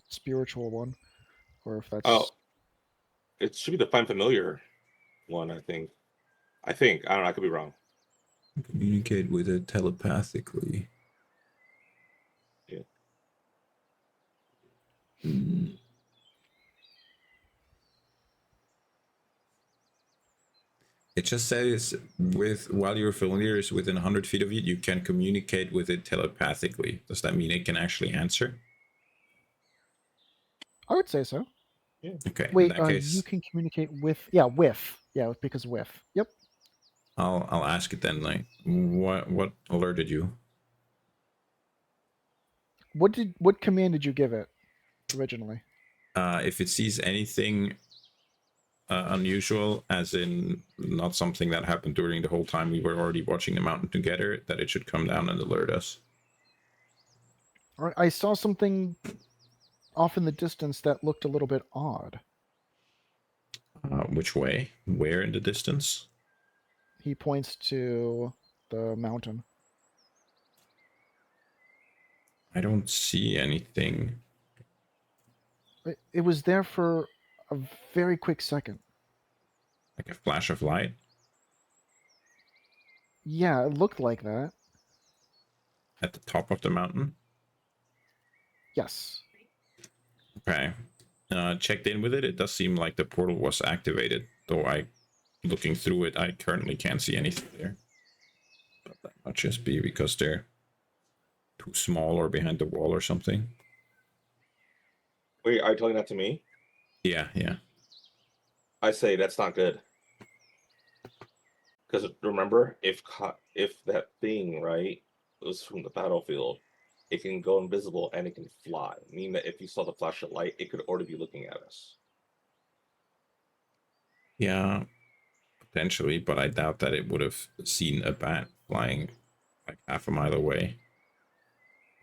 spiritual one, or if that's Oh, it should be the find familiar one. I think. I don't know. I could be wrong. Communicate with it telepathically. Yeah. Mm. It just says while your familiar is within 100 feet of you, you can communicate with it telepathically. Does that mean it can actually answer? I would say so. Yeah. Okay, in Wait, that you case, can communicate with because with. Yep. I'll ask it then. Like, what alerted you? What command did you give it originally? If it sees anything unusual, as in not something that happened during the whole time we were already watching the mountain together, that it should come down and alert us. I saw something off in the distance that looked a little bit odd. Which way? Where in the distance? He points to the mountain. I don't see anything. It was there for a very quick second. Like a flash of light? Yeah, it looked like that. At the top of the mountain? Yes. Okay. Checked in with it. It does seem like the portal was activated, though looking through it, I currently can't see anything there. But that might just be because they're too small or behind the wall or something. Wait, are you telling that to me? Yeah. I say that's not good. Because remember, if that thing right was from the battlefield, it can go invisible and it can fly. Meaning that if you saw the flash of light, it could already be looking at us. Yeah, potentially, but I doubt that it would have seen a bat flying like half a mile away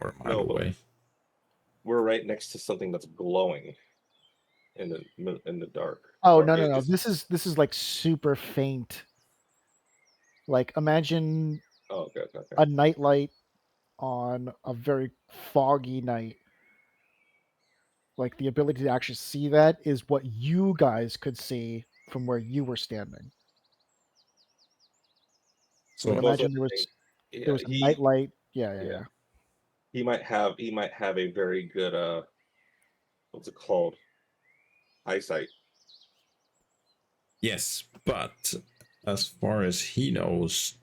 or a mile No, but away. we're right next to something that's glowing in the dark. Oh Or no. This is like super faint. Like imagine Oh, okay. a nightlight on a very foggy night. Like the ability to actually see that is what you guys could see from where you were standing. So like So Also, imagine there yeah, was a nightlight. Yeah. yeah, he might have a very good what's it called? Eyesight. yes, but as far as he knows,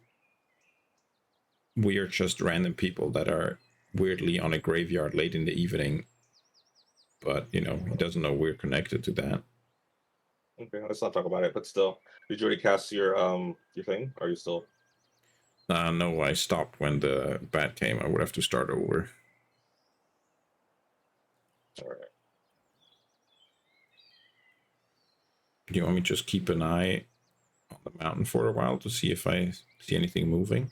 we are just random people that are weirdly on a graveyard late in the evening. But he doesn't know we're connected to that. Okay, let's not talk about it. But still, did you already cast your thing? Or are you still? No, I stopped when the bat came. I would have to start over. All right. Do you want me to just keep an eye on the mountain for a while to see if I see anything moving?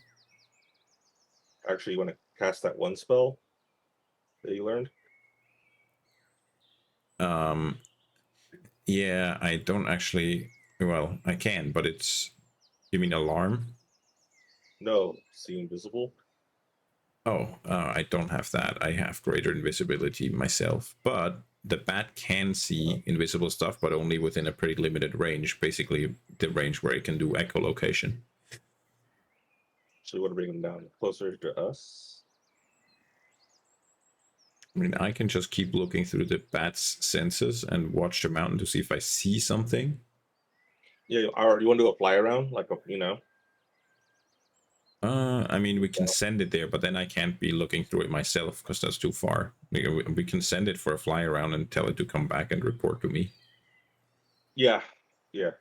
Actually, you want to cast that one spell that you learned? Yeah, I don't actually. Well, I can, but it's. You mean alarm? No, see invisible. Oh, I don't have that. I have greater invisibility myself, but the bat can see invisible stuff, but only within a pretty limited range. Basically, the range where it can do echolocation. So you want to bring them down closer to us? I mean, I can just keep looking through the bat's senses and watch the mountain to see if I see something. Yeah. Or you want to do a fly around, like a I mean, we can send it there, but then I can't be looking through it myself because that's too far. We can send it for a fly around and tell it to come back and report to me. Yeah. Yeah.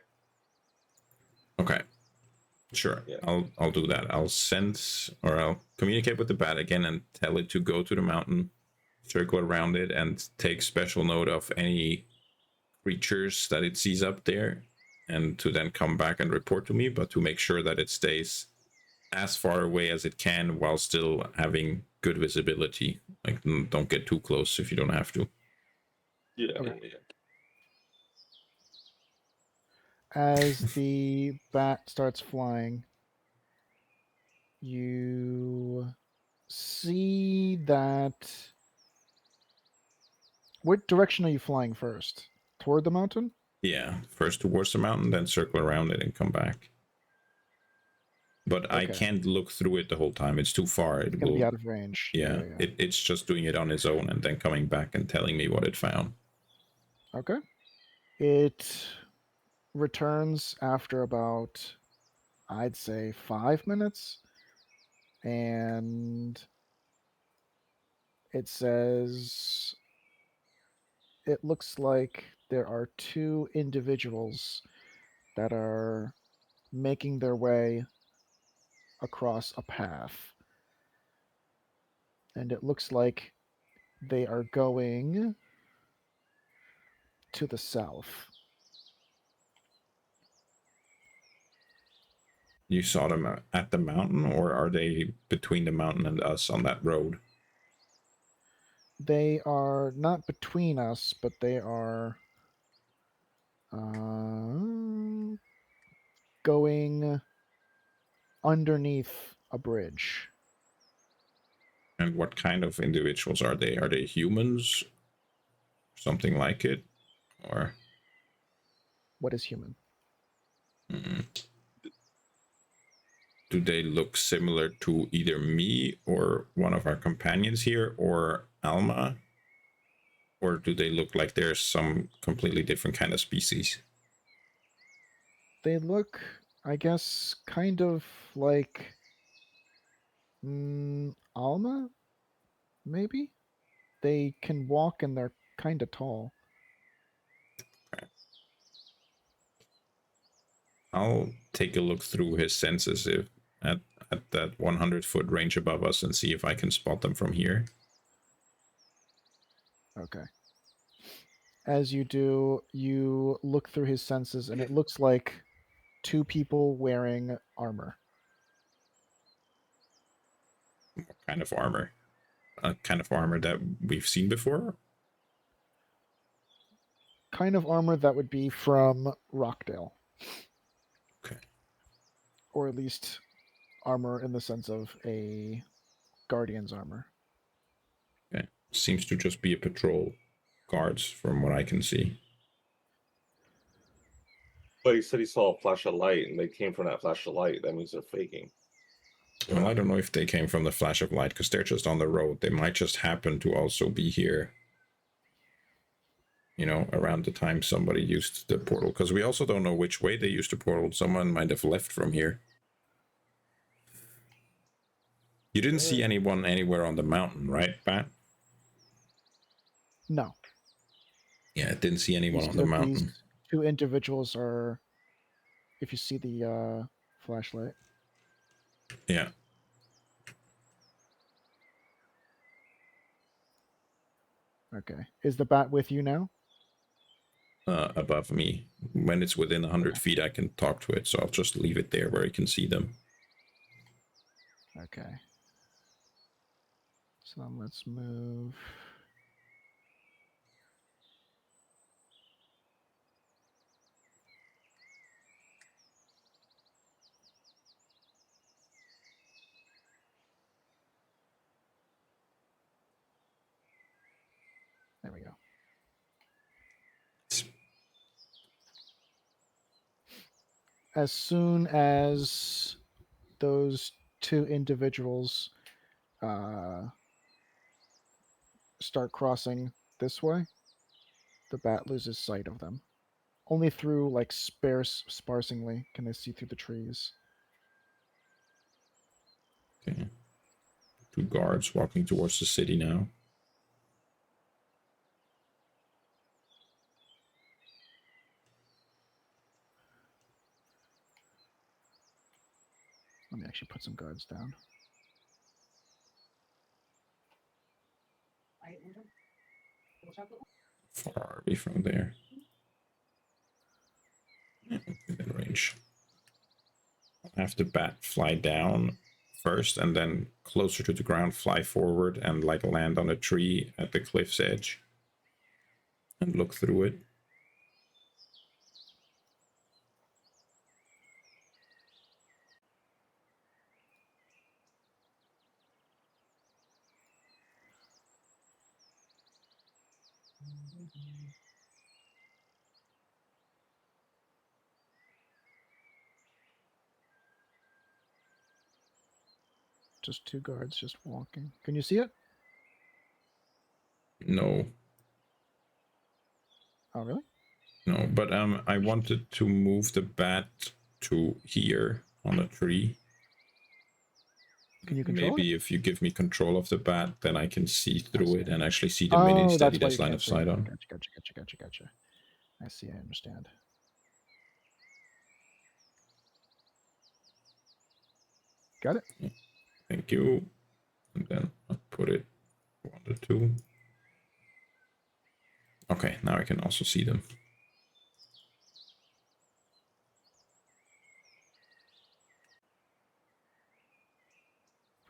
Okay, sure. Yeah. I'll do that. I'll send or I'll communicate with the bat again and tell it to go to the mountain, circle around it, and take special note of any creatures that it sees up there, and to then come back and report to me. But to make sure that it stays as far away as it can while still having good visibility. Like, don't get too close if you don't have to. Yeah. Okay. Yeah. As the bat starts flying, you see that. What direction are you flying first? Toward the mountain? Yeah, first towards the mountain, then circle around it and come back. But I Okay. can't look through it the whole time. It's too far. It's It gonna be will. out of range. Yeah, Yeah. it's just doing it on its own and then coming back and telling me what it found. Okay. It returns after about, I'd say, 5 minutes, and it says it looks like there are two individuals that are making their way across a path. And it looks like they are going to the south. You saw them at the mountain, or are they between the mountain and us on that road? They are not between us, but they are going underneath a bridge. And what kind of individuals are they? Are they humans? Something like it? Or What is human? do they look similar to either me or one of our companions here or Alma? Or do they look like they're some completely different kind of species? They look, I guess, kind of like Alma, maybe? They can walk and they're kind of tall. I'll take a look through his senses at, at that 100-foot range above us and see if I can spot them from here. Okay. As you do, you look through his senses, and it looks like two people wearing armor. What kind of armor? A kind of armor that we've seen before? Kind of armor that would be from Rockdale. Okay. Or at least armor in the sense of a guardian's armor. Okay. Seems to just be a patrol guards from what I can see. But he said he saw a flash of light, and they came from that flash of light. That means they're faking. Well, I don't know if they came from the flash of light because they're just on the road. They might just happen to also be here, you know, around the time somebody used the portal. Because we also don't know which way they used the portal. Someone might have left from here. You didn't see anyone anywhere on the mountain, right, Pat? No. Yeah, didn't see anyone You on see the that these mountain. two individuals are, if you see the flashlight, Yeah. Okay. Is the bat with you now? Above me. When it's within 100 Okay. feet, I can talk to it, so I'll just leave it there where I can see them. Okay. So then let's move. There we go. As soon as those two individuals start crossing this way, the bat loses sight of them. Only through like sparsely can they see through the trees. Okay. 2 guards walking towards the city now. Let me actually put some guards down. Far are we from there? Within range. Have the bat fly down first and then closer to the ground fly forward and like land on a tree at the cliff's edge and look through it. Just 2 guards just walking. Can you see it? No, Oh, really? no, but I wanted to move the bat to here on the tree. Can you control Maybe it? if you give me control of the bat, then I can see through it see. and actually see the Oh, mini that's steady why that's you line can't of see it. sight on. Gotcha. I see, I understand. Got it? Thank you. And then I'll put it 1 to 2. Okay, now I can also see them.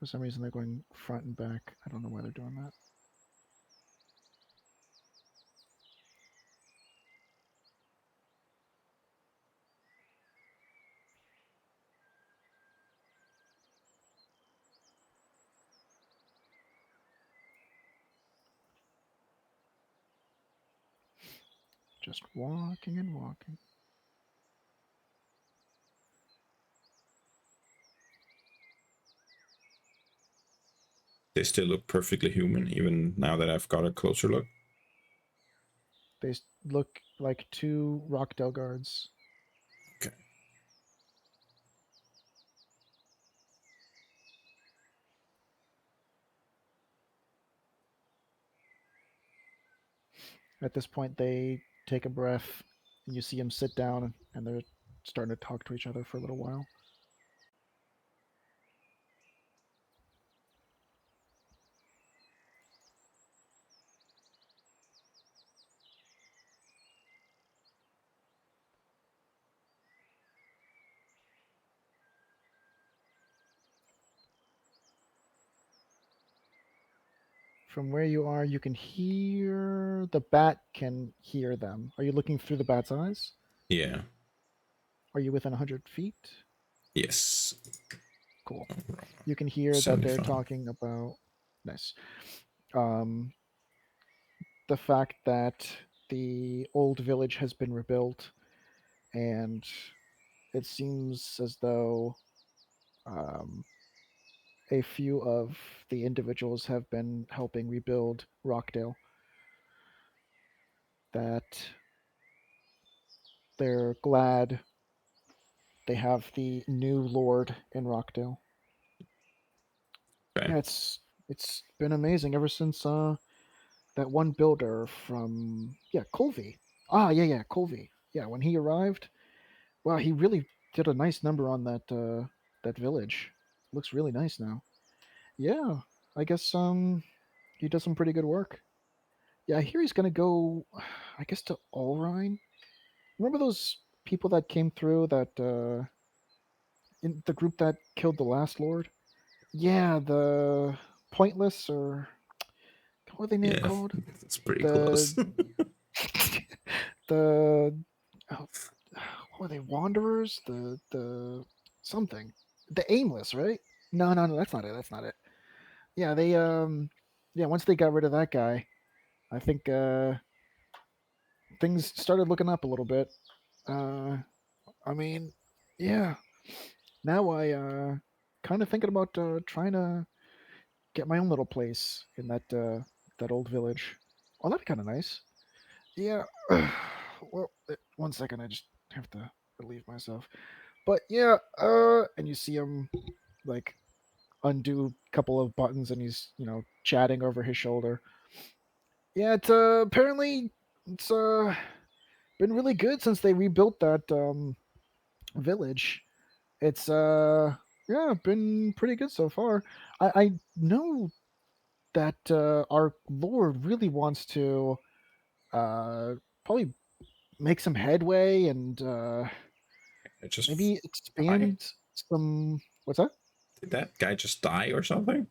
For some reason, they're going front and back. I don't know why they're doing that. Just walking and walking. They still look perfectly human, even now that I've got a closer look. They look like 2 Rockdale guards. Okay. At this point, they take a breath, and you see them sit down, and they're starting to talk to each other for a little while. From where you are, you can hear the bat can hear them. Are you looking through the bat's eyes? Yeah. Are you within 100 feet? Yes. Cool. You can hear that they're 75. talking about nice. The fact that the old village has been rebuilt, and it seems as though um, a few of the individuals have been helping rebuild Rockdale. That they're glad they have the new lord in Rockdale. Okay. Yeah, it's been amazing ever since that one builder from Colby. Colby. Yeah, when he arrived, wow, he really did a nice number on that village. Looks really nice now. Yeah, I guess he does some pretty good work. Yeah, I hear he's gonna go, I guess, to Ulrine. Remember those people that came through that in the group that killed the last lord? Yeah, the Pointless, or what were they Yeah, called? it's pretty The close. the oh, what were they? Wanderers? The something. The Aimless, right? No, no, no, that's not it. That's not it. Yeah, they yeah, once they got rid of that guy, I think things started looking up a little bit. Uh I mean, yeah. Now I kind of thinking about trying to get my own little place in that old village. Oh, that'd be kind of nice. Yeah. Well, one second, I just have to relieve myself. But yeah, and you see him like undo a couple of buttons, and he's chatting over his shoulder. Yeah, it's apparently it's been really good since they rebuilt that village. It's yeah, been pretty good so far. I know that our lord really wants to probably make some headway and I just maybe die. expand some. What's that? Did that guy just die or something?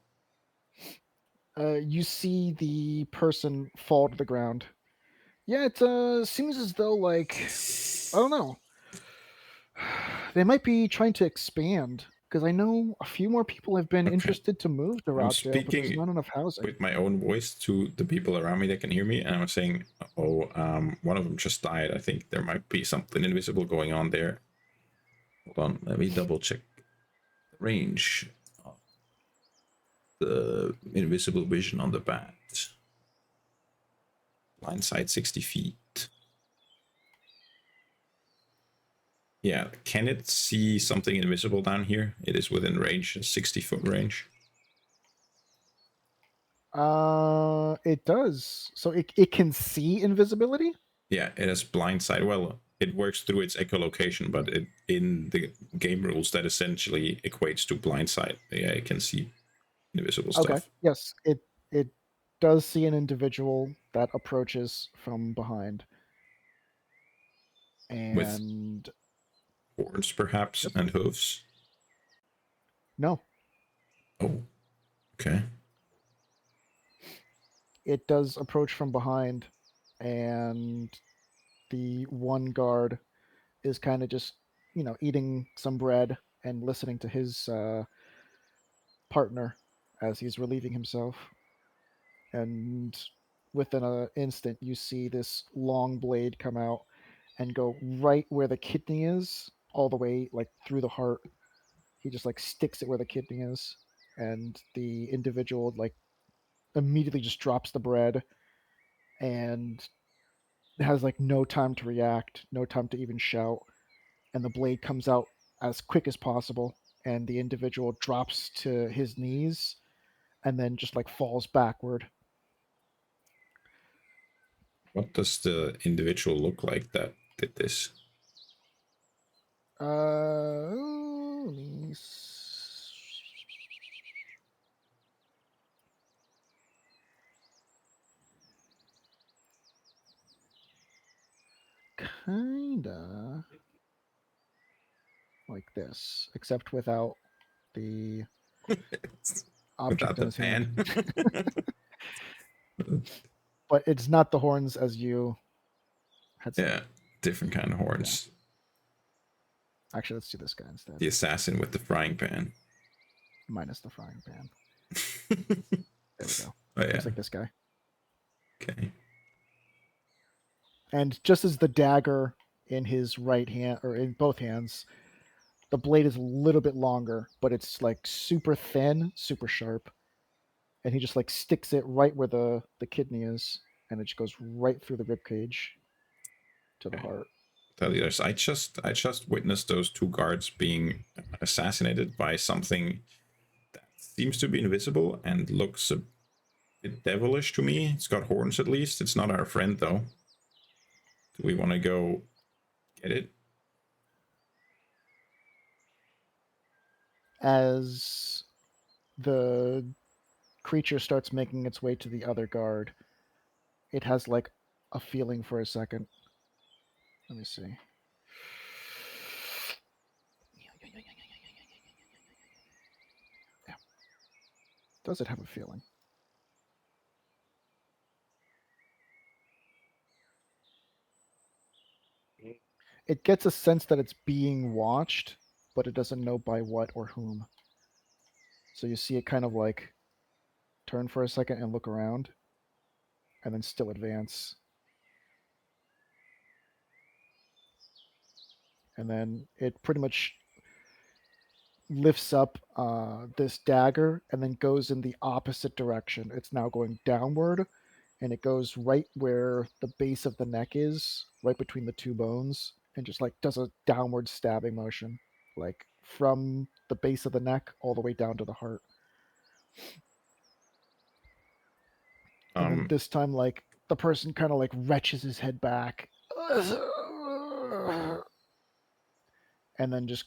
You see the person fall to the ground. Yeah, it seems as though, like, I don't know, they might be trying to expand, because I know a few more people have been Okay. interested to move to I'm Rockdale, but there's speaking not enough housing. with my own voice to the people around me that can hear me, and I'm saying, "Oh, one of them just died. I think there might be something invisible going on there." Hold on, let me double check the range of the invisible vision on the bat. Blind sight 60 feet. Yeah, can it see something invisible down here? It is within range, 60-foot range. It does. So it can see invisibility? Yeah, it has blind sight. Well, it works through its echolocation, but in the game rules that essentially equates to blind sight. Yeah, it can see invisible Okay. stuff. Yes, it does see an individual that approaches from behind. With And horns, perhaps, yep. and hooves. No, Oh, okay. it does approach from behind, and the one guard is kind of just, eating some bread and listening to his partner as he's relieving himself. And within an instant, you see this long blade come out and go right where the kidney is, all the way like through the heart. He just like sticks it where the kidney is, and the individual like immediately just drops the bread and has like no time to react, no time to even shout, and the blade comes out as quick as possible, and the individual drops to his knees and then just like falls backward. What does the individual look like that did this? Let me kinda like this, except without the object Without in the his hand. pan. But it's not the horns as you had said. Yeah, different kind of Yeah. horns. Actually, let's do this guy instead, The assassin with the frying pan. minus the frying pan. Oh There we go. yeah. Looks like this guy. Okay. And just as the dagger in his right hand, or in both hands, the blade is a little bit longer, but it's like super thin, super sharp. And he just like sticks it right where the kidney is, and it just goes right through the rib cage to the Okay. heart. Tell you this, I just witnessed those two guards being assassinated by something that seems to be invisible and looks a bit devilish to me. It's got horns at least. It's not our friend though. Do we want to go get it? As the creature starts making its way to the other guard, it has like a feeling for a second. Let me see. Yeah. Does it have a feeling? It gets a sense that it's being watched, but it doesn't know by what or whom. So you see it kind of like turn for a second and look around, and then still advance. And then it pretty much lifts up this dagger and then goes in the opposite direction. It's now going downward, and it goes right where the base of the neck is, right between the two bones, and just like does a downward stabbing motion, like from the base of the neck all the way down to the heart. And then this time, like the person kind of like retches his head back, and then just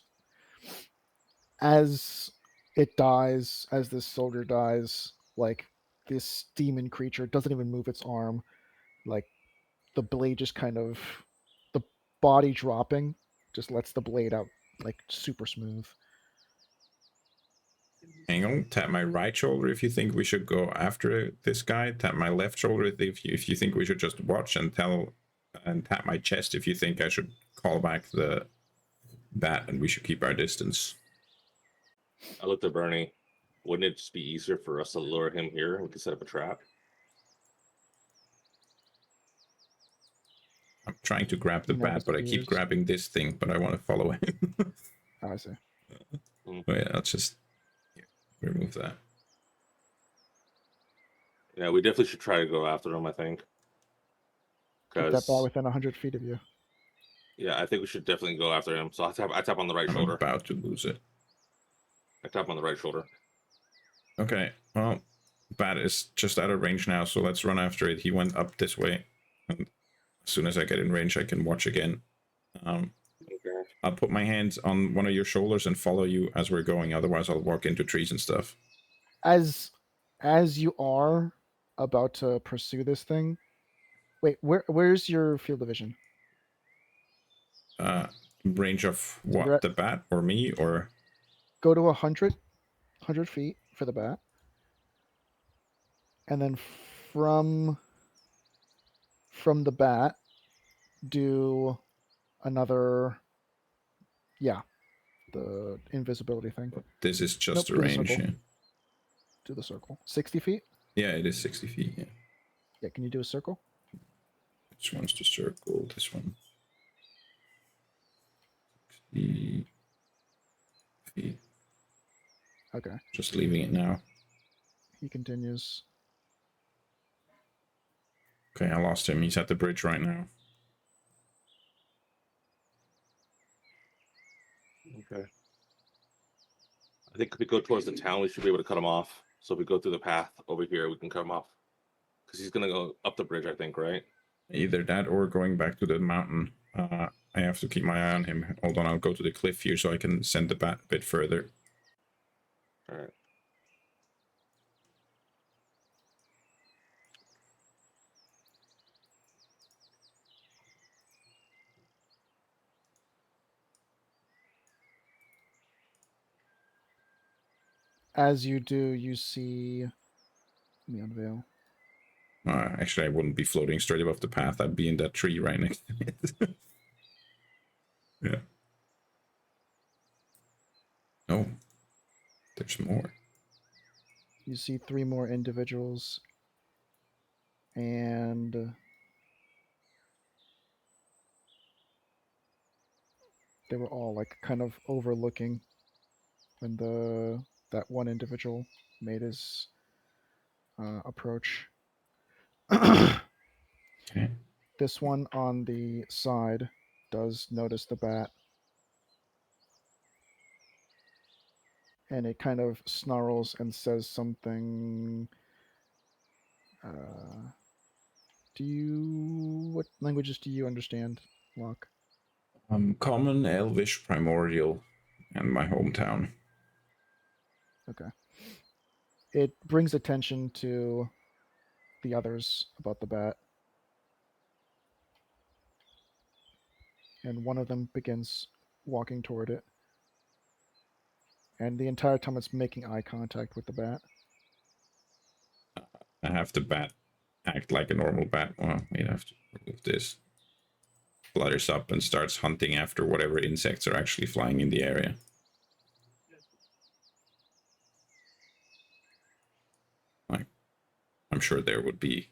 as it dies, as this soldier dies, like this demon creature doesn't even move its arm. Like the blade just kind of, the body dropping just lets the blade out like super smooth. Hang on, tap my right shoulder if you think we should go after this guy. Tap my left shoulder if you think we should just watch, and tap my chest if you think I should call back the bat and we should keep our distance. I looked at Bernie. Wouldn't it just be easier for us to lure him here? We could set up a trap. I'm trying to grab the You know, bat, but I keep spears. grabbing this thing, but I want to follow him. Oh, I see. Wait, let's just remove that. Yeah, we definitely should try to go after him, I think. Keep that bat within 100 feet of you. Yeah, I think we should definitely go after him. So I tap on the right I'm shoulder. about to lose it. I tap on the right shoulder. Okay, well, bat is just out of range now, so let's run after it. He went up this way, and as soon as I get in range, I can watch again. Okay. I'll put my hands on one of your shoulders and follow you as we're going. Otherwise, I'll walk into trees and stuff. As you are about to pursue this thing, wait, where's your field of vision? Range of So what? The bat or me or? Go to 100 feet for the bat, and then from the bat, do another, yeah, the invisibility thing. This is just Nope, a do the range. circle. Yeah. Do the circle. 60 feet? Yeah, it is 60 feet. Yeah. Yeah, can you do a circle? Which one's the circle? This one. 60 feet. Okay. Just leaving it now. He continues. Okay, I lost him. He's at the bridge right now. Okay. I think if we go towards the town, we should be able to cut him off. So if we go through the path over here, we can cut him off. Because he's going to go up the bridge, I think, right? Either that or going back to the mountain. I have to keep my eye on him. Hold on, I'll go to the cliff here so I can send the bat a bit further. All right. As you do, you see. Let me unveil. Actually, I wouldn't be floating straight above the path. I'd be in that tree right next to it. Yeah. Oh, there's more. You see 3 more individuals, and they were all like kind of overlooking when that one individual made his approach. Okay. This one on the side does notice the bat, and it kind of snarls and says something. What languages do you understand, Locke? Common, Elvish, Primordial, and my hometown. Okay. It brings attention to the others about the bat, and one of them begins walking toward it. And the entire time it's making eye contact with the bat. I have the bat act like a normal bat. Well, we'd have to remove this. Flutters up and starts hunting after whatever insects are actually flying in the area. Like, I'm sure there would be,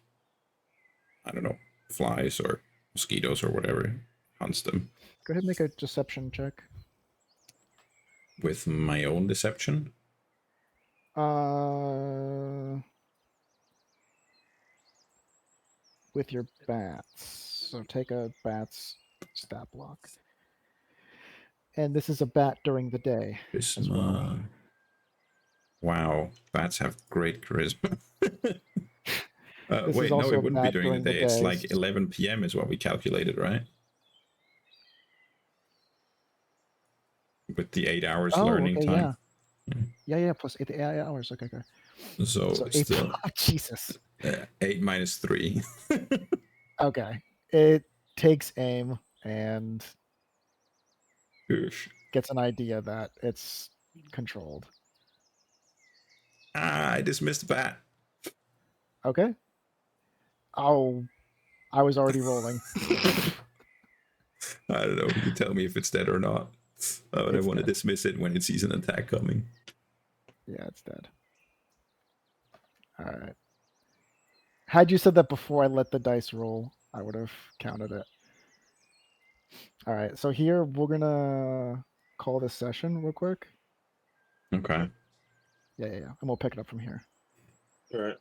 I don't know, flies or mosquitoes or whatever. Hunts them. Go ahead and make a deception check. With my own deception? With your bats. So take a bat's stat block. And this is a bat during the day as well. Charisma. Wow, bats have great charisma. This wait, is no, also it a wouldn't be bat during the during the day. It's day. like 11 p.m. is what we calculated, right? With the 8 hours learning okay, time. Yeah, plus 8 hours. Okay. So So it's 8. still Oh, Jesus. 8 minus 3. Okay. It takes aim and Oosh. gets an idea that it's controlled. I dismissed the bat. Okay. Oh, I was already rolling. I don't know. You tell me if it's dead or not. But I It's want to dead. dismiss it when it sees an attack coming. Yeah, it's dead. All right. Had you said that before I let the dice roll, I would have counted it. All right. So here we're gonna call this session real quick. Okay. Yeah. And we'll pick it up from here. All right.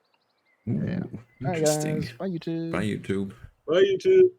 Ooh, Yeah. All right, interesting. guys. Bye, YouTube. Bye, YouTube. Bye, YouTube.